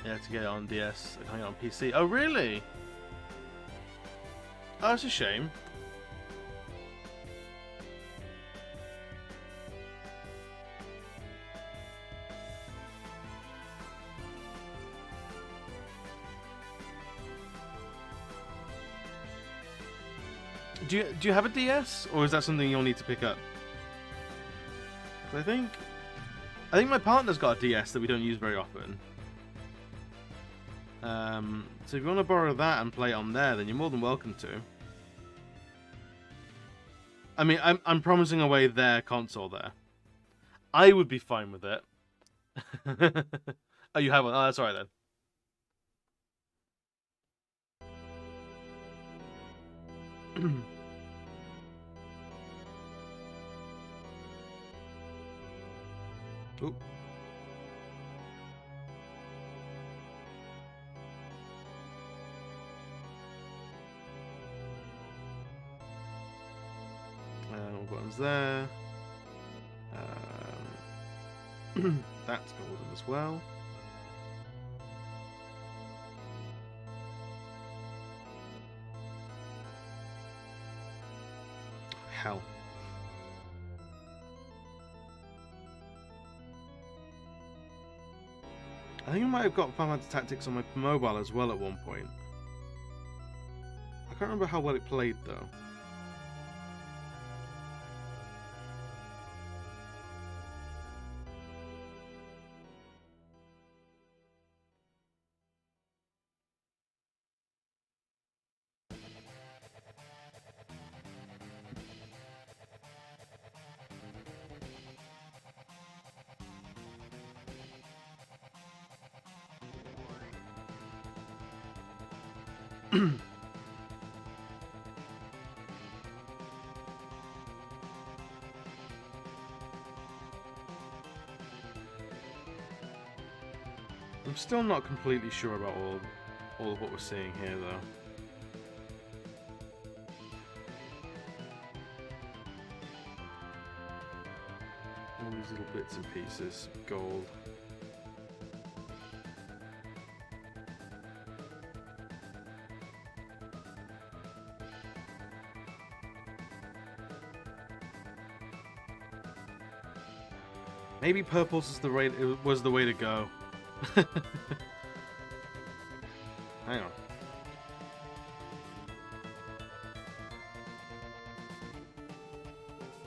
Yeah, to get it on DS, I can't get it on PC. Oh, really? Oh, that's a shame. Do you have a DS, or is that something you'll need to pick up? 'Cause I think my partner's got a DS that we don't use very often. So if you want to borrow that and play it on there, then you're more than welcome to. I mean, I'm promising away their console there. I would be fine with it. Oh, you have one? Oh, that's alright then. Oop. All buttons there. That's golden as well. Hell. I think I might have got Final Fantasy Tactics on my mobile as well at one point. I can't remember how well it played though. I'm still not completely sure about all of what we're seeing here, though. All these little bits and pieces, gold. Maybe purples is was the way to go. Hang on.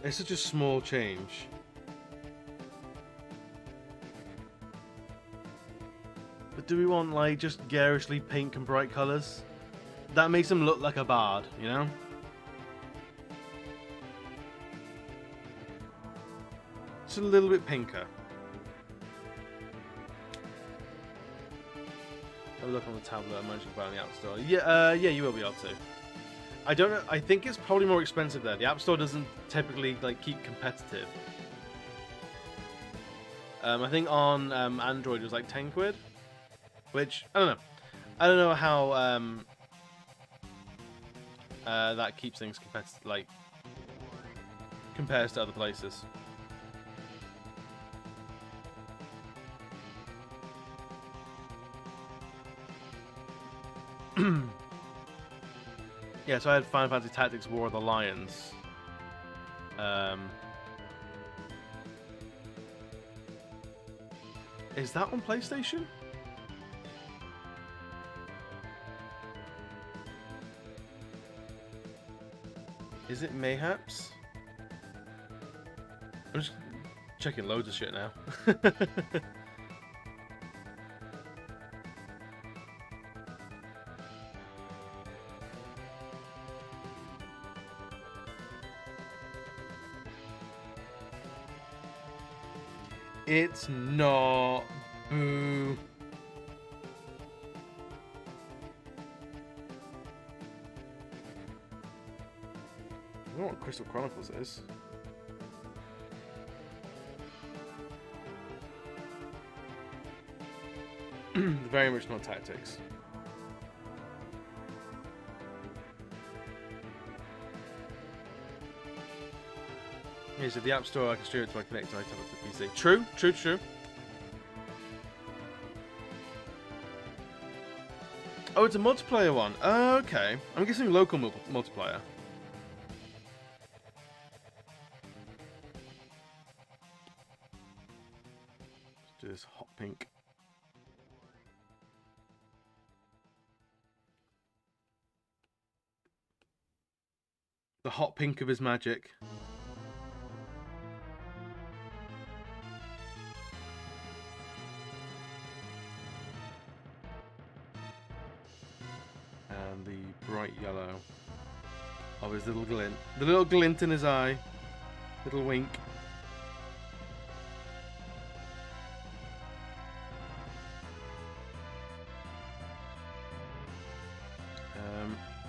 It's such a small change. But do we want, like, just garishly pink and bright colours? That makes him look like a bard, you know? Just a little bit pinker. Have a look on the tablet. I'm managing to buy on the App Store. Yeah, yeah, you will be able to. I don't know. I think it's probably more expensive there. The App Store doesn't typically like keep competitive. I think on Android it was like 10 quid, which I don't know. I don't know how that keeps things competitive, like compares to other places. Yeah, so I had Final Fantasy Tactics War of the Lions. Is that on PlayStation? Is it mayhaps? I'm just checking loads of shit now. It's not. Boo. I don't know what Crystal Chronicles is. Very much not Tactics. Yeah, so the App Store, I can stream it to my connected item to PC. True, true, true. Oh, it's a multiplayer one. Okay. I'm guessing local multiplayer. Let's do this hot pink. The hot pink of his magic. And the bright yellow of his little glint. The little glint in his eye. Little wink.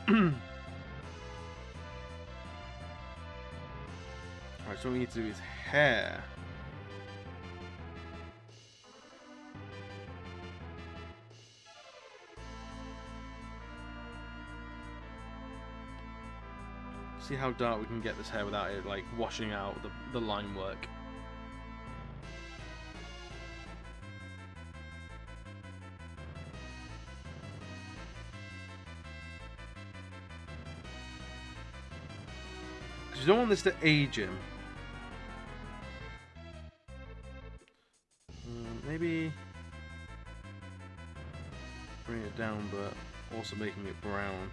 Alright, so what we need to do is hair. See how dark we can get this hair without it like washing out the line work. Because you don't want this to age him. Maybe bring it down, but also making it brown.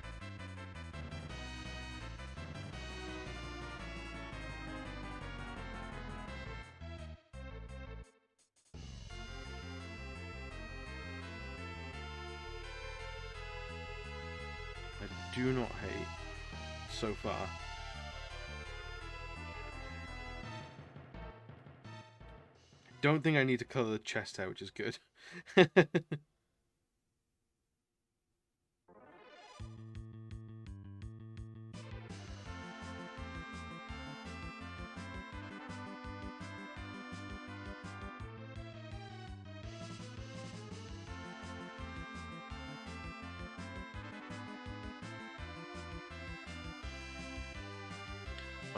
I do not hate so far. Don't think I need to colour the chest hair, which is good. Or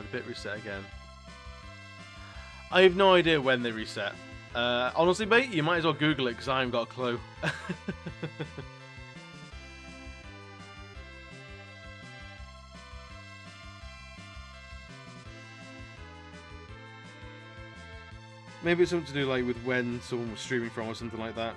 the bit reset again. I have no idea when they reset. Honestly, mate, you might as well Google it because I haven't got a clue. Maybe it's something to do like with when someone was streaming from or something like that.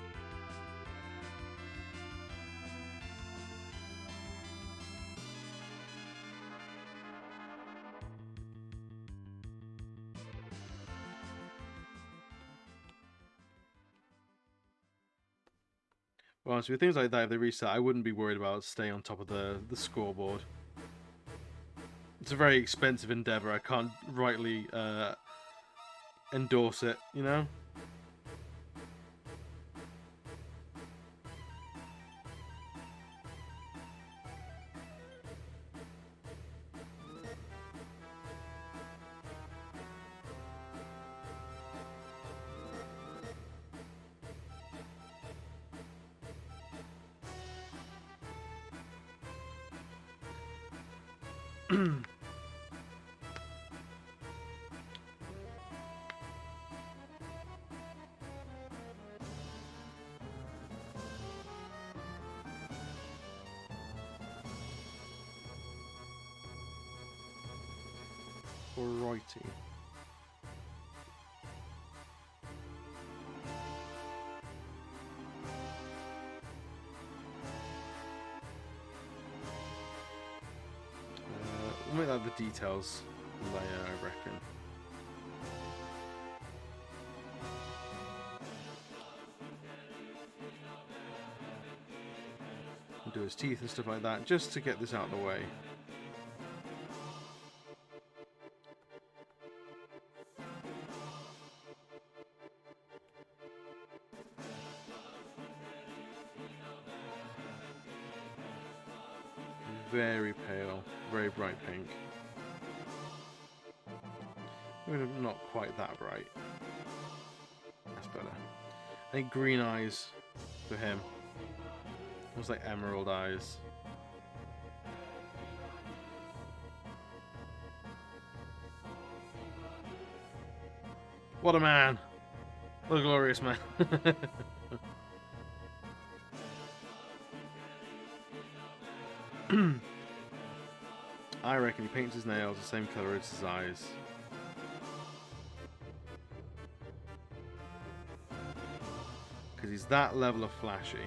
Well, so with things like that, if they reset, I wouldn't be worried about staying on top of the scoreboard. It's a very expensive endeavour. I can't rightly endorse it, you know? Alrighty. We'll make that the details layer, I reckon. We'll do his teeth and stuff like that, just to get this out of the way. Very pale, very bright pink. Not quite that bright. That's better. I think green eyes for him. Almost like emerald eyes. What a man! What a glorious man. I reckon he paints his nails the same colour as his eyes. Because he's that level of flashy.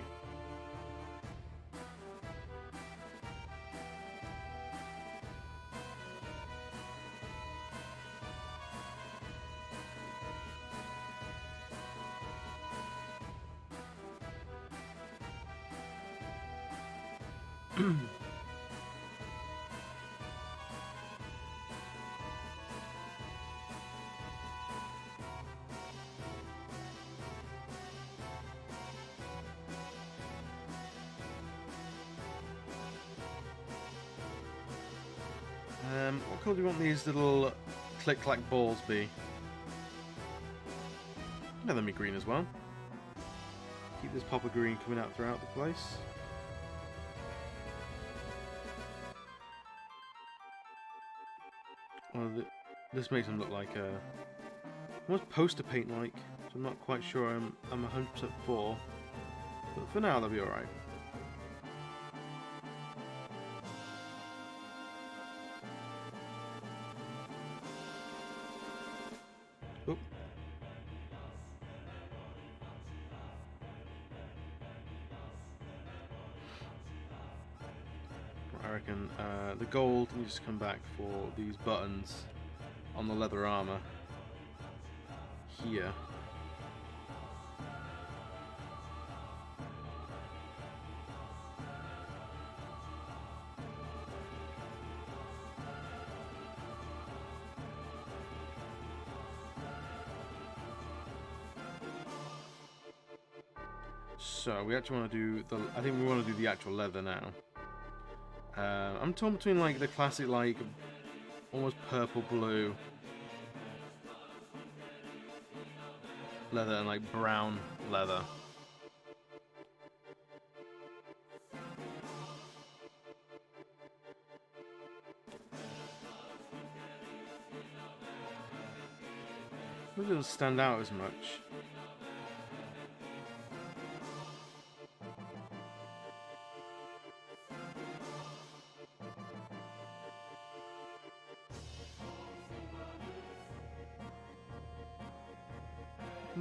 What colour do we want these little click-clack balls be? Let them be green as well. Keep this pop of green coming out throughout the place. Well, this makes them look like almost poster paint like. So I'm not quite sure I'm 100% for, but for now they'll be all right. Oop. I reckon the gold needs to come back for these buttons on the leather armor here. So we actually want to do the. I think we want to do the actual leather now. I'm torn between like the classic, like almost purple blue leather and like brown leather. It doesn't stand out as much.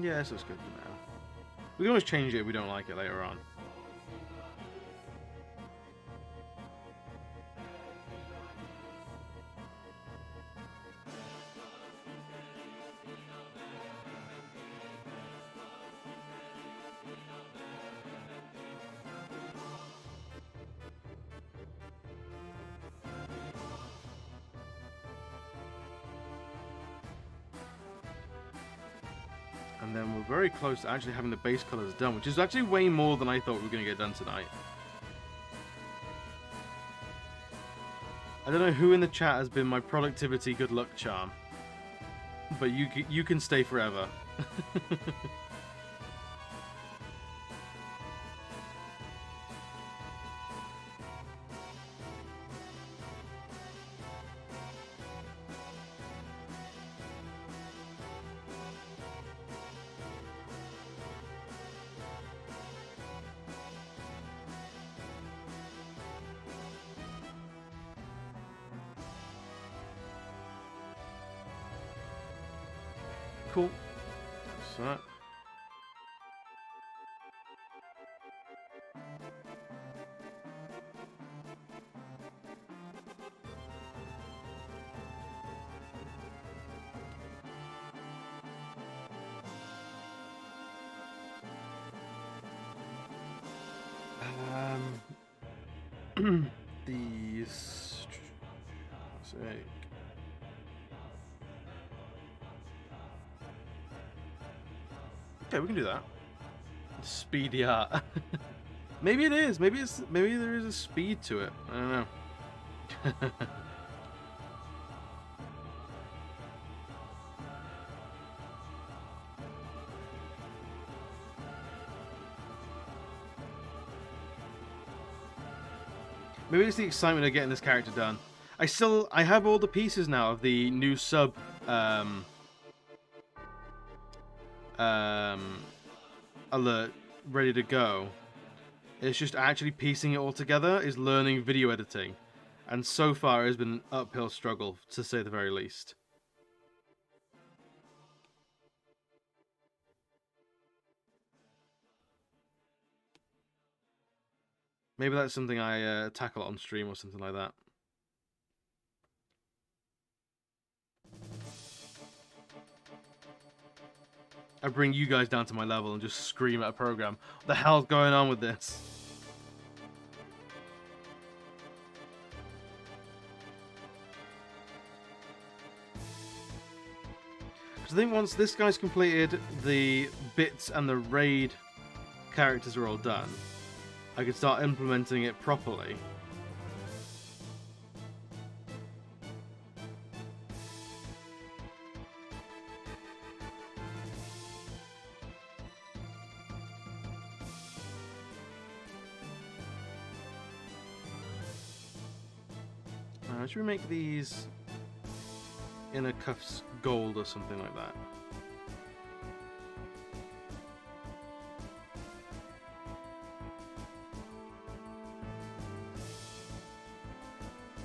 Yeah, this looks good for now. We can always change it if we don't like it later on. And then we're very close to actually having the base colors done, which is actually way more than I thought we were going to get done tonight. I don't know who in the chat has been my productivity good luck charm, but you can stay forever. Cool. So that. These. Let's see. Okay, we can do that. Speedy art. Maybe it is. Maybe there is a speed to it. I don't know. Maybe it's the excitement of getting this character done. I have all the pieces now of the new sub alert ready to go. It's just actually piecing it all together is learning video editing, and so far it has been an uphill struggle, to say the very least. Maybe that's something I tackle on stream or something like that. I bring you guys down to my level and just scream at a program. What the hell's going on with this? Because I think once this guy's completed, the bits and the raid characters are all done, I could start implementing it properly. Should we make these inner cuffs gold or something like that?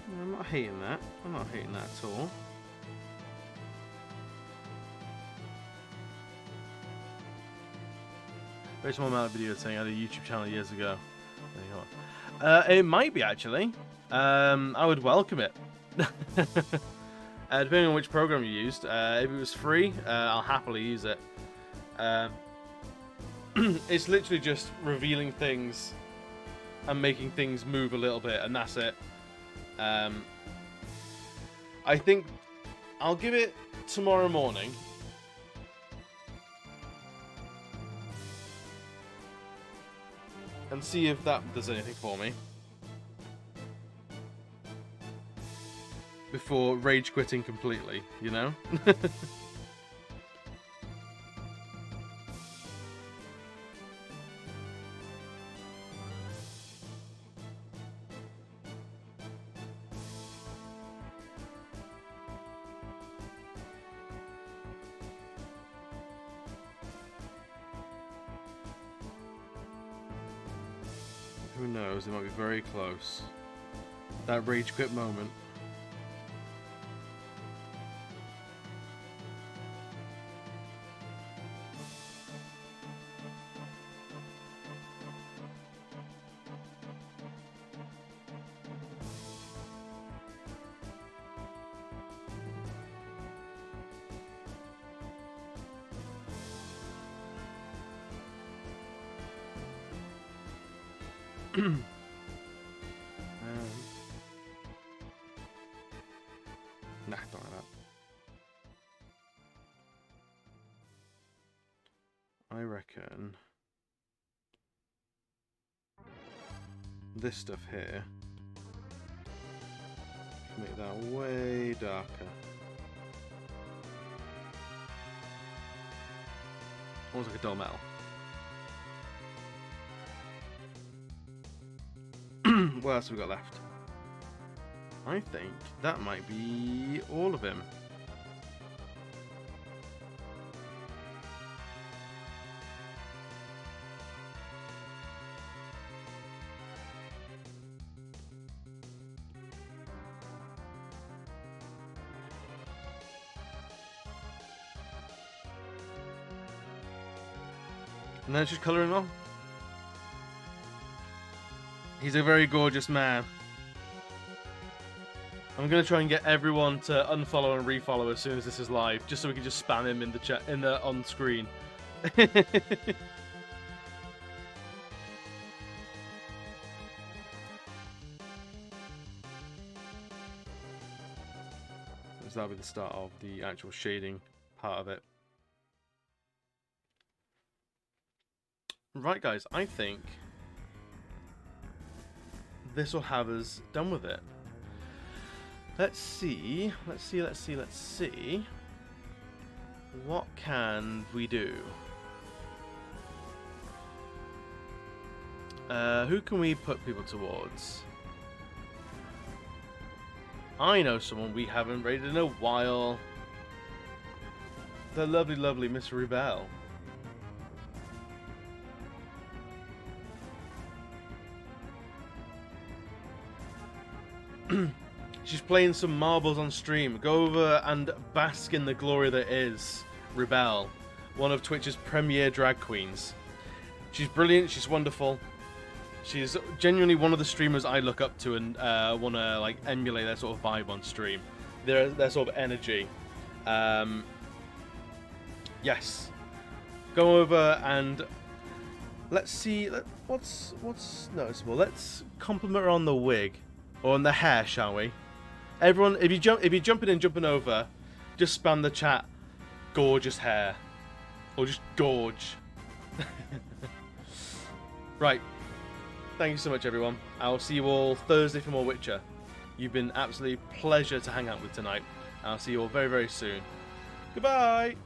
No, I'm not hating that. I'm not hating that at all. Very small amount of video saying I had a YouTube channel years ago. There you go. It might be actually. I would welcome it. Depending on which program you used. If it was free, I'll happily use it. It's literally just revealing things and making things move a little bit, and that's it. I think I'll give it tomorrow morning. And see if that does anything for me. Before rage quitting completely, you know? Who knows, it might be very close. That rage quit moment. Nah, don't like that. I reckon this stuff here, make that way darker. Almost like a dull metal. What else have we got left? I think that might be all of him. And then it's just colouring on. He's a very gorgeous man. I'm gonna try and get everyone to unfollow and refollow as soon as this is live, just so we can just spam him in the chat, on screen. Because that'll be the start of the actual shading part of it. Right, guys, I think this will have us done with it. Let's see. What can we do? Who can we put people towards? I know someone we haven't rated in a while. The lovely, lovely Miss Rebel. She's playing some marbles on stream. Go over and bask in the glory that is Rebel, one of Twitch's premier drag queens. She's brilliant. She's wonderful. She's genuinely one of the streamers I look up to and want to like emulate their sort of vibe on stream. Their sort of energy. Yes. Go over and let's see. What's noticeable? Let's compliment her on the wig or on the hair, shall we? Everyone, if you're jumping in, jumping over, just spam the chat. gorgeous hair. Or just gorge. Right. Thank you so much, everyone. I'll see you all Thursday for more Witcher. You've been absolutely pleasure to hang out with tonight. I'll see you all very, very soon. Goodbye!